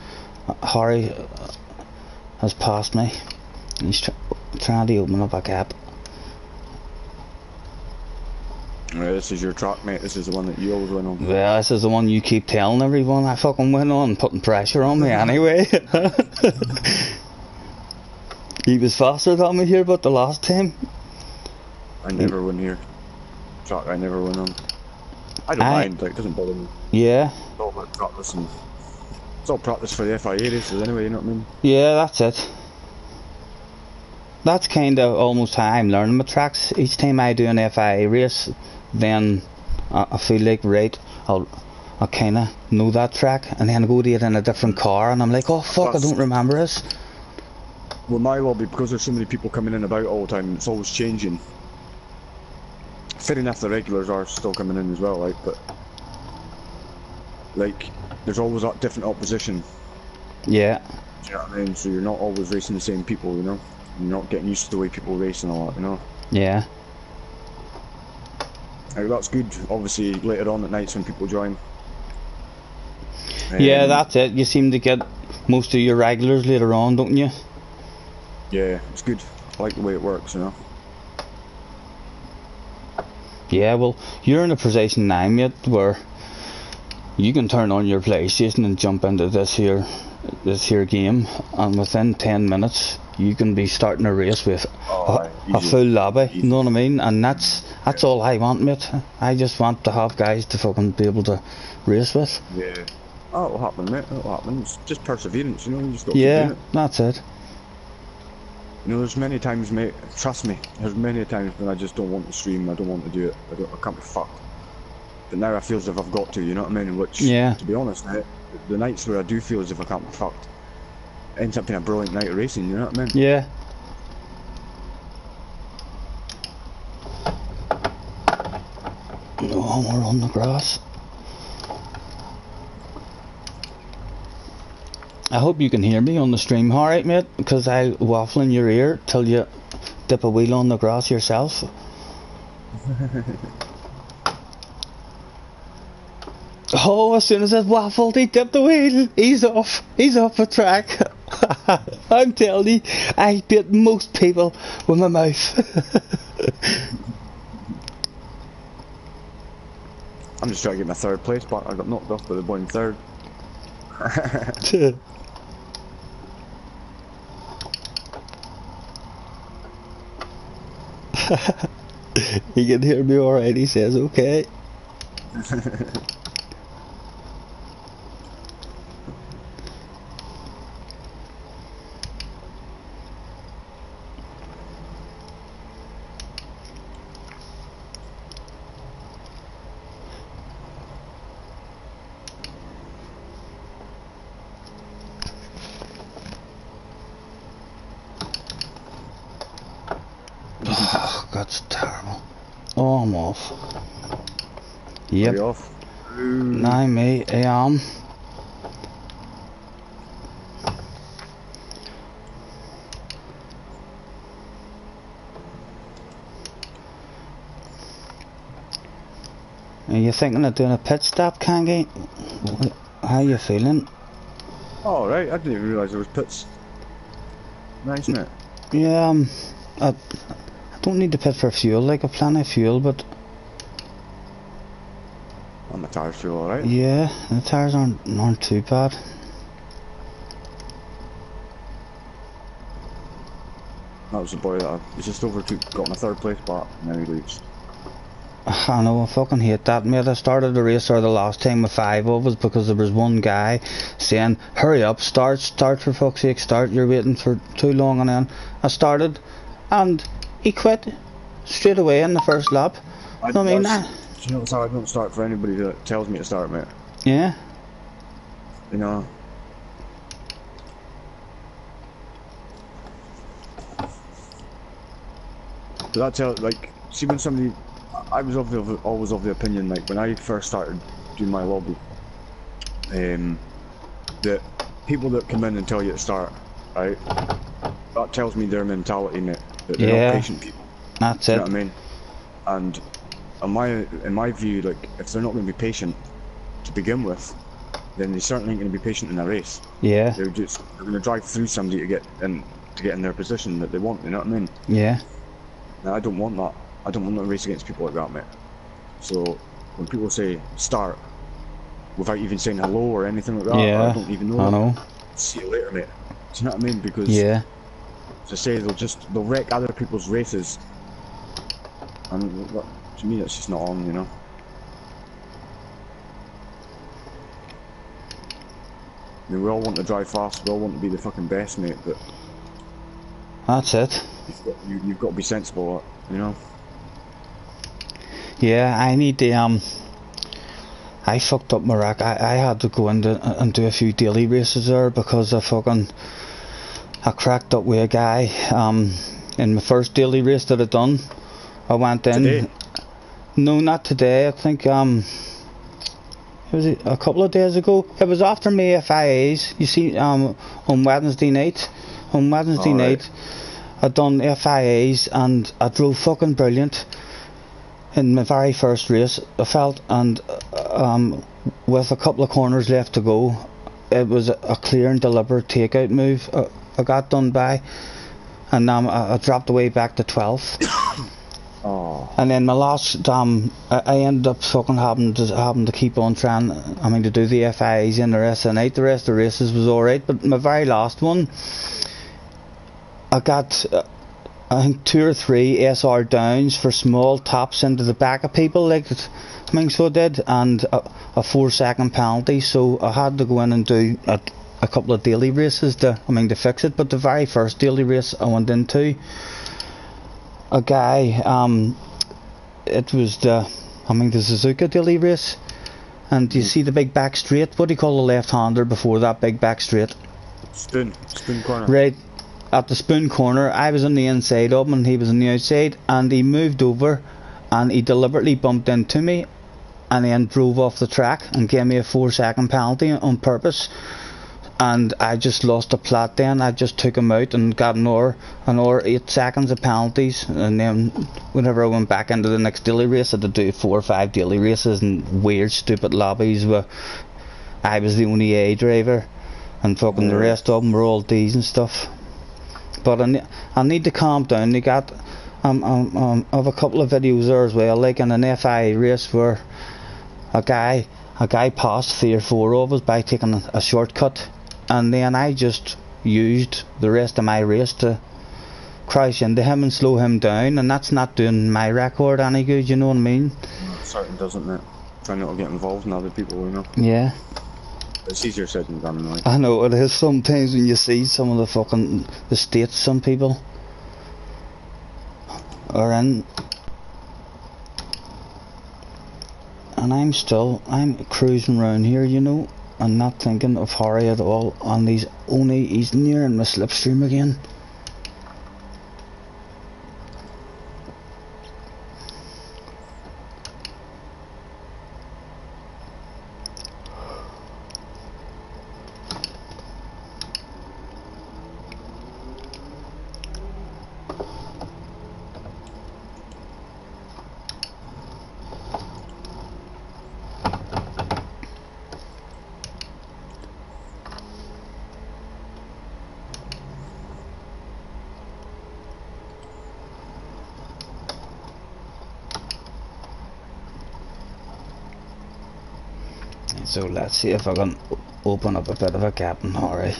Harry has passed me. He's trying to open up a gap. Yeah, this is your track, mate. This is the one that you always win on. Well, this is the one you keep telling everyone I fucking win on, putting pressure on me anyway. He was faster than me here, but the last time I never win here. Track I never win on. I don't mind, like, it doesn't bother me. Yeah. It's all about practice, and it's all practice for the FIA races anyway, you know what I mean? Yeah, that's it. That's kind of almost how I'm learning my tracks. Each time I do an FIA race, then I feel like, right, I kind of know that track, and then I go to it in a different car, and I'm like, oh fuck, I don't remember this. Well, my lobby, because there's so many people coming in and about all the time, it's always changing. Fair enough, the regulars are still coming in as well, like, but like, there's always that different opposition. Yeah. Do you know what I mean? So you're not always racing the same people, you know? You're not getting used to the way people race and all that, you know? Yeah. Like, that's good, obviously, later on at nights when people join. Yeah, that's it. You seem to get most of your regulars later on, don't you? Yeah, it's good. I like the way it works, you know? Yeah, well, you're in a position now, mate, where you can turn on your PlayStation and jump into this here game, and within 10 minutes you can be starting a race with a full lobby. You know what I mean? And that's all I want, mate. I just want to have guys to fucking be able to race with. Yeah. Oh, it'll happen, mate. It'll happen. It's just perseverance, you know? You just got to keep doing it. That's it. You know, there's many times, mate, trust me, there's many times when I just don't want to stream, I don't want to do it, I can't be fucked. But now I feel as if I've got to, you know what I mean? Which, to be honest, mate, the nights where I do feel as if I can't be fucked, ends up being a brilliant night of racing, you know what I mean? Yeah. No, we're on the grass. I hope you can hear me on the stream, alright, mate? Because I waffle in your ear till you dip a wheel on the grass yourself. Oh, as soon as it waffled, he dipped the wheel. He's off the track. I'm telling you, I beat most people with my mouth. I'm just trying to get my third place, but I got knocked off by the boy in third. He can hear me alright, he says okay. Oh, that's terrible. Oh, I'm off. Yep. Are you off? Nah, mate, I am. Are you thinking of doing a pit stop, Kangi? How you feeling? Oh, right, I didn't even realise there was pits. Nice, mate. Yeah, I don't need to pit for fuel, like I plenty of fuel, but... And my tyres feel alright. Yeah, the tyres aren't too bad. That was the boy that I just overtook, got my third place back, and now he leaves. I know, I fucking hate that, mate. I started the race there the last time with 5 of us because there was one guy saying, hurry up, start for fuck's sake, start, you're waiting for too long. And then I started and he quit straight away in the first lap. Do you know how I don't start for anybody that tells me to start, mate? Yeah. You know. But that's how, like, see when somebody, I was always of the opinion, like, when I first started doing my lobby, that people that come in and tell you to start, right, that tells me their mentality, mate, that they're not patient people. That's it. You know what I mean? And in my view, like, if they're not going to be patient to begin with, then they certainly ain't going to be patient in a race. Yeah. They're going to drive through somebody to get in their position that they want. You know what I mean? Yeah. Now I don't want that. I don't want to race against people like that, mate. So when people say start without even saying hello or anything like that, I don't even know. I know. See you later, mate. Do you know what I mean? Because as I say, they'll wreck other people's races, and to me, that's just not on, you know. I mean, we all want to drive fast, we all want to be the fucking best, mate, but... That's it. You've got to be sensible, you know? Yeah, I need to, I fucked up my rack. I had to go in and do a few daily races there because I cracked up with a guy, in my first daily race that I'd done. I went in... Today? No, not today. I think, It was a couple of days ago. It was after my FIAs. You see, on Wednesday night. On Wednesday night, I done FIAs and I drove fucking brilliant in my very first race. I felt, and with a couple of corners left to go, it was a clear and deliberate takeout move. I got done by, and I dropped away back to 12th. Oh. And then my last, I ended up fucking having to keep on trying. I mean, to do the FIAs in the rest of the night. The rest of the races was alright, but my very last one, I got, I think 2 or 3 SR downs for small taps into the back of people, like I mean, so I did, and a 4-second penalty. So I had to go in and do a couple of daily races to fix it. But the very first daily race I went into, a guy, it was the Suzuka daily race, and you see the big back straight. What do you call the left-hander before that big back straight? Spoon corner. Right, at the spoon corner, I was on the inside of him and he was on the outside, and he moved over and he deliberately bumped into me and then drove off the track and gave me a 4-second penalty on purpose. And I just lost a plot then. I just took him out and got another 8 seconds of penalties. And then whenever I went back into the next daily race, I had to do 4 or 5 daily races in weird stupid lobbies where I was the only A driver and fucking the rest of them were all D's and stuff. But I need to calm down. They got of a couple of videos there as well, like in an FIA race where a guy passed 3 or 4 of us by taking a shortcut. And then I just used the rest of my race to crash into him and slow him down, and that's not doing my record any good, you know what I mean? It certainly doesn't, mate. Trying not to get involved in other people, you know? Yeah. It's easier said than done, like. I know it is sometimes when you see some of the states some people are in. And I'm cruising around here, you know, and not thinking of Harry at all, and he's nearing my slipstream again. So let's see if I can open up a bit of a gap in Harry.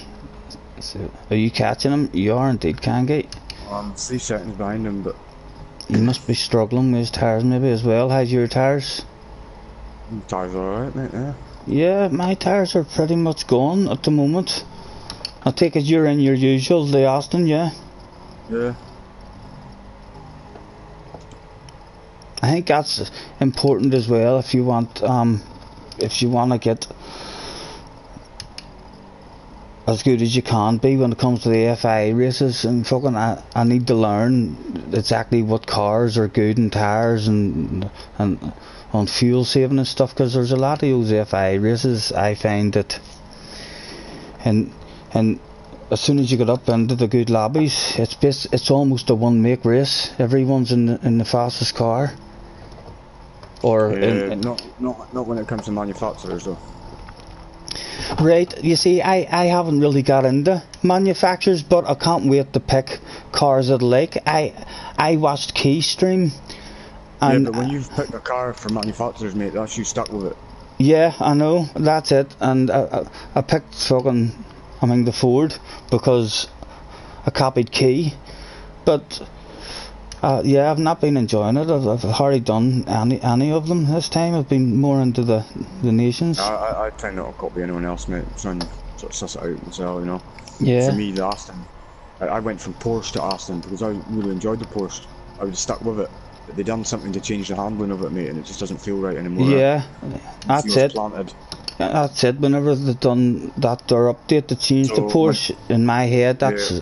So, are you catching him? You are indeed, Kangi. I'm 3 seconds behind him, but you must be struggling with his tyres maybe as well. How's your tyres? Tyres are alright, mate, yeah. Yeah, my tyres are pretty much gone at the moment. I take it you're in your usual, the Austin, yeah? Yeah. I think that's important as well if you want to get as good as you can be when it comes to the FIA races. And fucking I need to learn exactly what cars are good in tyres and on fuel saving and stuff, because there's a lot of those FIA races I find that and as soon as you get up into the good lobbies, it's almost a one make race. Everyone's in the fastest car. Or not when it comes to manufacturers though. Right, you see, I haven't really got into manufacturers, but I can't wait to pick cars that I like. I watched Keystream. And yeah, but when you've picked a car for manufacturers, mate, that's you stuck with it. Yeah, I know, that's it. And I picked fucking, the Ford, because I copied Key. But yeah, I've not been enjoying it. I've hardly done any of them this time. I've been more into the nations. I tend not to copy anyone else, mate. Trying to sort of suss it out myself, you know. Yeah. For me, the Aston, I went from Porsche to Aston because I really enjoyed the Porsche. I was stuck with it. But they done something to change the handling of it, mate, and it just doesn't feel right anymore. Yeah, that's it. Planted. That's it. Whenever they done that their update, they changed the Porsche. In my head, that's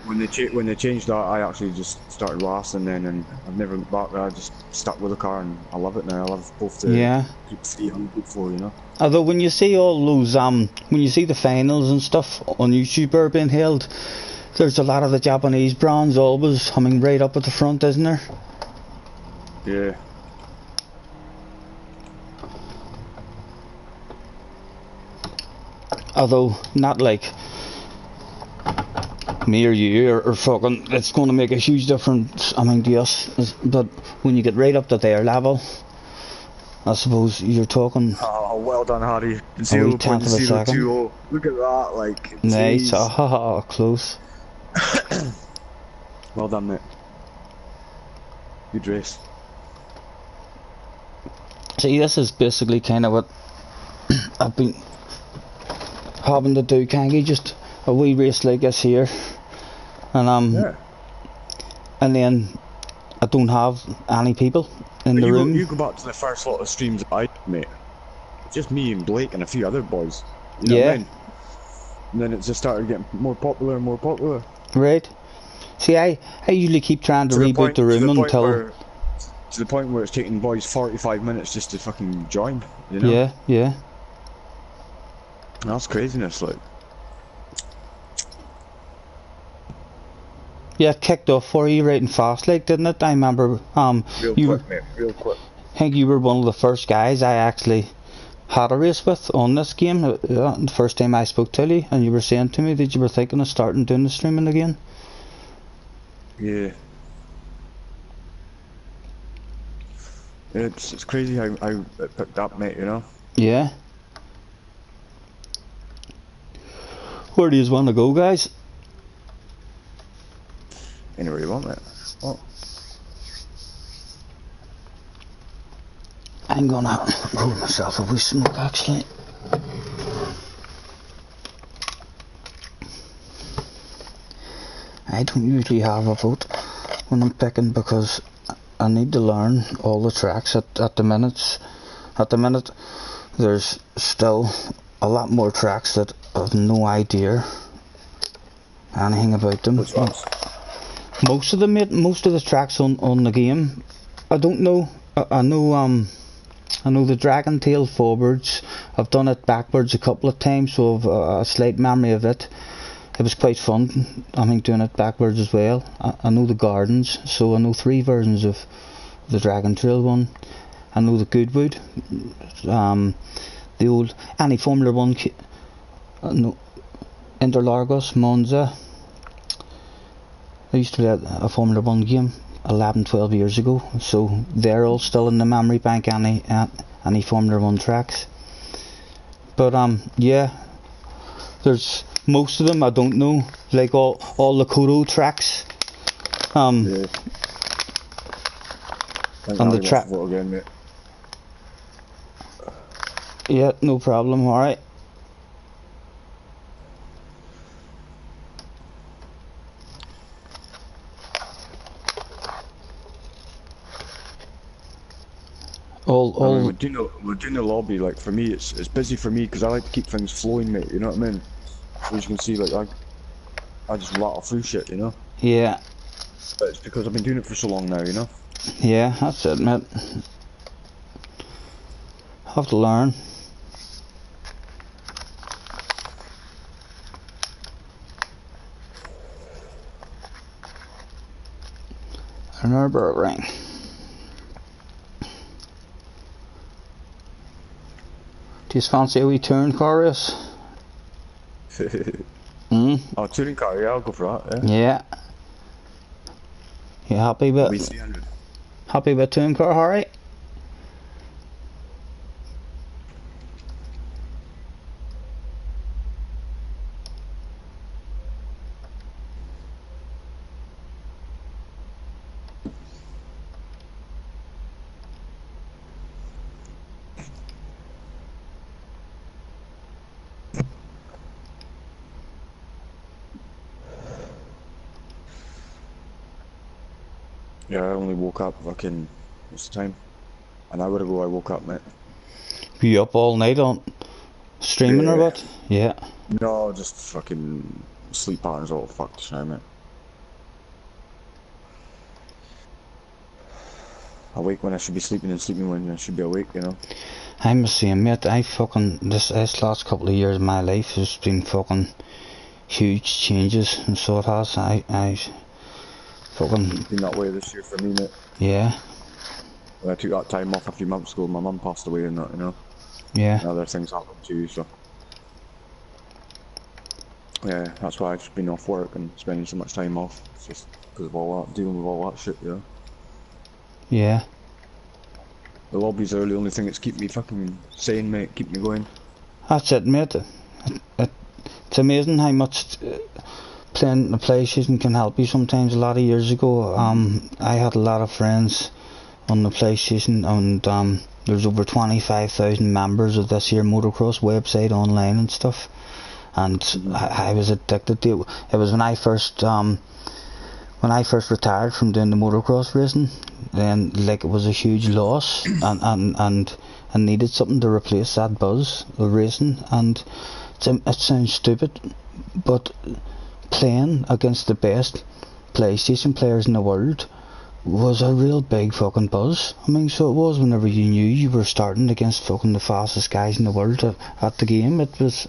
when they changed that, I actually just started racing then, and I've never looked back. I just stuck with the car, and I love it now. I love both the Group 3 and Group 4, you know. Although when you see all those when you see the finals and stuff on YouTube are being held, there's a lot of the Japanese brands always coming right up at the front, isn't there? Yeah. Although not like me or you or fucking, it's going to make a huge difference, I mean, to us. But when you get right up to their level, I suppose you're talking. Oh, well done, Harry. A wee tenth of a second. 0.020. Look at that, like. Nice. Oh, close. Well done, mate. Good race. See, this is basically kind of what I've been having to do, Kangi, just a wee race like this here, and and then I don't have any people in the room. You go back to the first lot of streams I did, mate. It's just me and Blake and a few other boys. You know what I mean? And then it just started getting more popular and more popular. Right. See, I usually keep trying to reboot the room until. To the point where it's taking boys 45 minutes just to fucking join, you know? Yeah. That's craziness, like. Yeah, it kicked off for you right and fast, like, didn't it? I remember, real quick. I think you were one of the first guys I actually had a race with on this game. The first time I spoke to you, and you were saying to me that you were thinking of starting doing the streaming again. Yeah. It's crazy how it picked up, mate, you know? Yeah. Where do you want to go, guys? Anywhere you want, mate. Oh. I'm gonna roll myself a wee smoke, actually. I don't usually have a vote when I'm picking because I need to learn all the tracks at the minute. At the minute, there's still a lot more tracks that I've no idea anything about them. Which ones? Most of them, mate. Most of the tracks on the game, I don't know. I know the Dragon Tail forwards. I've done it backwards a couple of times, so I've a slight memory of it. It was quite fun, I think, doing it backwards as well. I know the Gardens, so I know 3 versions of the Dragon Trail one. I know the Goodwood, the old, any Formula 1, no, Interlagos, Monza. I used to play a Formula 1 game 11-12 years ago, so they're all still in the memory bank, any Formula 1 tracks. But yeah, there's most of them I don't know, like all the Kodo tracks. Yeah. On the track. Again, mate. Yeah, no problem. All right. We're doing the lobby. Like for me, it's busy for me because I like to keep things flowing, mate. You know what I mean? So as you can see, like I just rattle through shit, you know. Yeah. But it's because I've been doing it for so long now, you know. Yeah, that's it, mate. Have to learn. Another Nürburgring. Do you fancy a wee touring car race? Oh, touring car, yeah, I'll go for that, yeah. Yeah. You happy with Happy with touring car, Harry? Yeah, I only woke up fucking, what's the time? An hour ago I woke up, mate. Were you up all night on Streaming or Yeah. what? Yeah. No, just fucking sleep patterns all fucked now, mate. Awake when I should be sleeping and sleeping when I should be awake, you know? I'm the same, mate. I fucking, this last couple of years of my life has been fucking huge changes, and so it has. I fucking... It's been that way this year for me, mate. Yeah. When I took that time off a few months ago, my mum passed away and that, you know? Yeah. And other things happened too, so... Yeah, that's why I've just been off work and spending so much time off. It's just because of all that, dealing with all that shit, you know? Yeah. The lobbies are the only thing that's keeping me fucking sane, mate, keep me going. That's it, mate. It's amazing how much playing the PlayStation can help you sometimes. A lot of years ago, I had a lot of friends on the PlayStation, and there's over 25,000 members of this here motocross website online and stuff. And I was addicted to it. It was when I first retired from doing the motocross racing, then like it was a huge loss, and I needed something to replace that buzz of racing. And it sounds stupid, but playing against the best PlayStation players in the world was a real big fucking buzz. I mean, so it was whenever you knew you were starting against fucking the fastest guys in the world at the game. It was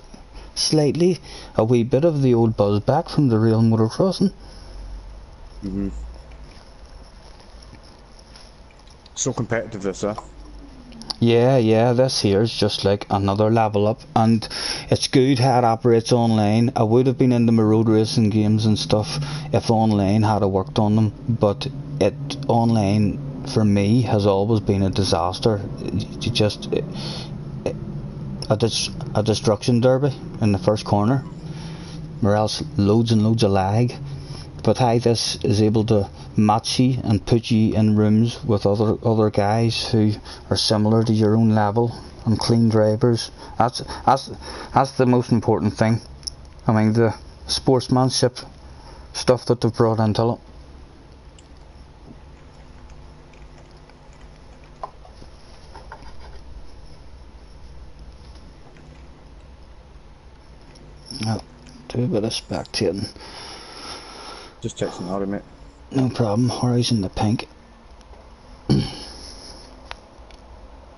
slightly a wee bit of the old buzz back from the real motocrossing. So competitive this, huh? Yeah, this here is just like another level up, and it's good how it operates online. I would have been into my road racing games and stuff if online had worked on them, but it online for me has always been a disaster. You just a destruction derby in the first corner, or else loads and loads of lag. But how this is able to match you and put you in rooms with other guys who are similar to your own level and clean drivers, that's the most important thing. I mean, the sportsmanship stuff that they've brought into it. I'll do a bit of spectating. Just texting Harry, mate. No problem, Harry's in the pink.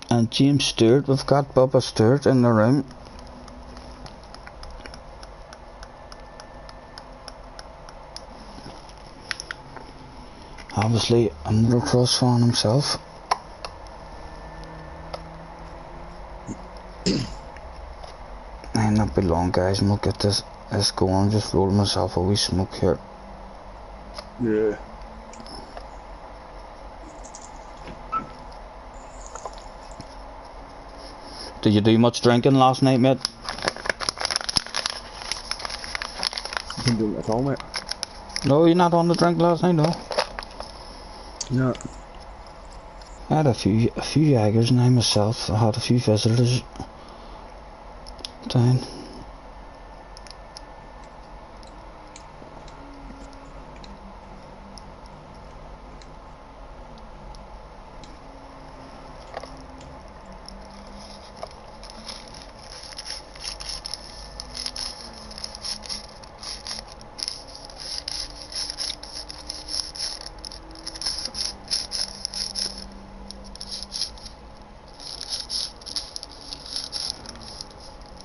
And James Stewart, we've got Bubba Stewart in the room. Obviously a motocross fan himself. I'll not be long, guys, and we'll get this going. Just roll myself a wee smoke here. Yeah. Did you do much drinking last night, mate? You didn't do it at all, mate. No, you're not on the drink last night, no? No. I had a few Jaggers, and I myself had a few visitors down.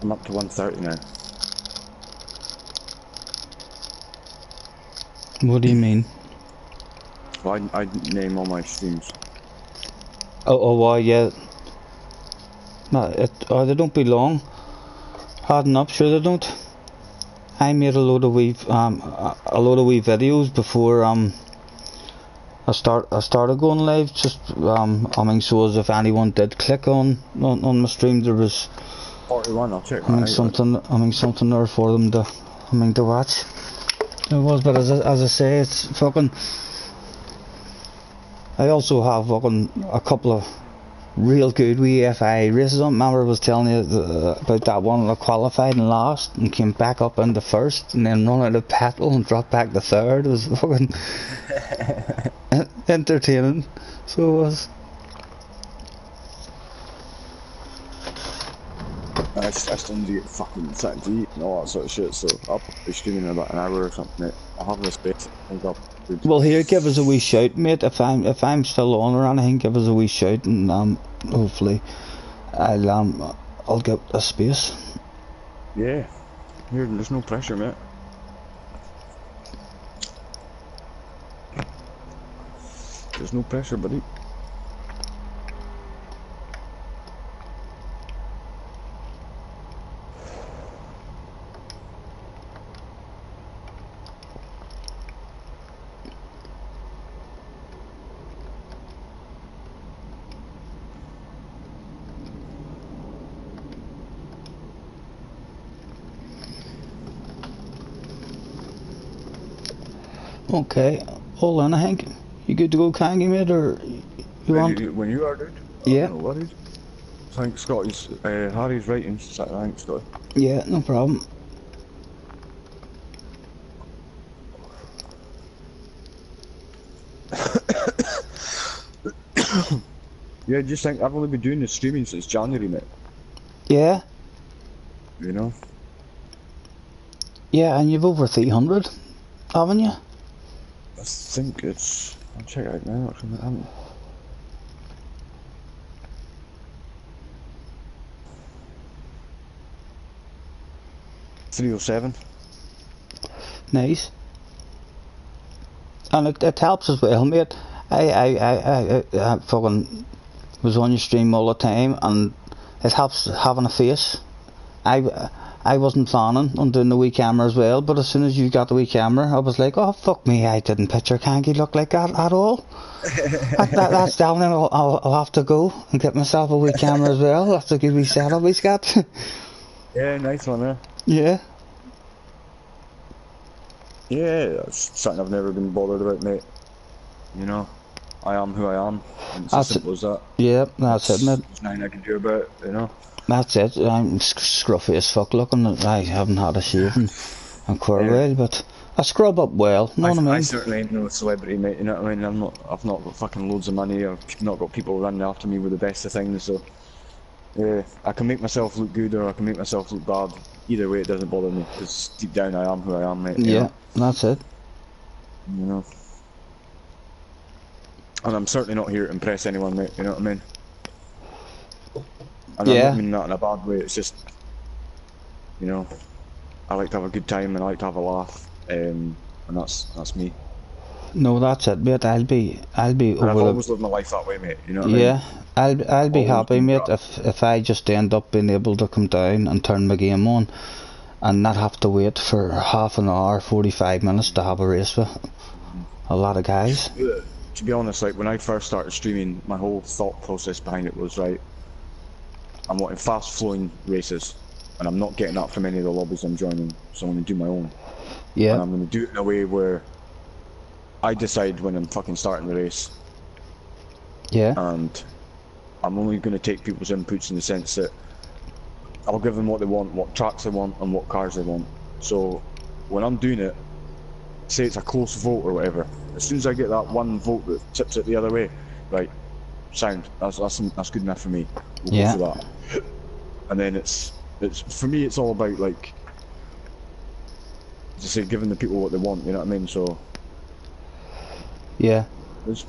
I'm up to 130 now. What do you mean? Well, I name all my streams. Oh, yeah. No, they don't be long. Adding up, sure they don't. I made a load of wee videos before I started going live. Just I mean, so as if anyone did click on my stream, there was 41, I'll check that something there for them to watch. It was, but as I say, it's fucking. I also have fucking a couple of real good wee FI races on. Remember I was telling you about that one that qualified and lost and came back up into first and then run out of petrol and dropped back to third. It was fucking entertaining. So it was. I still need to get fucking something to eat and all that sort of shit, so I'll be streaming in about an hour or something, mate. I'll have this bit. I think I'll be good. Well, here, give us a wee shout, mate. If I'm still on or anything, give us a wee shout, and hopefully I'll get a space. Yeah. Here, there's no pressure, mate. There's no pressure, buddy. Okay, all in, I think. You good to go, Kangy, mate, or you want? When you are, dude? Yeah. No worries. I think Scotty's, Harry's writing, I think, Scotty. Yeah, no problem. Yeah, just think, I've only been doing the streaming since January, mate. Yeah. You know? Yeah, and you've over 300, haven't you? I think it's... I'll check it out now, actually, I haven't... $307. Nice. And it helps as well, mate. I fucking was on your stream all the time, and it helps having a face. I wasn't planning on doing the wee camera as well, but as soon as you got the wee camera, I was like, oh fuck me, I didn't picture Kangy look like that at all. That's down, and I'll have to go and get myself a wee camera as well. That's a good wee setup he's got. Yeah, nice one, eh? Yeah. Yeah, that's something I've never been bothered about, mate. You know, I am who I am, and it's as simple as that. Yeah, that's it, mate. There's nothing I can do about it, you know? That's it. I'm scruffy as fuck looking. I haven't had a shave in quite a while, but I scrub up well, know what I mean? I certainly ain't no celebrity, mate, you know what I mean? I've not got fucking loads of money, I've not got people running after me with the best of things, so... Yeah, I can make myself look good or I can make myself look bad. Either way, it doesn't bother me, because deep down I am who I am, mate. Yeah, that's it. You know? And I'm certainly not here to impress anyone, mate, you know what I mean? And yeah. I don't mean that in a bad way, it's just, you know, I like to have a good time and I like to have a laugh, and that's me. No, that's it, mate. I'll be And over I've always lived my life that way, mate, you know what I mean? Yeah, I'll be happy, mate, if I just end up being able to come down and turn my game on and not have to wait for half an hour, 45 minutes to have a race with a lot of guys. To be honest, like, when I first started streaming, my whole thought process behind it was, right, I'm wanting fast-flowing races, and I'm not getting that from any of the lobbies I'm joining, so I'm going to do my own. Yeah. And I'm going to do it in a way where I decide when I'm fucking starting the race. Yeah. And I'm only going to take people's inputs in the sense that I'll give them what they want, what tracks they want, and what cars they want. So when I'm doing it, say it's a close vote or whatever, as soon as I get that one vote that tips it the other way, right, sound, that's good enough for me. We'll go for that. And then it's for me, it's all about, like, as I say, giving the people what they want, you know what I mean? So yeah. It's,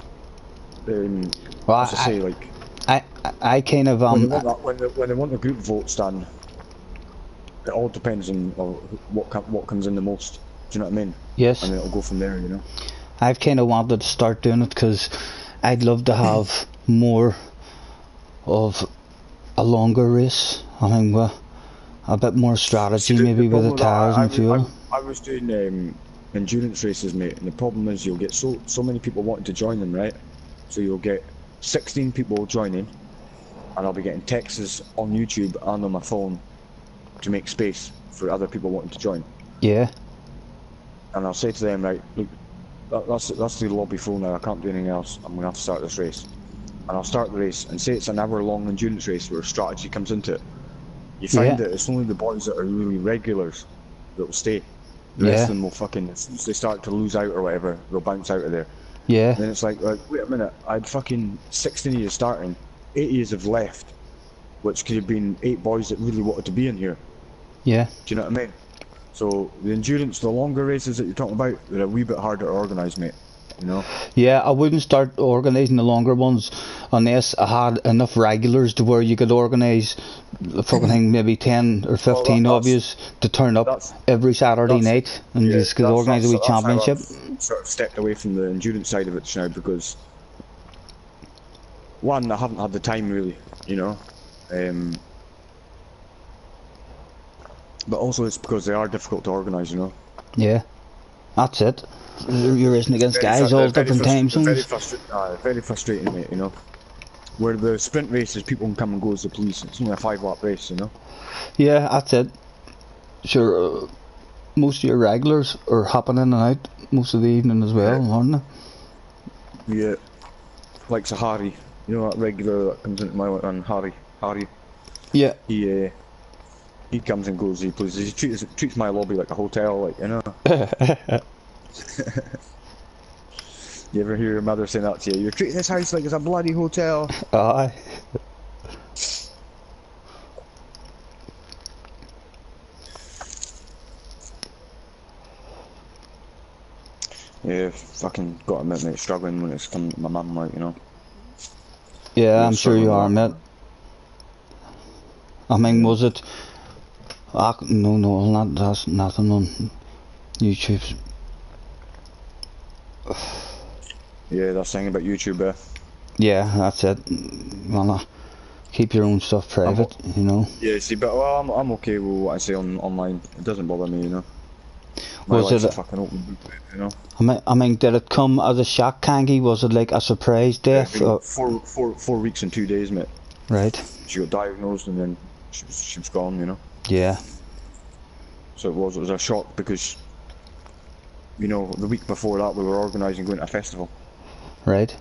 well, as I say, like, I kind of when they want the group votes done, it all depends on what comes in the most. Do you know what I mean? Yes. And then it'll go from there, you know. I've kind of wanted to start doing it because I'd love to have more of a longer race. I mean, with a bit more strategy, maybe with the tyres and fuel. I was doing endurance races, mate, and the problem is you'll get so many people wanting to join them, right? So you'll get 16 people joining, and I'll be getting texts on YouTube and on my phone to make space for other people wanting to join. Yeah. And I'll say to them, right, look, that's the lobby full now, I can't do anything else, I'm going to have to start this race. And I'll start the race, and say it's an hour-long endurance race where strategy comes into it. You find that it's only the boys that are really regulars that will stay. The rest of them will fucking, as soon as they start to lose out or whatever, they'll bounce out of there. Yeah. And then it's like, wait a minute, I had fucking 16 of you starting, 8 of you have left. which could have been 8 boys that really wanted to be in here. Yeah. Do you know what I mean? So the endurance, the longer races that you're talking about, they're a wee bit harder to organise, mate. You know? Yeah, I wouldn't start organising the longer ones unless I had enough regulars to where you could organise the fucking thing, maybe 10 or 15 of you to turn up every Saturday night and you just could organise a wee championship. I've sort of stepped away from the endurance side of it now because, one, I haven't had the time really, you know? But also it's because they are difficult to organise, you know? Yeah, that's it. You're racing against guys all different time zones. Very frustrating, mate, you know? Where the sprint races, people can come and go as they please. It's only a 5-lap race, you know? Yeah, that's it. Sure, most of your regulars are hopping in and out most of the evening as well, aren't they? Yeah. Like Sahari, you know that regular that comes into my one, Harry. Yeah. He comes and goes as he pleases. He treats my lobby like a hotel, like, you know? You ever hear your mother saying that to you? You're treating this house like it's a bloody hotel. Aye. Yeah, fucking got to admit, mate, struggling when it's coming to my mum, like, you know. Yeah, I'm sure you are, mate. I mean, was it... no, that's nothing on YouTube. Yeah, that's thing about YouTube, Yeah, that's it. Wanna keep your own stuff private, you know. Yeah, see, but well, I'm okay with what I say online. It doesn't bother me, you know. Was it a fucking open book, you know? I mean, did it come as a shock, Kangi? Was it like a surprise death? Yeah, 4 weeks and 2 days, mate. Right. She got diagnosed and then she was gone, you know. Yeah. So it was a shock because, you know, the week before that we were organising going to a festival. Right.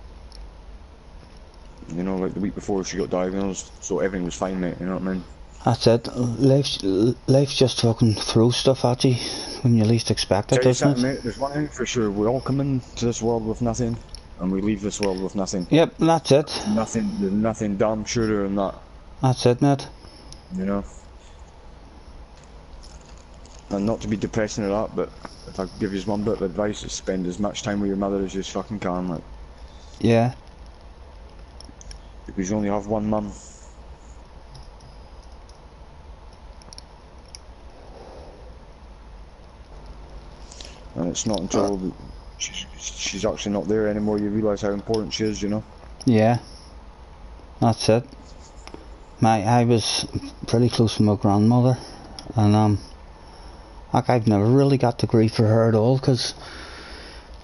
You know, like the week before she got diagnosed, so everything was fine, mate, you know what I mean? That's it. Life's just fucking throw stuff at you when you least expect it, doesn't it? Mate, there's one thing for sure, we all come into this world with nothing, and we leave this world with nothing. Yep, that's it. There's nothing damn surer than that. That's it, mate. You know? And not to be depressing or that, but if I could give you one bit of advice, is spend as much time with your mother as you fucking can, like. Yeah. Because you only have one mum. And it's not until she's actually not there anymore you realise how important she is, you know? Yeah. That's it. I was pretty close with my grandmother, and like I've never really got the grief for her at all, because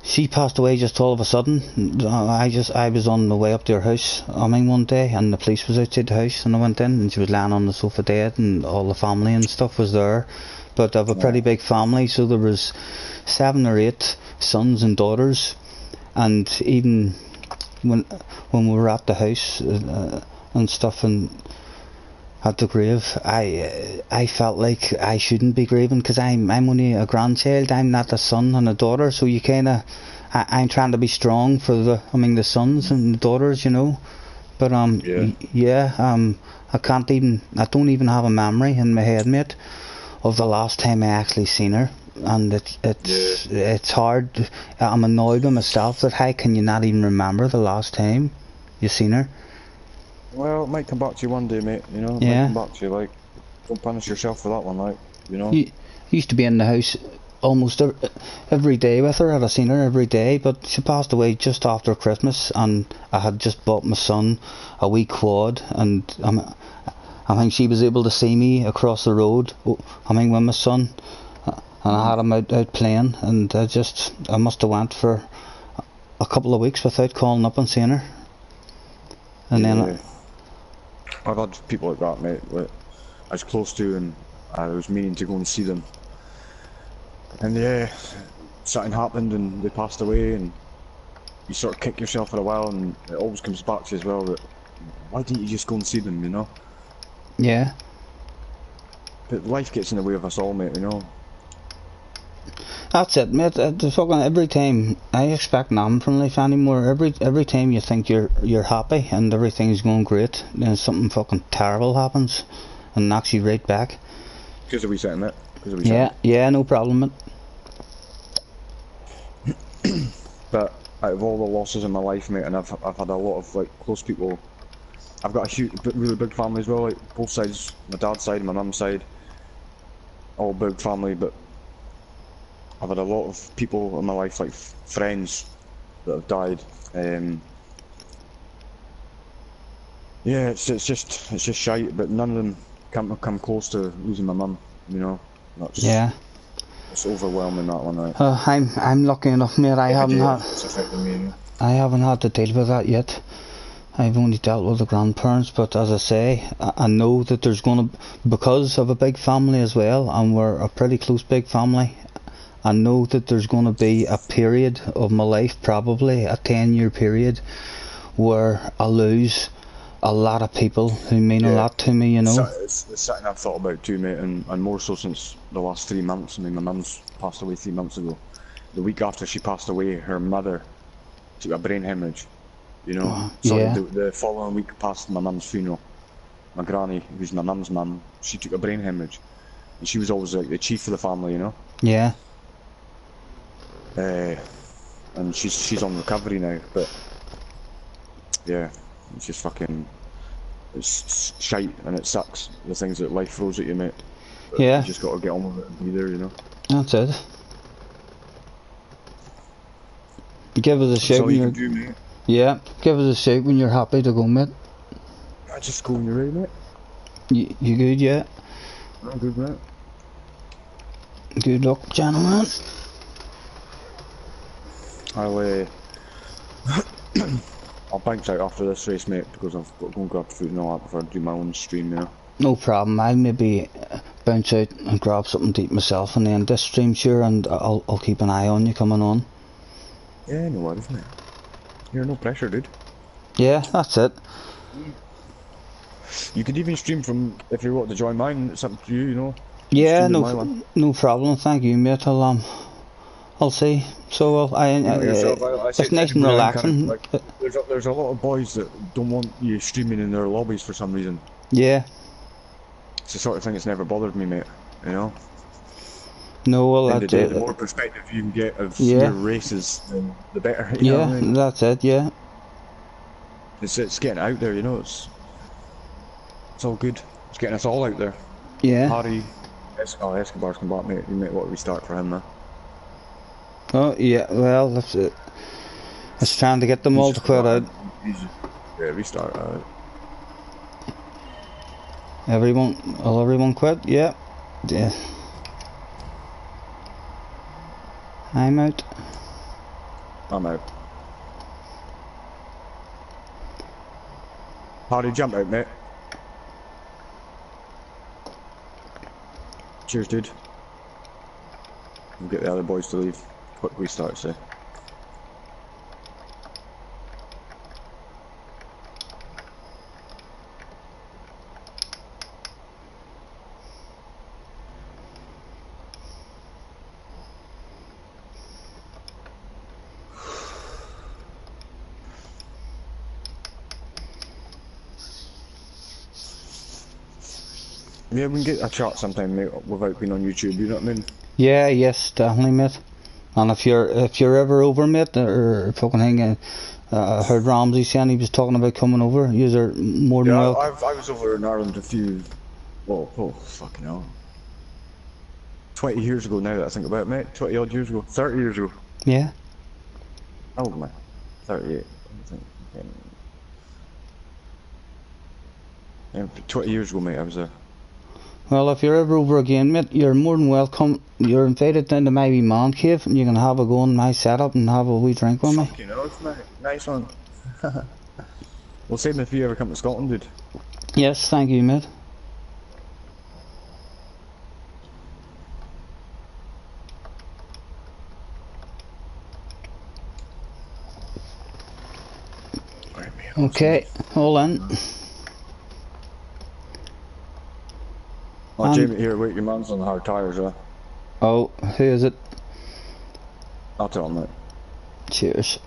she passed away just all of a sudden. I was on the way up to her house, one day, and the police was outside the house, and I went in, and she was lying on the sofa dead, and all the family and stuff was there. But I have a pretty big family, so there was 7 or 8 sons and daughters, and even when we were at the house and stuff, and at the grave, I felt like I shouldn't be grieving, because I'm only a grandchild. I'm not a son and a daughter, so you kind of, I'm trying to be strong for the sons and the daughters, you know. But I don't even have a memory in my head, mate, of the last time I actually seen her, and it's hard. I'm annoyed with myself that how can you not even remember the last time you seen her? Well, it might come back to you one day, mate, you know, it might come back to you, like, don't punish yourself for that one, like, you know. You used to be in the house almost every day with her. I'd seen her every day, but she passed away just after Christmas, and I had just bought my son a wee quad, and I think she was able to see me across the road, with my son, and I had him out playing, and I must have went for a couple of weeks without calling up and seeing her. And then I've had people like that, mate, that I was close to, and I was meaning to go and see them, and something happened and they passed away, and you sort of kick yourself for a while, and it always comes back to you as well that why didn't you just go and see them, you know? Yeah. But life gets in the way of us all, mate, you know. That's it, mate. Fucking every time I expect nothing from life anymore. Every time you think you're happy and everything's going great, then something fucking terrible happens and knocks you right back. Because of we saying that. Yeah, no problem, mate. But out of all the losses in my life, mate, and I've had a lot of like close people. I've got a huge, really big family as well. Like both sides, my dad's side and my mum's side, all big family. But I've had a lot of people in my life, like friends, that have died. Yeah, it's just shite. But none of them come close to losing my mum. You know, that's, yeah. It's overwhelming, that one, right? I'm lucky enough, mate. I haven't had to deal with that yet. I've only dealt with the grandparents, but as I say, I know that there's gonna, because of a big family as well, and we're a pretty close big family. I know that there's gonna be a period of my life, probably a 10-year period, where I lose a lot of people who mean a lot to me, you know. It's something I've thought about too, mate, and more so since the last 3 months. I mean, my mum's passed away 3 months ago. The week after she passed away, her mother took a brain hemorrhage, you know. The following week past my mum's funeral, my granny, who's my mum's mum, she took a brain hemorrhage. And she was always like the chief of the family, you know. Yeah. And she's on recovery now, but yeah, it's just fucking, it's shite and it sucks, the things that life throws at you, mate. But yeah. You just gotta get on with it and be there, you know. That's it. Give us a shout when you're... Yeah, give us a shout when you're happy to go, mate. I just go when you're ready, mate. You good, yeah? I'm good, mate. Good luck, gentlemen. I'll bounce out after this race, mate, because I've got to go and grab food and all that before I do my own stream, you know. No problem. I'll maybe bounce out and grab something to eat myself and then this stream, sure, and I'll keep an eye on you coming on. Yeah, no worries, mate. You're no pressure, dude. Yeah, that's it. You could even stream from, if you want to join mine, it's up to you, you know. Yeah, no problem. Thank you, mate. I'll see. So it's nice and relaxing. Like, there's a lot of boys that don't want you streaming in their lobbies for some reason. Yeah. It's the sort of thing that's never bothered me, mate. You know. No, well, the more perspective you can get of your races, the better. You know what I mean? That's it. Yeah. It's getting out there, you know. It's all good. It's getting us all out there. Yeah. Harry, Escobar's come back, mate. You might want to restart for him, man. Oh yeah, well that's it. It's trying to get them all to quit out. Yeah, restart. Everyone quit? Yeah. Yeah. I'm out. I'm out. Hardy, jump out, mate. Cheers, dude. We'll get the other boys to leave. Quick restart, say. Yeah, we can get a chat sometime, mate, without being on YouTube, you know what I mean? Yeah, yes, definitely, mate. And if you're ever over, mate, or fucking hanging, I heard Ramsey saying he was talking about coming over. You're more than welcome. I was over in Ireland fucking hell. 20 years ago now that I think about it, mate. 20 odd years ago. 30 years ago. Yeah. How old am I? 38, I think. Yeah, 20 years ago, mate, I was there. Well, if you're ever over again, mate, you're more than welcome. You're invited down to my wee man cave, and you can have a go in my setup and have a wee drink with me. Fucking hell, nice one. Well, same if you ever come to Scotland, dude. Yes, thank you, mate. Okay, hold on. Oh, Jamie, here, wait, your man's on the hard tyres, Oh, who is it? I'll tell him that. Cheers.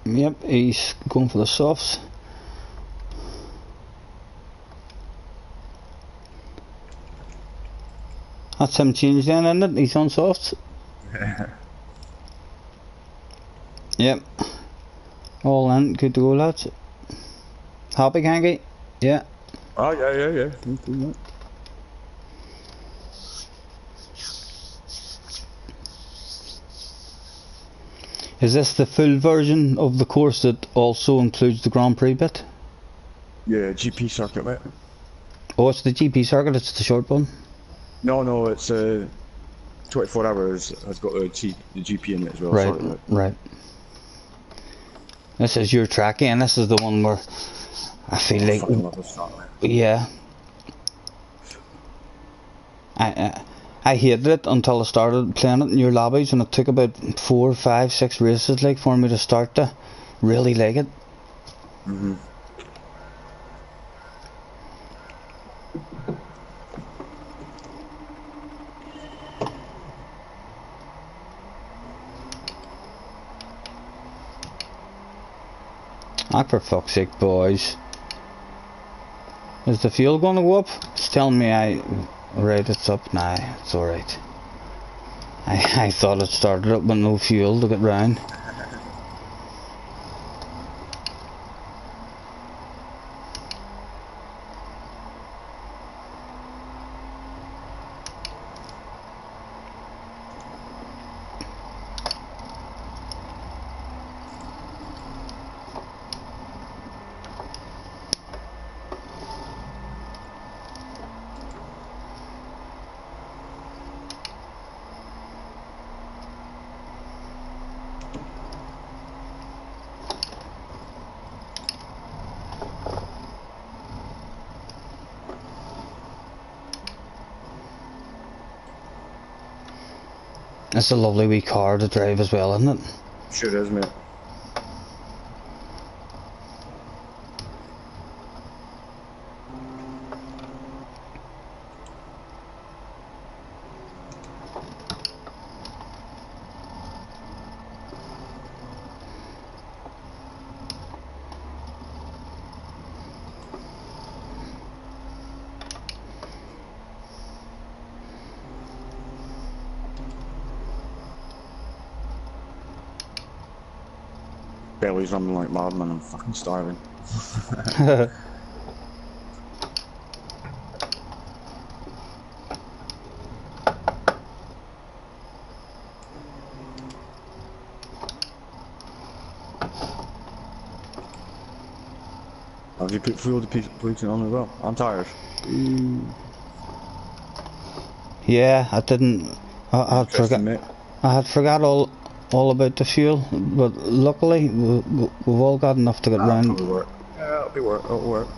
Yep, he's going for the softs. That's him changed then, isn't it? He's on softs. Yep. All in, good to go, lads. Happy, Kanky? Yeah. Oh, yeah. Is this the full version of the course that also includes the Grand Prix bit? Yeah, GP circuit, mate. Oh, it's the GP circuit, it's the short one? No, it's 24 hours has got the GP in it as well. Right, sorry, right. This is your track, and this is the one where I feel like... fucking love this start, mate. Yeah. I hated it until I started playing it in your lobbies, and it took about 4, 5, 6 races like for me to start to really like it. For fuck's sake, boys. Is the fuel going to go up? It's telling me right, it's up now. It's alright. I thought it started up with no fuel to get round. It's a lovely wee car to drive as well, isn't it? Sure is, mate. Belly's rumbling like mad, man. I'm fucking starving. Have you put fuel depletion on as well? I'm tired. Yeah, I didn't. I had forgot all about the fuel, but luckily we've all got enough to get round. It'll work. Yeah, it'll work.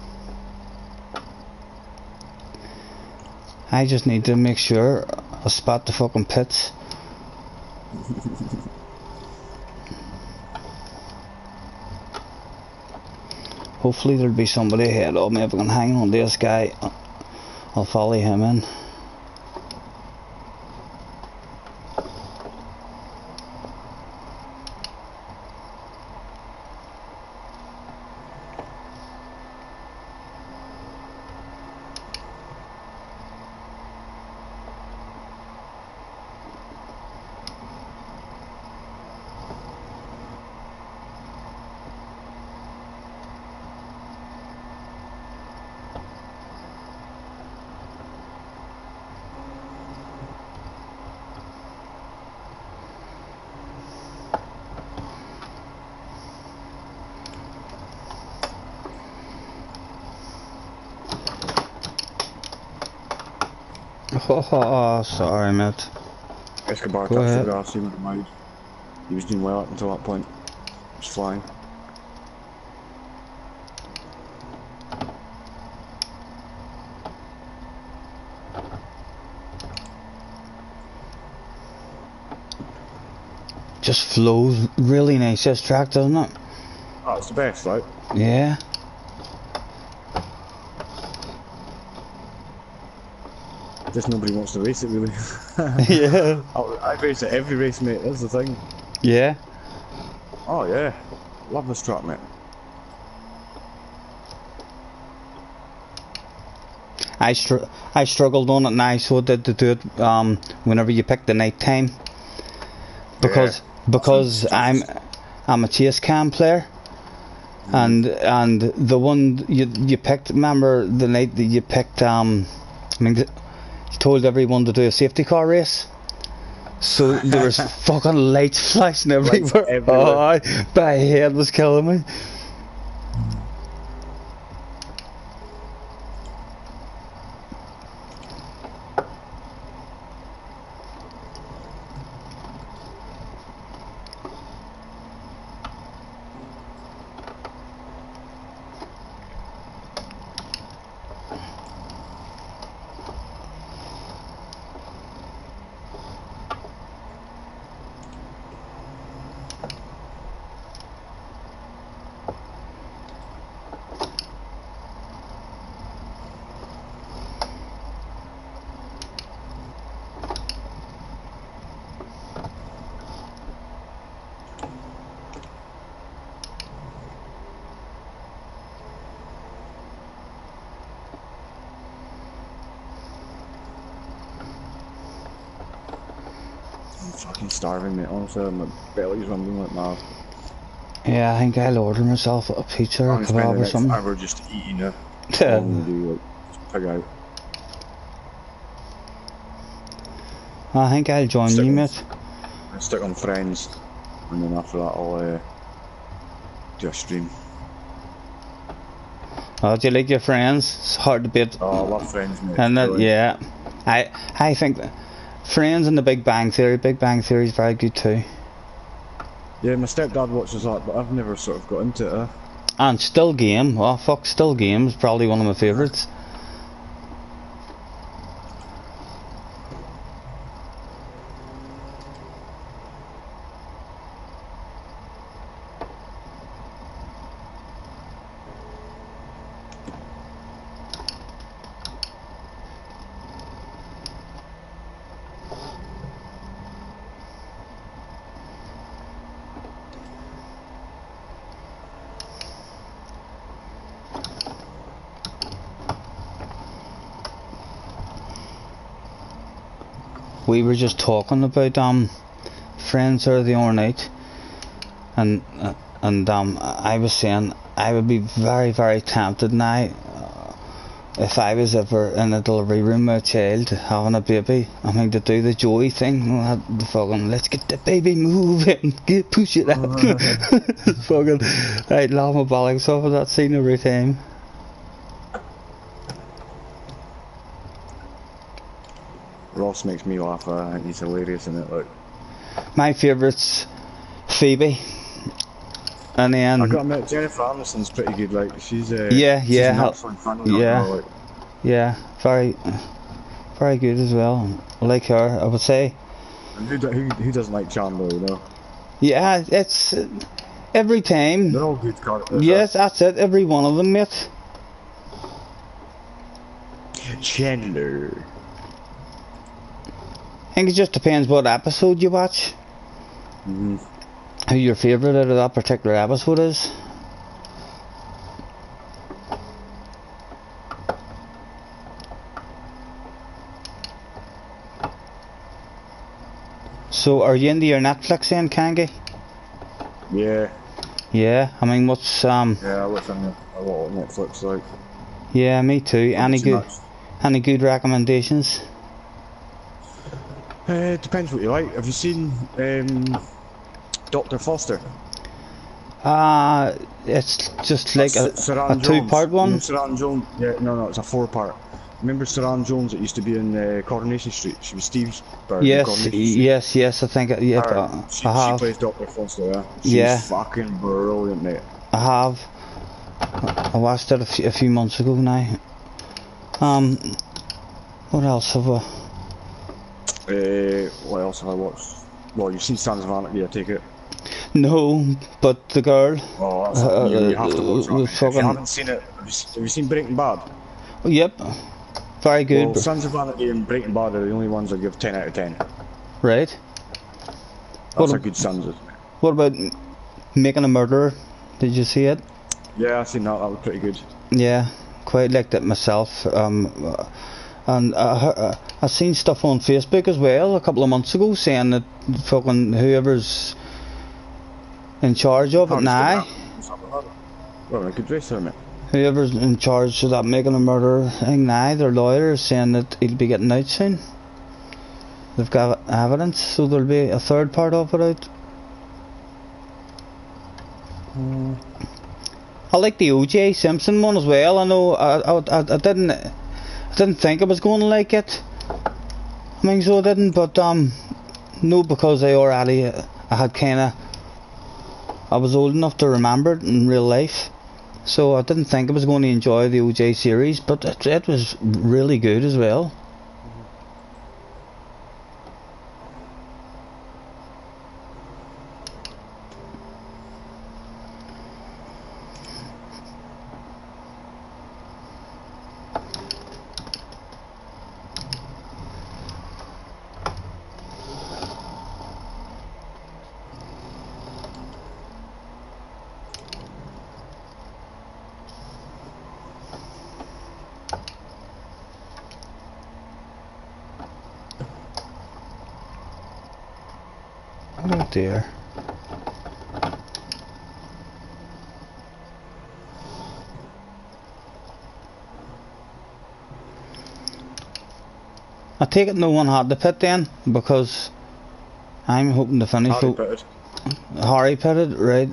I just need to make sure I spot the fucking pits. Hopefully there'll be somebody ahead of me. If I can hang on to this guy, I'll follow him in. Oh, sorry, mate. Escobar Go ahead. touched the grass, he went wide. He was doing well up until that point. It's flying. Just flows really nice, this track, doesn't it? Oh, it's the best, right? Yeah. Just nobody wants to race it, really. Yeah. I race it every race, mate. That's the thing. Yeah. Oh yeah, love this track, mate. I struggled on it now, so I did to do it whenever you pick the night time, because I'm a chase cam player, and the one you picked, remember the night that you picked I mean, you told everyone to do a safety car race, so there was fucking lights flashing everywhere. Oh, my head was killing me. I'm fucking starving, mate. Honestly, my belly's rumbling like mad. Yeah, I think I'll order myself a pizza or a kebab or something. I'm next hour just eating it. All I'm gonna do, like, just pig out. I think I'll join you, mate. I'll stick on Friends, and then after that I'll do a stream. Oh, do you like your Friends? It's hard to beat. Oh, I love Friends, mate. And that, yeah, I think that Friends and the Big Bang Theory. Big Bang Theory is very good too. Yeah, my stepdad watches that, but I've never sort of got into it. And Still Game. Oh fuck, Still Game is probably one of my favourites. We were just talking about Friends the other night, and I was saying I would be very, very tempted now if I was ever in a delivery room with a child having a baby. I mean, to do the Joey thing, the fucking let's get the baby moving, push it out. Fucking, I'd laugh my bollocks off of that scene every time. Ross makes me laugh. I think he's hilarious in it. Like, my favourite's Phoebe, and then I got to admit, Jennifer Aniston's pretty good. Like, she's yeah, she's absolutely funny. Yeah, like. Yeah, very good as well. I like her, I would say. And who doesn't like Chandler, you know? Yeah, it's every time. They're all good characters. Yes, that's it. Every one of them, mate. Chandler. I think it just depends what episode you watch. Mm-hmm. Who your favourite out of that particular episode is. So, are you into your Netflix then, Kangi? Yeah. Yeah, I mean, what's Yeah, I watch a lot of Netflix, like. Yeah, me too. Any good recommendations? It depends what you like. Have you seen Dr. Foster? It's just like a two-part one. Saran Jones. Yeah, no, it's a 4-part. Remember Saran Jones that used to be in Coronation Street? She was Steve's bird in Yes, Coronation Street. yes, I think, yep, She I have. plays Dr. Foster, yeah? Yeah. She's fucking brilliant, mate. I have. I watched it a few months ago now. What else have I? What else have I watched? Well, you've seen Sons of Anarchy, I take it. No, but the girl. Oh, that's you have to watch that. If you fucking, haven't seen it, have you seen Breaking Bad? yep, very good. Well, Sons of Anarchy and Breaking Bad are the only ones I give 10 out of 10. Right. That's a good Sons. What about Making a Murderer? Did you see it? Yeah, I seen that. That was pretty good. Yeah, quite liked it myself. And I seen stuff on Facebook as well a couple of months ago saying that fucking whoever's in charge of it now, Well, a good racer, mate. whoever's in charge of that Making a Murderer thing now, their lawyer is saying that he'll be getting out soon. They've got evidence, so there'll be a third part of it out. I like the O.J. Simpson one as well. I know I didn't think I was going to like it. I mean, so I didn't, but no, because I had I was old enough to remember it in real life, so I didn't think I was going to enjoy the O.J. series, but it was really good as well. Oh dear. I take it no one had the pit then, because I'm hoping to finish. Harry pitted, right?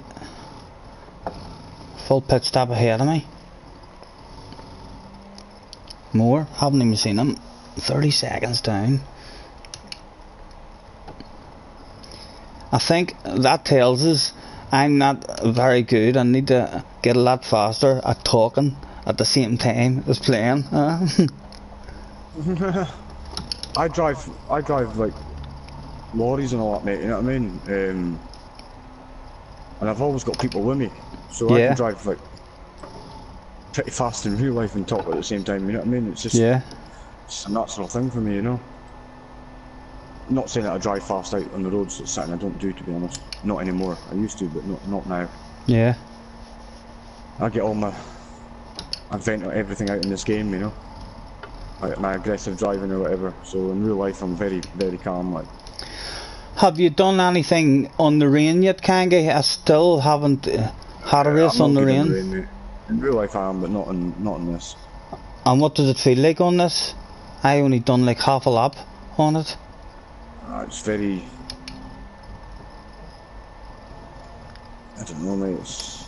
Full pit stop ahead of me. More, haven't even seen him. 30 seconds down. I think that tells us I'm not very good. I need to get a lot faster at talking at the same time as playing. I drive like lorries and all that, mate. You know what I mean? And I've always got people with me, so I can drive like pretty fast in real life and talk at the same time. You know what I mean? It's just it's a natural thing for me, you know. Not saying that I drive fast out on the roads. It's something I don't do, to be honest. Not anymore. I used to, but not now. Yeah. I vent everything out in this game, you know. Like my aggressive driving or whatever. So in real life, I'm very, very calm. Like. Have you done anything on the rain yet, Kangi? I still haven't had a race on the rain. In real life, I am, but not in this. And what does it feel like on this? I only done like half a lap on it. It's very... I don't know, mate. It's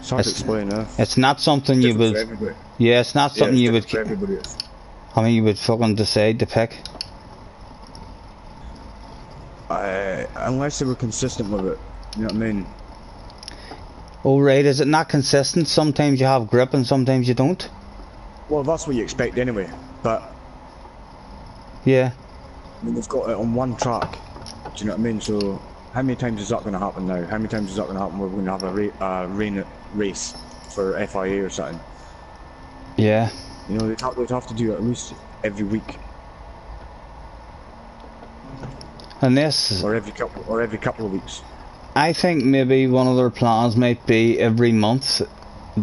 hard to explain, It's not something you would... Yeah, it's not something you would... I mean, you would fucking decide to pick. Unless they were consistent with it. You know what I mean? Oh, right. Is it not consistent? Sometimes you have grip and sometimes you don't? Well, that's what you expect anyway, but... Yeah. I mean, they've got it on one track. Do you know what I mean? So, how many times is that going to happen now? How many times is that going to happen? We're going to have a rain race for FIA or something. Yeah. You know, they'd have to do it at least every week. And this... Or every couple of weeks. I think maybe one of their plans might be every month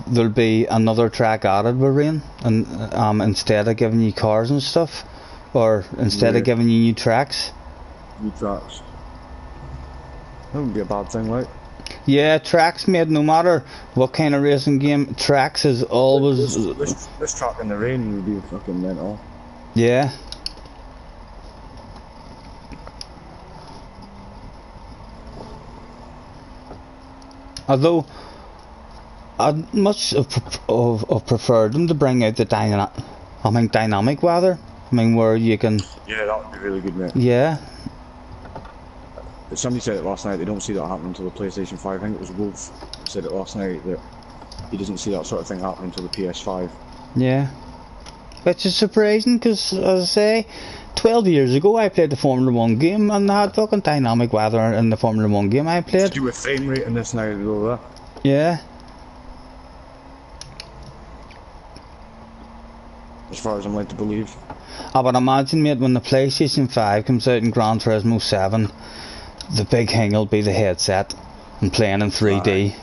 there'll be another track added with rain, and instead of giving you cars and stuff. Or instead of giving you new tracks. New tracks. That wouldn't be a bad thing, right? Yeah, tracks made no matter what kind of racing game, tracks is always... This track in the rain would be fucking mental. Yeah. Although, I'd much of preferred them to bring out the dynamic weather. I mean, where you can. Yeah, that would be really good, mate. Yeah. Somebody said it last night. They don't see that happening until the PlayStation 5. I think it was Wolf said it last night that he doesn't see that sort of thing happening until the PS5. Yeah. Which is surprising because, as I say, 12 years ago I played the Formula 1 game and they had fucking dynamic weather in the Formula 1 game I played. To do with frame rate in this now, though. Yeah. As far as I'm led to believe. I would imagine, mate, when the PlayStation 5 comes out in Gran Turismo 7, the big thing will be the headset and playing in 3D.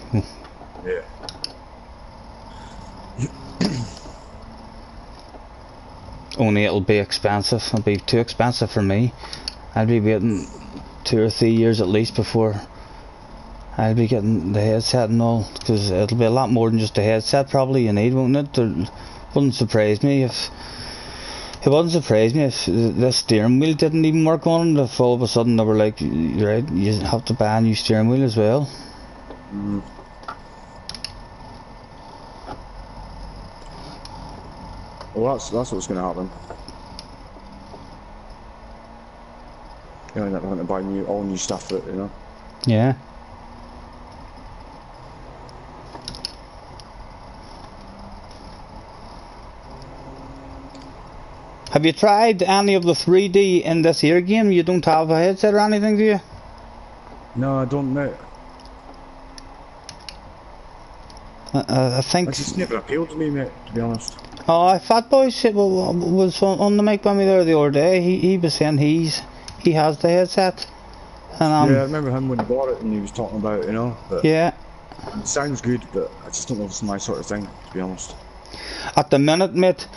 Yeah. Only it'll be expensive. It'll be too expensive for me. I'll be waiting 2 or 3 years at least before I'll be getting the headset and all, because it'll be a lot more than just a headset probably you need, won't it? It wouldn't surprise me if the steering wheel didn't even work on it, if all of a sudden they were like, right, you have to buy a new steering wheel as well. Mm. Well, that's what's going to happen. You end up having to buy all new stuff for it, you know? Yeah. Have you tried any of the 3D in this here game? You don't have a headset or anything, do you? No, I don't know. I think... It's just never appealed to me, mate, to be honest. Oh, Fat Boy was on the mic by me there the other day. He was saying he has the headset. And, yeah, I remember him when he bought it and he was talking about it, you know. But yeah. It sounds good, but I just don't know if it's my sort of thing, to be honest. At the minute, mate,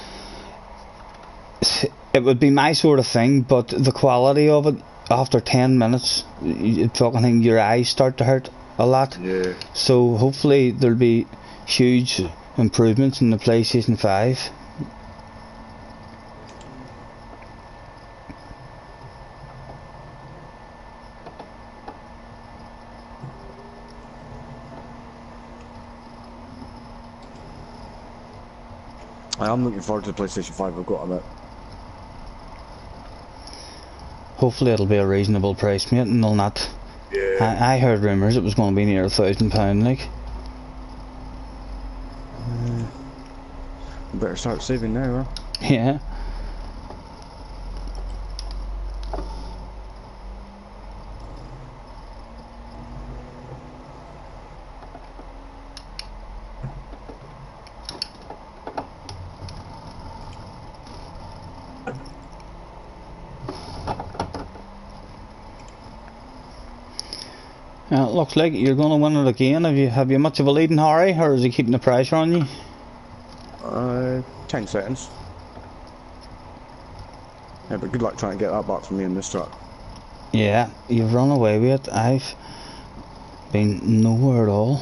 it would be my sort of thing, but the quality of it, after 10 minutes, your eyes start to hurt a lot. Yeah. So hopefully there'll be huge improvements in the PlayStation 5. I am looking forward to the PlayStation 5, I've got to admit. Hopefully it'll be a reasonable price, mate, and they'll not... Yeah. I heard rumours it was going to be near £1,000, like. Better start saving now, huh? Yeah. It looks like you're going to win it again. Have you much of a lead in Harry, or is he keeping the pressure on you? 10 seconds. Yeah, but good luck trying to get that back from me in this track. Yeah, you've run away with it. I've been nowhere at all.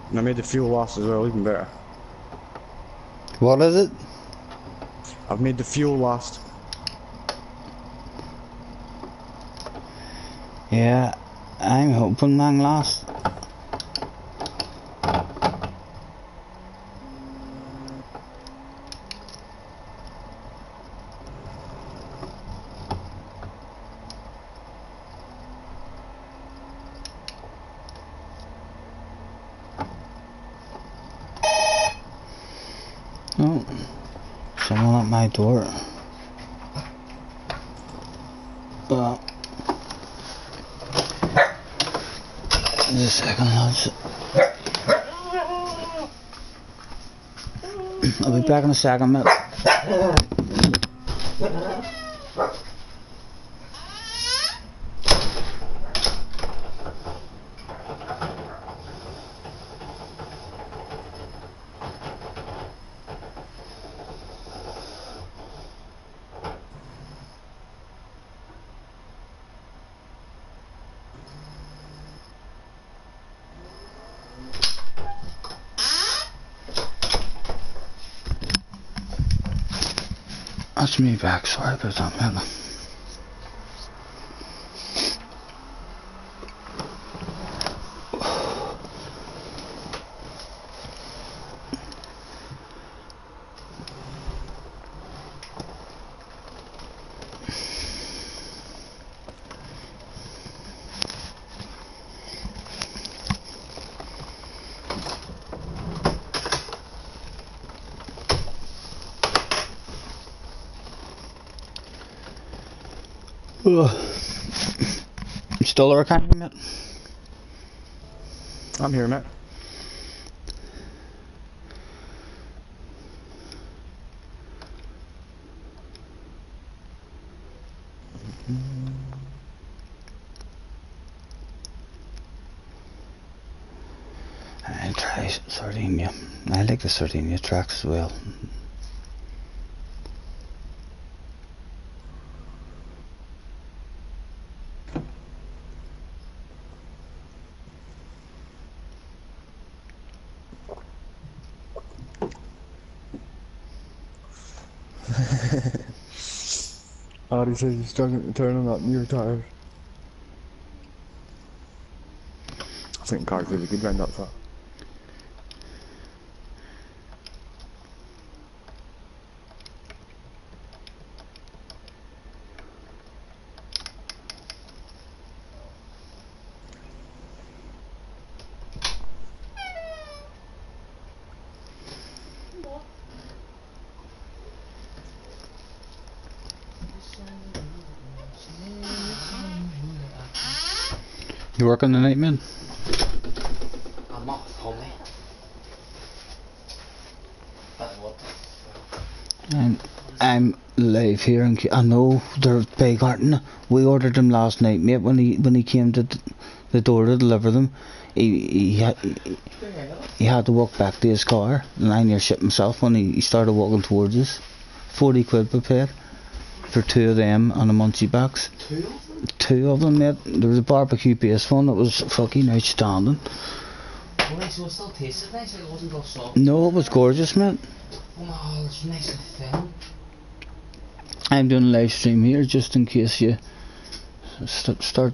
And I made the fuel last as well, even better. What is it? I've made the fuel last. Yeah, I'm hoping long last. my door. Just a second, lads. I'll be back in a second, mate. That's me back, sorry about that, man. You still recording, mate? I'm here, mate. I'll try Sardinia. I like the Sardinia tracks as well. Artie says he's struggling to turn on that new tires. I think car's really good round that far. You working tonight, man? I'm off, homie. I'm live here, and I know they're big, aren't they? We ordered them last night, mate. When he came to the door to deliver them, he had to walk back to his car, and I near shit himself when he started walking towards us. 40 quid per pair for 2 of them on the Muncie backs. 2 of them, mate. There was a barbecue based one that was fucking outstanding. Alright, so it still tasted nice, like it wasn't all soft. No, it was gorgeous, mate. Oh, it's nice and thin. I'm doing a live stream here just in case you start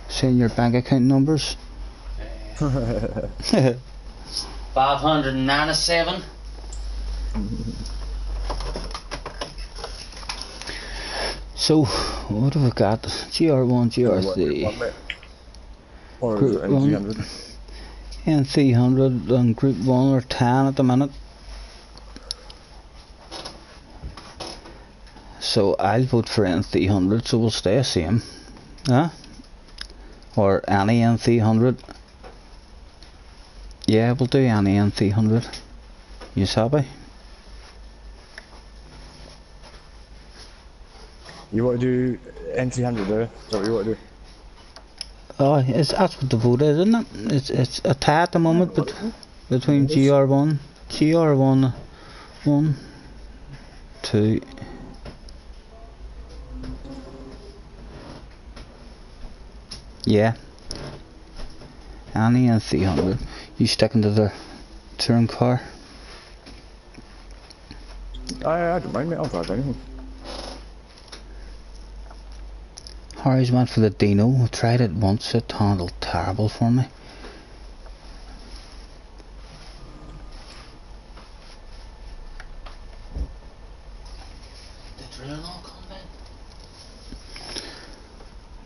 saying your bank account numbers. 597. So, what have we got? GR1, GR3. Or Group N300. N300 and Group 1 are 10 at the minute. So I'll vote for N300, so we'll stay the same. Huh? Or any N300. Yeah, we'll do any N300. You happy? You want to do N300 there? Is that what you want to do? Oh, that's what the vote is, isn't it? It's a tie at the moment between GR1, 1, 2. Yeah. Any N300. You sticking to the touring car? I don't mind, mate. I'll drive anything. Harry's went for the Dino. I tried it once. It handled terrible for me. The drilling all come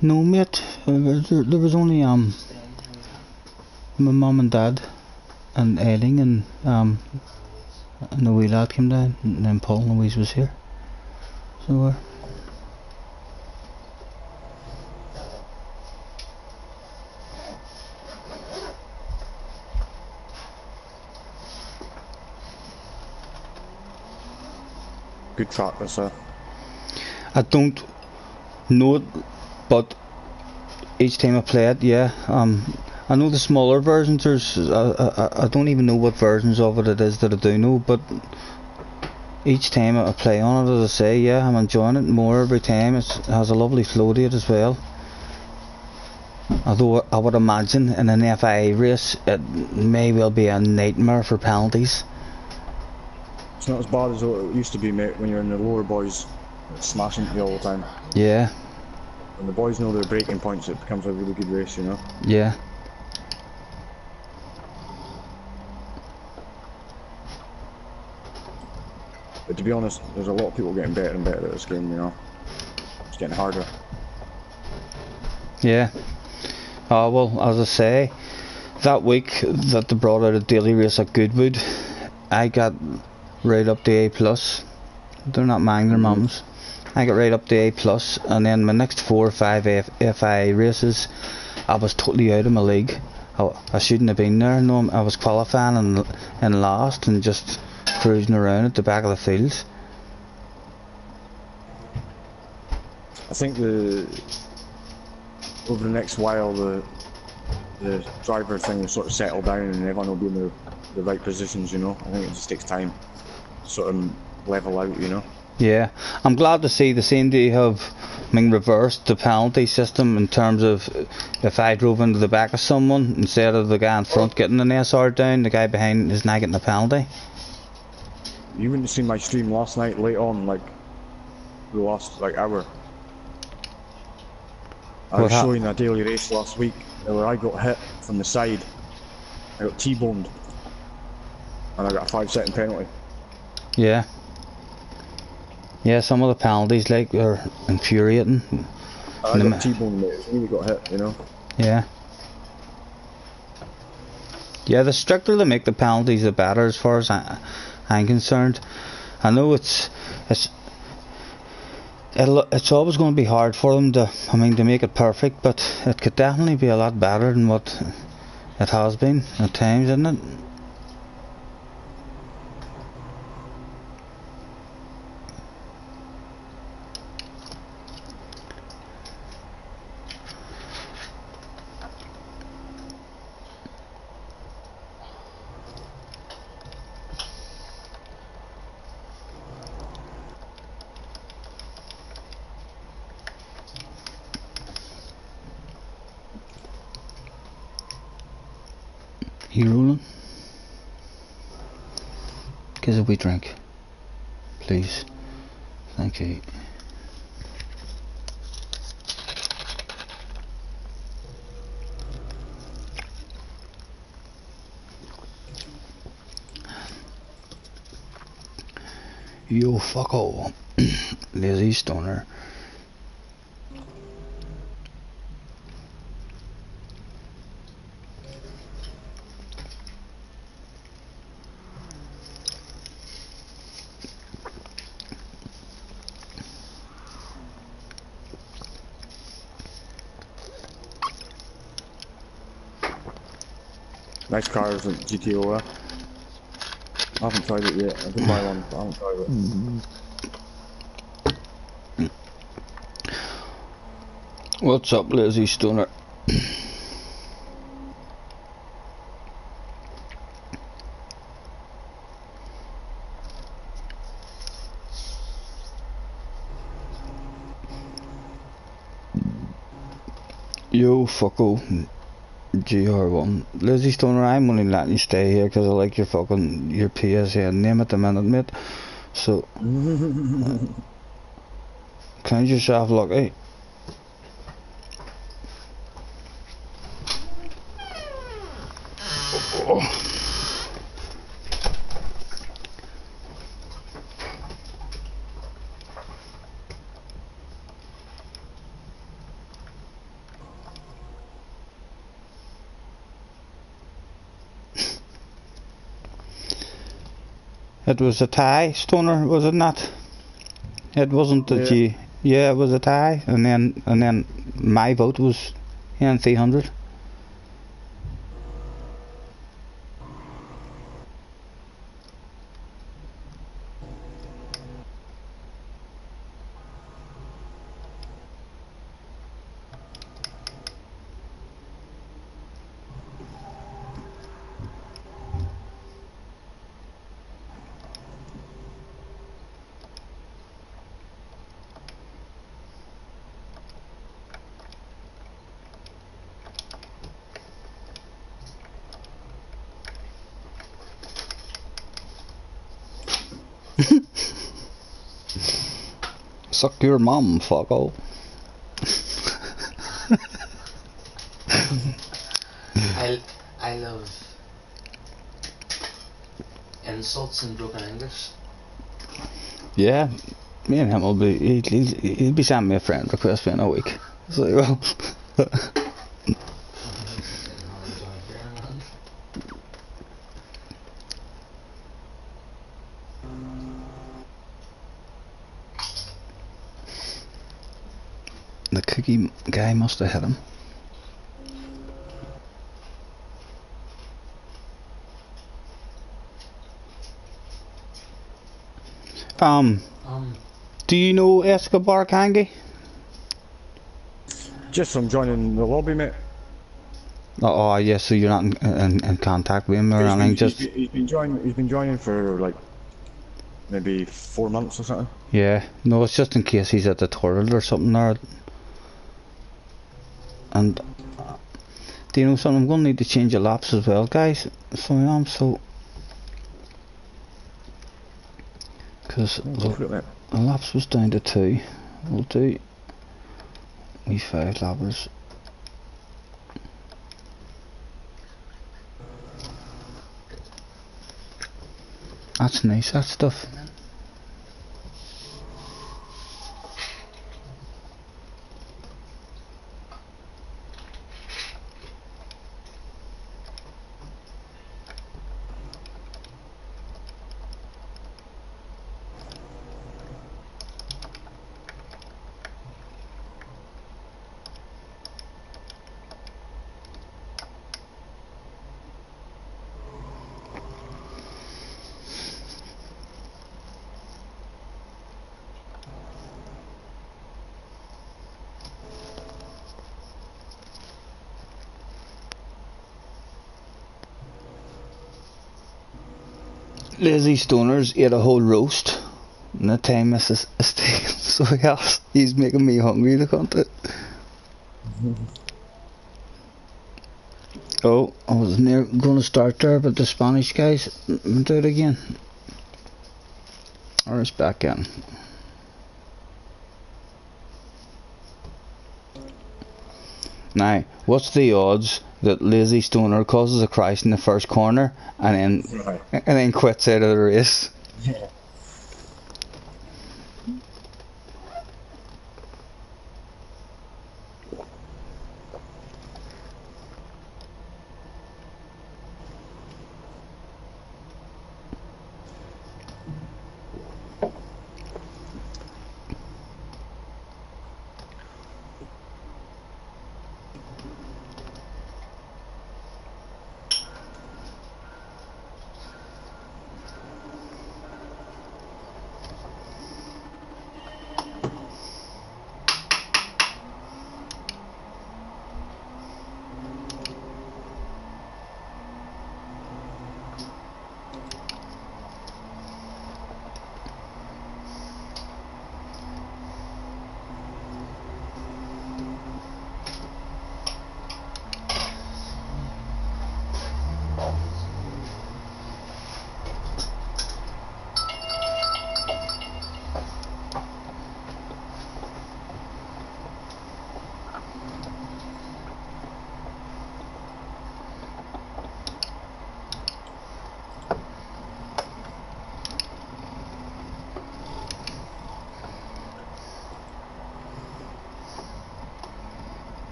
in? No, mate. There was only my mum and dad and Eiling and and the wee lad came down, and then Paul and Louise was here. So we're... Good track this, I don't know it, but each time I play it, yeah. I know the smaller versions. There's I don't even know what versions of it is that I do know, but each time I play on it, as I say, yeah, I'm enjoying it more every time. It has a lovely flow to it as well. Although I would imagine in an FIA race it may well be a nightmare for penalties. it's not as bad as what it used to be, mate, when you're in the lower boys smashing you all the time. Yeah. When the boys know their breaking points, it becomes a really good race, you know? Yeah. But to be honest, there's a lot of people getting better and better at this game, you know? It's getting harder. Yeah. Oh, well, as I say, that week that they brought out a daily race at Goodwood, I got right up to A+. They're not mine, they're mum's. I got right up to A+, and then my next 4 or 5 FIA races, I was totally out of my league. I shouldn't have been there. No, I was qualifying and last and just cruising around at the back of the field. I think over the next while the driver thing will sort of settle down and everyone will be in the right positions, you know? I think it just takes time to sort of level out, you know? Yeah, I'm glad to see the same day have reversed the penalty system in terms of if I drove into the back of someone, instead of the guy in front getting an SR down, the guy behind is not getting a penalty. You wouldn't have seen my stream last night, late on, like the last hour. I was showing a daily race last week where I got hit from the side. I got T-boned and I got a 5-second penalty. Yeah. Yeah, some of the penalties are infuriating. I got T-boned, mate. It's really got hit, you know. Yeah. Yeah, the stricter they make the penalties, the better, as far as I'm concerned. I know it's always going to be hard for them to make it perfect, but it could definitely be a lot better than what it has been at times, isn't it? You rolling? Give us a wee drink, please. Thank you. You fucko, lazy stoner. Nice cars at GTO. I haven't tried it yet. I did buy one, but I haven't tried it. What's up, lazy stoner? Yo fucko, GR1. Lazy stoner, I'm only letting you stay here because I like your PSN name at the minute, mate. So count yourself lucky. It was a tie, Stoner, was it not? It wasn't the Yeah. G. Yeah, it was a tie, and then my vote was in 300. Suck your mum, fucko. I love insults in broken English. Yeah, me and him will be. He'll be sending me a friend request in a week. So he will. The cookie guy must have hit him. Do you know Escobar Kangi? Just from joining the lobby, mate. Oh, yes, so you're not in contact with him or anything, just... He's been joining for like maybe 4 months or something. Yeah, no, it's just in case he's at the toilet or something there. And do you know something? I'm going to need to change the laps as well, guys. So I am, so... Because the laps was down to 2. We'll do... we 5 lappers. That's nice, that stuff. Lazy Stoners ate a whole roast and the time is a steak, so yes, he's making me hungry to cunt it. Oh, I was near going to start there, but the Spanish guys went out again. Or it's back in. Now, what's the odds that Lazy Stoner causes a crash in the first corner and then quits out of the race? Yeah.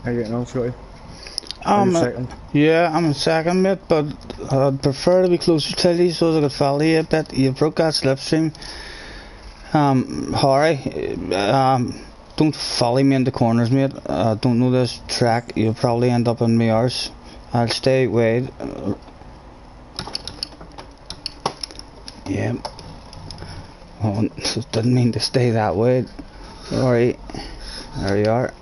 How you getting on, Scotty? Are you second? Yeah, I'm in second, mate, but I'd prefer to be closer to you so I could follow you a bit. You broke that slipstream. Harry, don't follow me into corners, mate. I don't know this track. You'll probably end up in my arse. I'll stay wide. Yeah. Oh, didn't mean to stay that way. Alright. There you are.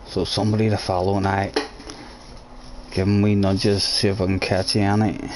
So somebody to follow and I give them wee nudges, see if I can catch you on it.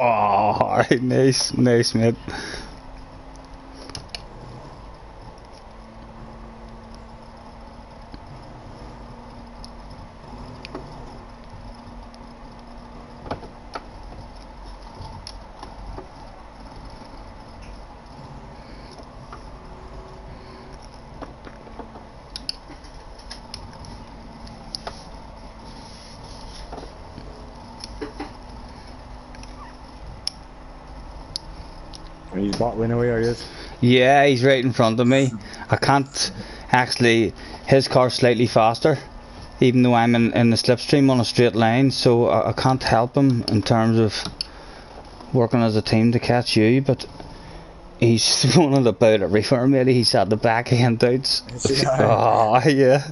Oh, nice, mate. He's battling away, are you? Yeah, he's right in front of me. I can't actually. His car's slightly faster, even though I'm in the slipstream on a straight line, so I can't help him in terms of working as a team to catch you. But he's running about everywhere, mate. He's at the back end outs. Oh, yeah.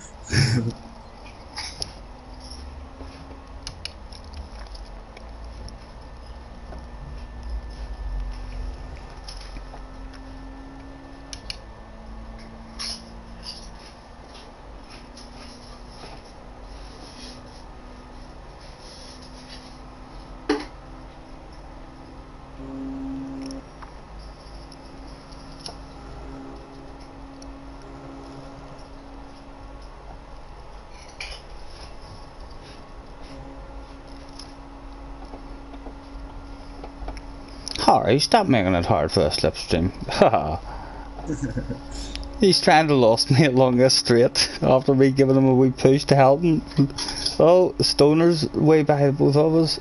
Harry, stop making it hard for a slipstream. He's trying to lost me along this straight after me giving him a wee push to help him. Oh, Stoner's way behind both of us.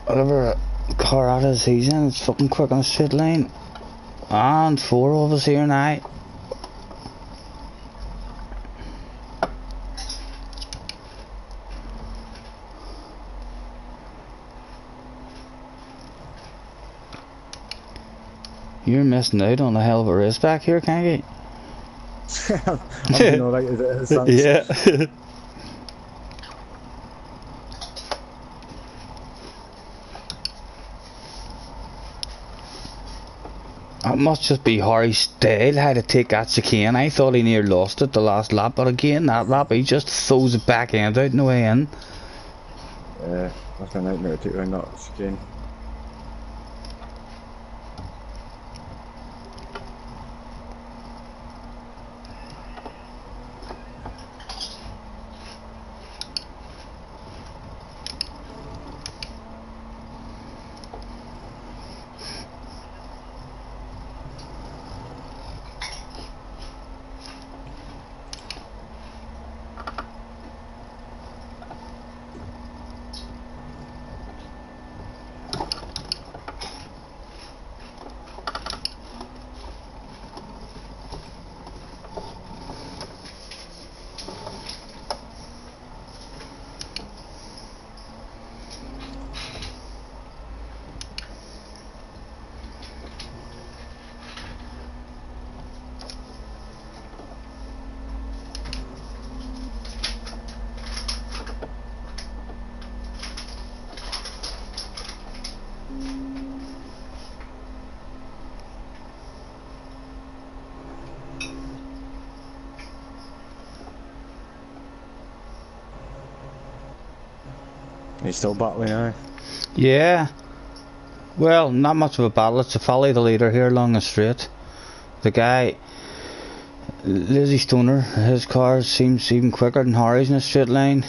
Whatever car that is he's in, it's fucking quick on a straight line. And 4 of us here now. You're missing out on a hell of a race back here, can't you? I'm know, like, is it yeah. It must just be Harry Stale had to take that chicane. I thought he near lost it the last lap, but again, that lap he just throws it back end out and the way in. Yeah, that's a nightmare to take around that chicane. He's still battling, eh? Yeah. Well, not much of a battle. It's to follow the leader here along the straight. The guy, Lizzie Stoner, his car seems even quicker than Harry's in a straight line.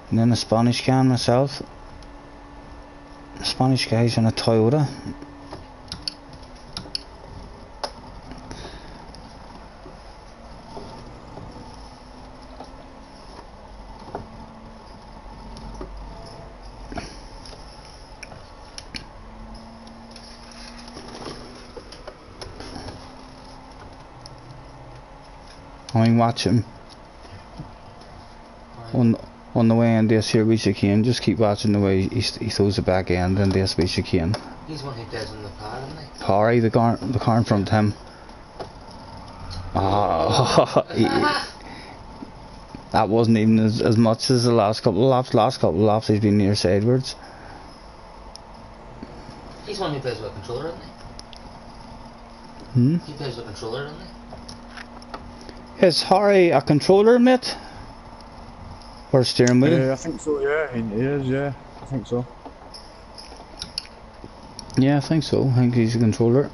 And then the Spanish can myself. The Spanish guy's in a Toyota. I mean, watch him. On the way in this here we chicane, just keep watching the way he throws the back end and this we chicane. He's one who does in the car, isn't he? Harry, the car in front of him. Oh, that wasn't even as much as the last couple of laps. Last couple of laps he's been near sidewards. He's one who plays with a controller, isn't he? He plays with a controller, isn't he? Is Harry a controller, mate? Or a steering wheel? I think so, yeah. He is, yeah. I think so. Yeah, I think so. I think he's a controller.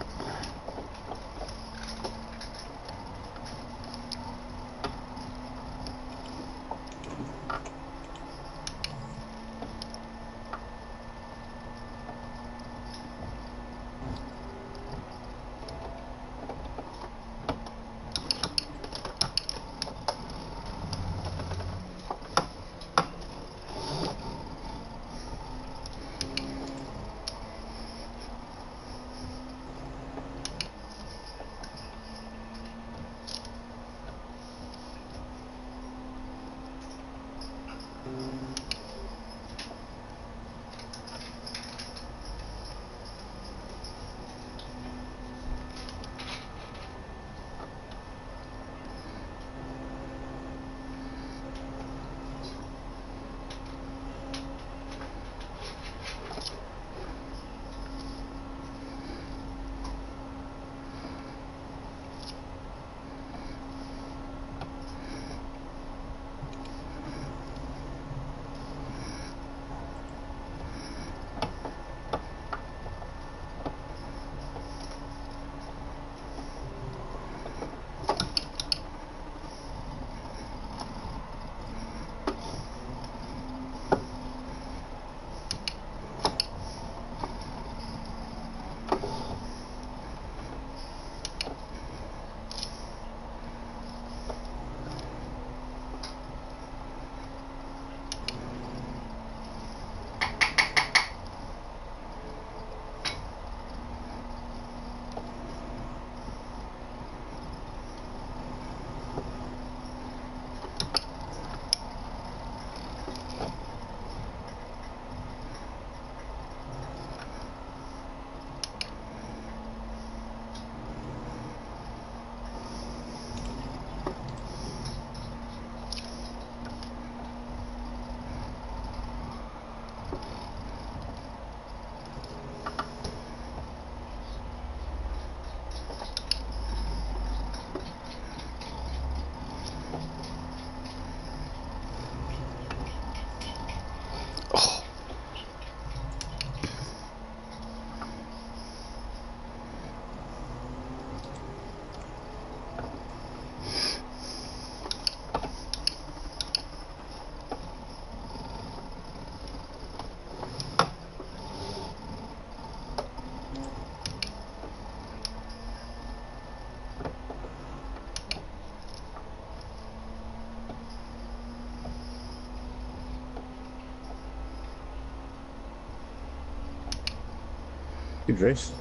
Good race.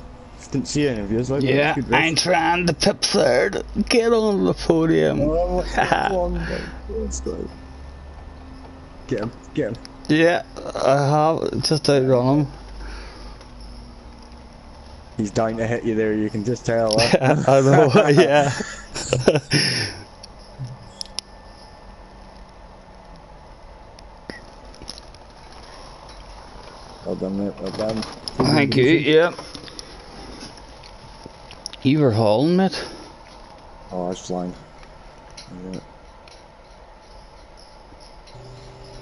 Didn't see any of yours like yeah, good race. I'm trying to pip third. Get on the podium. Oh, let's go. Get him, get him. Yeah, I have just outrun him. He's dying to hit you there, you can just tell. I know, yeah. Well done, mate, well done. Thank you, yeah. You were hauling, mate? Oh, I was flying. Yeah.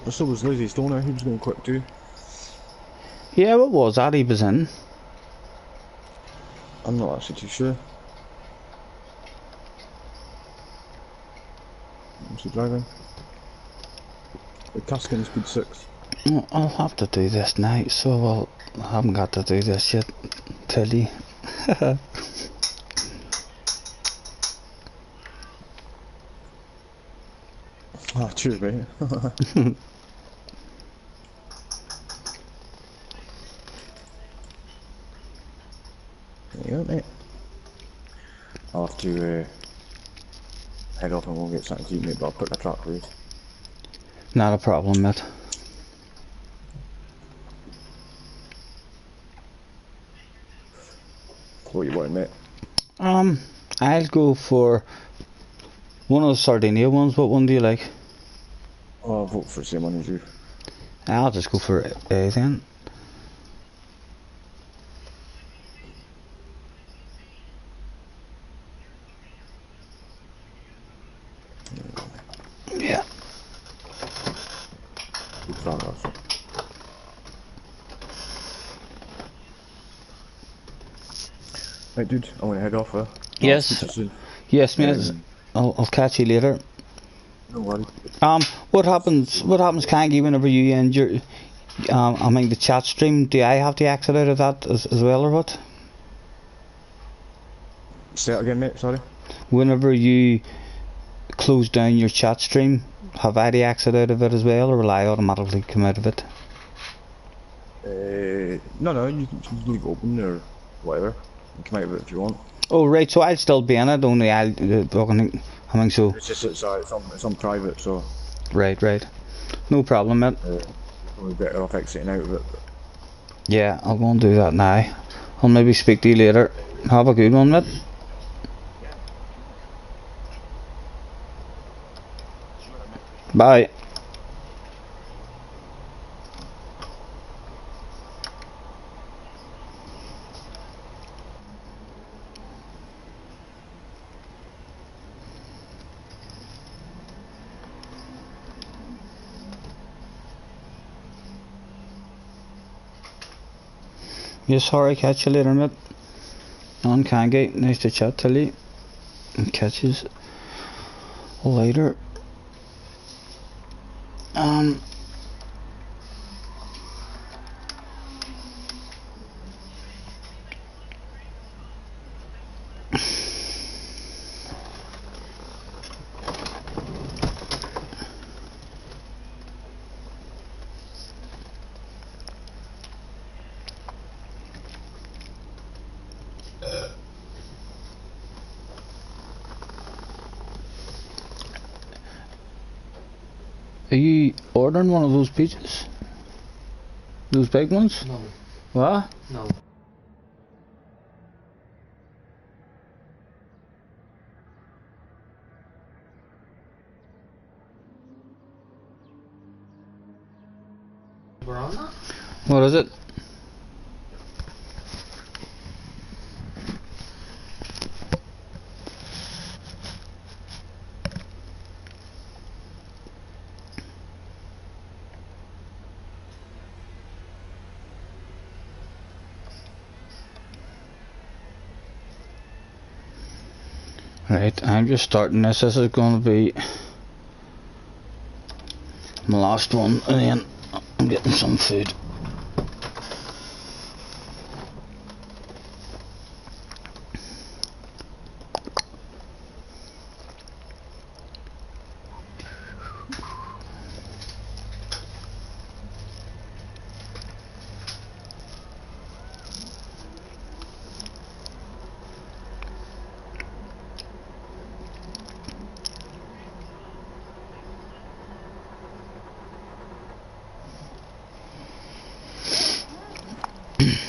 So was Lizzie Stoner, he was going quick too. Yeah, what was that he was in? I'm not actually too sure. What's he driving? The Tuscan speed 6. Well, I'll have to do this now, so well, I haven't got to do this yet. Tilly. Ah, cheers, mate. There you go, mate. I'll have to head off and we'll get something to eat, mate, but I'll put the truck, please. Not a problem, mate. What you want, mate? I'll go for one of the Sardinia ones. What one do you like? Oh, I'll vote for the same one as you. I'll just go for A then. Yeah. Good truck, also. Right, dude, I'm gonna head off, Yes. I'll speak to you soon. Yes, mate. I'll catch you later. No worries. What happens, Kangi, whenever you end your, I mean the chat stream, do I have to exit out of that as well, or what? Say it again, mate, sorry. Whenever you close down your chat stream, have I to exit out of it as well, or will I automatically come out of it? No, you can just leave it open or whatever. You can come out of it if you want. Oh right, so I'll still be in it, only I think so. It's just it's on private, so Right. No problem, mate. probably better off exiting out of it. But Yeah, I'll go and do that now. I'll maybe speak to you later. Have a good one, mate. Bye. Yes, sorry, catch you later, mate. On Kangi, nice to chat to you. And catch you later. Are you ordering one of those pizzas? Those big ones? No. What? No. We're on that? What is it? Right, I'm just starting this. This is going to be my last one, and then I'm getting some food.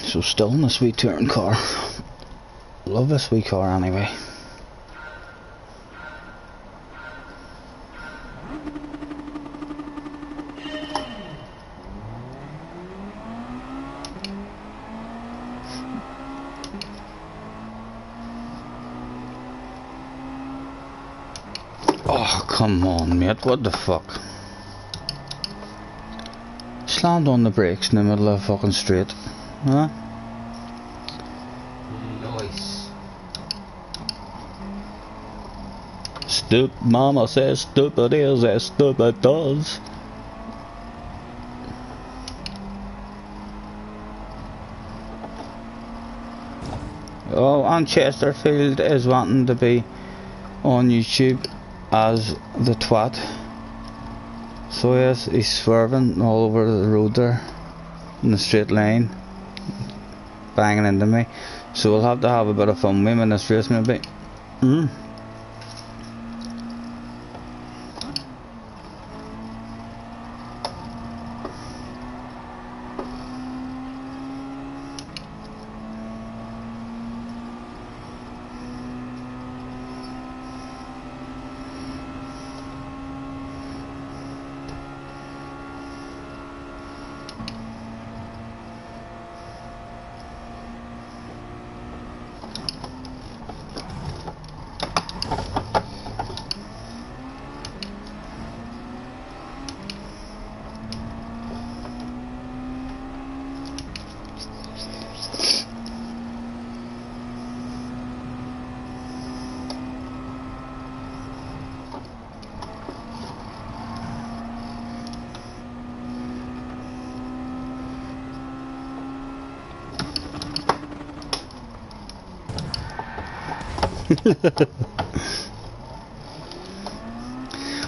So still in this wee touring car. Love this wee car anyway. Oh, come on, mate, what the fuck? slammed on the brakes in the middle of fucking straight. Huh? Nice. Stupid mama says stupid is as stupid does. Oh, and Chesterfield is wanting to be on YouTube as the twat. So yes, he's swerving all over the road there in the straight line, banging into me. So we'll have to have a bit of fun with him in this race maybe.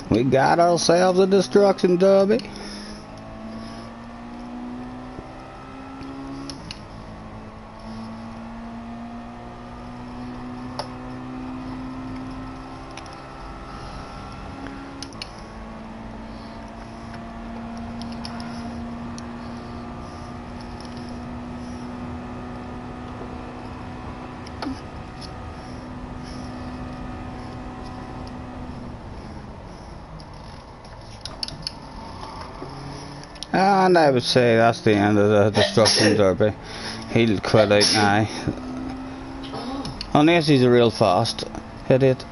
We got ourselves a destruction derby. And I would say that's the end of the destruction derby. He'll quit out now. Unless he's a real fast idiot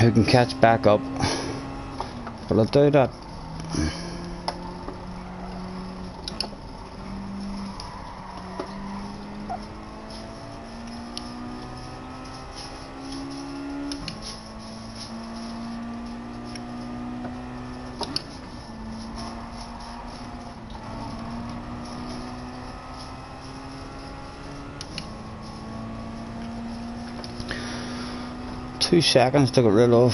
who can catch back up. But I'll do that. Two seconds to get rid of.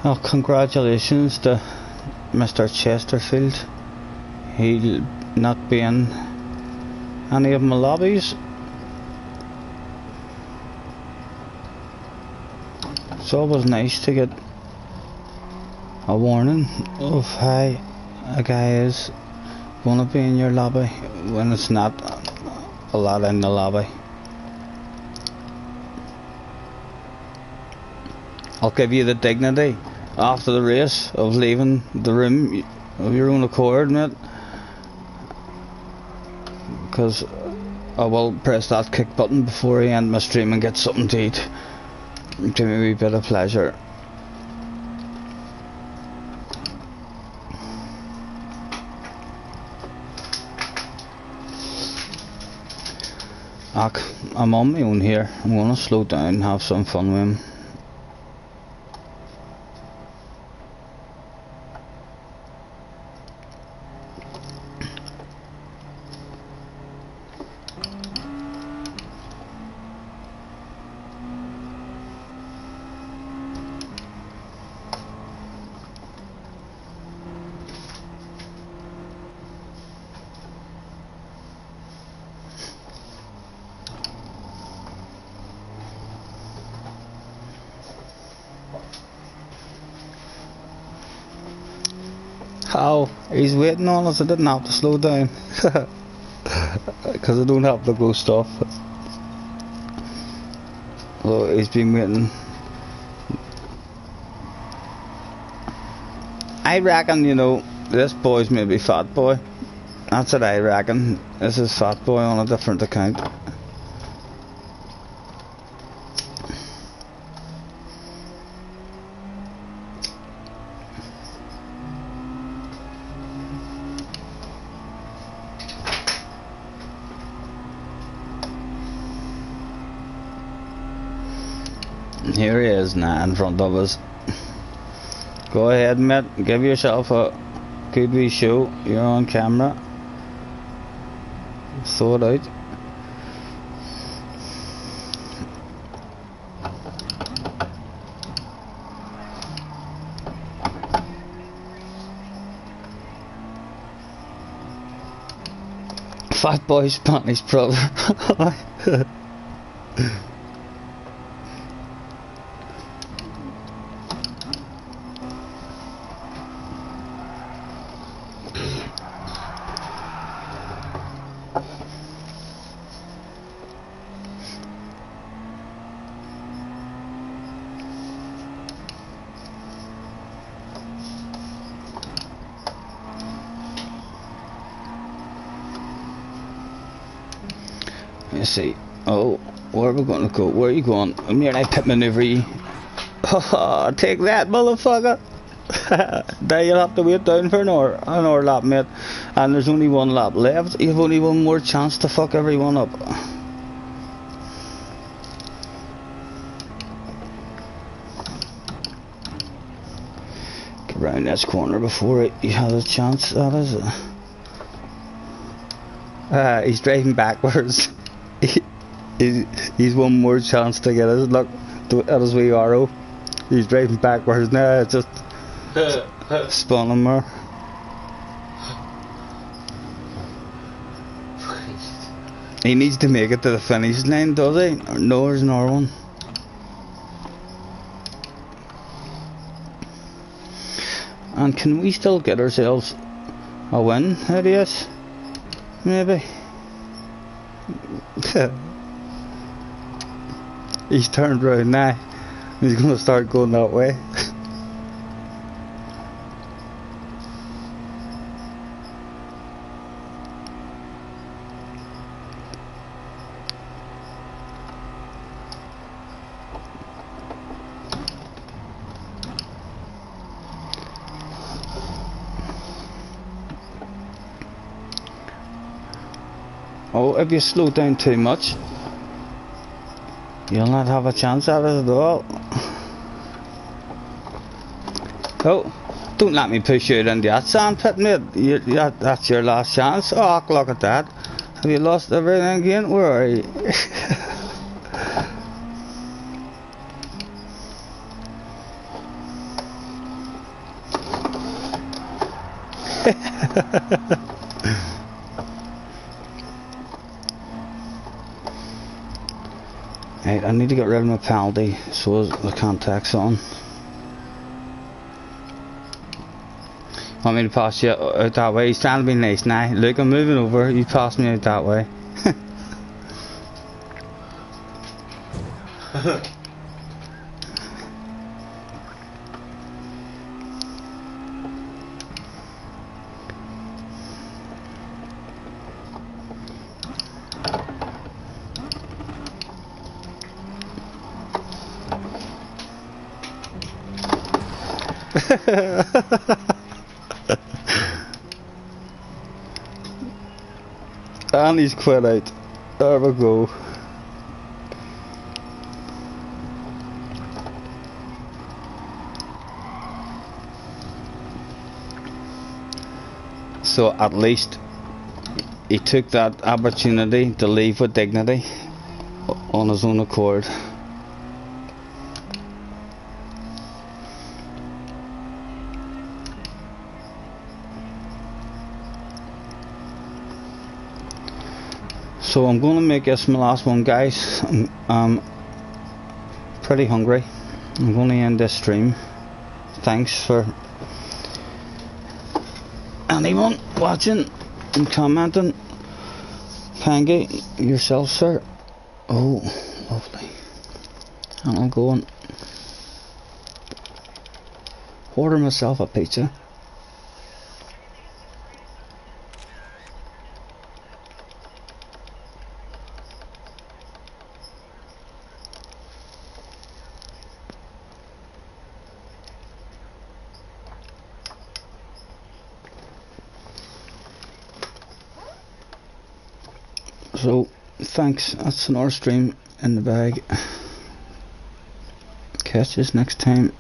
Well, congratulations to Mr. Chesterfield. He'll not be in any of my lobbies. It's always nice to get a warning of how a guy is going to be in your lobby when it's not a lot in the lobby. I'll give you the dignity after the race of leaving the room of your own accord, mate, because I will press that kick button before I end my stream and get something to eat. Give me a wee bit of pleasure. I'm on my own here. I'm gonna slow down and have some fun with him. Oh, he's waiting on us. I didn't have to slow down. Because I don't have to go stop. So he's been waiting. I reckon, you know, this boy's maybe Fat Boy. That's what I reckon. This is Fat Boy on a different account. Here he is now in front of us. Go ahead, mate. Give yourself a good wee show. You're on camera. Throw it out. Fat Boy Spanish brother. Let's see. Oh, where are we going to go? Where are you going? I'm here. I pit maneuver you. Oh, take that, motherfucker. Now you'll have to wait down for an hour lap, mate. And there's only one lap left. You've only one more chance to fuck everyone up. Get round this corner before you have a chance. That is it. He's driving backwards. He's one more chance to get his luck at his wee arrow. He's driving backwards now. It's just spun him more. He needs to make it to the finish line, does he? Or no, there's another one. And can we still get ourselves a win out of this? Maybe. He's turned round now. He's gonna start going that way. Oh, if you slow down too much, you'll not have a chance at it at all. Oh, don't let me push you out into that sand pit, mate. That's your last chance. Oh, look at that. Have you lost everything again? Where are you? Right, I need to get rid of my penalty so the contact's on. Want me to pass you out that way? He's trying to be nice now. Look, I'm moving over. You pass me out that way. And he's quit out. There we go. So at least he took that opportunity to leave with dignity on his own accord. So I'm going to make this my last one, guys. I'm pretty hungry. I'm going to end this stream. Thanks for anyone watching and commenting. Pangy, yourself, sir. Oh, lovely. And I'm going order myself a pizza. So, thanks. That's another stream in the bag. Catch us next time.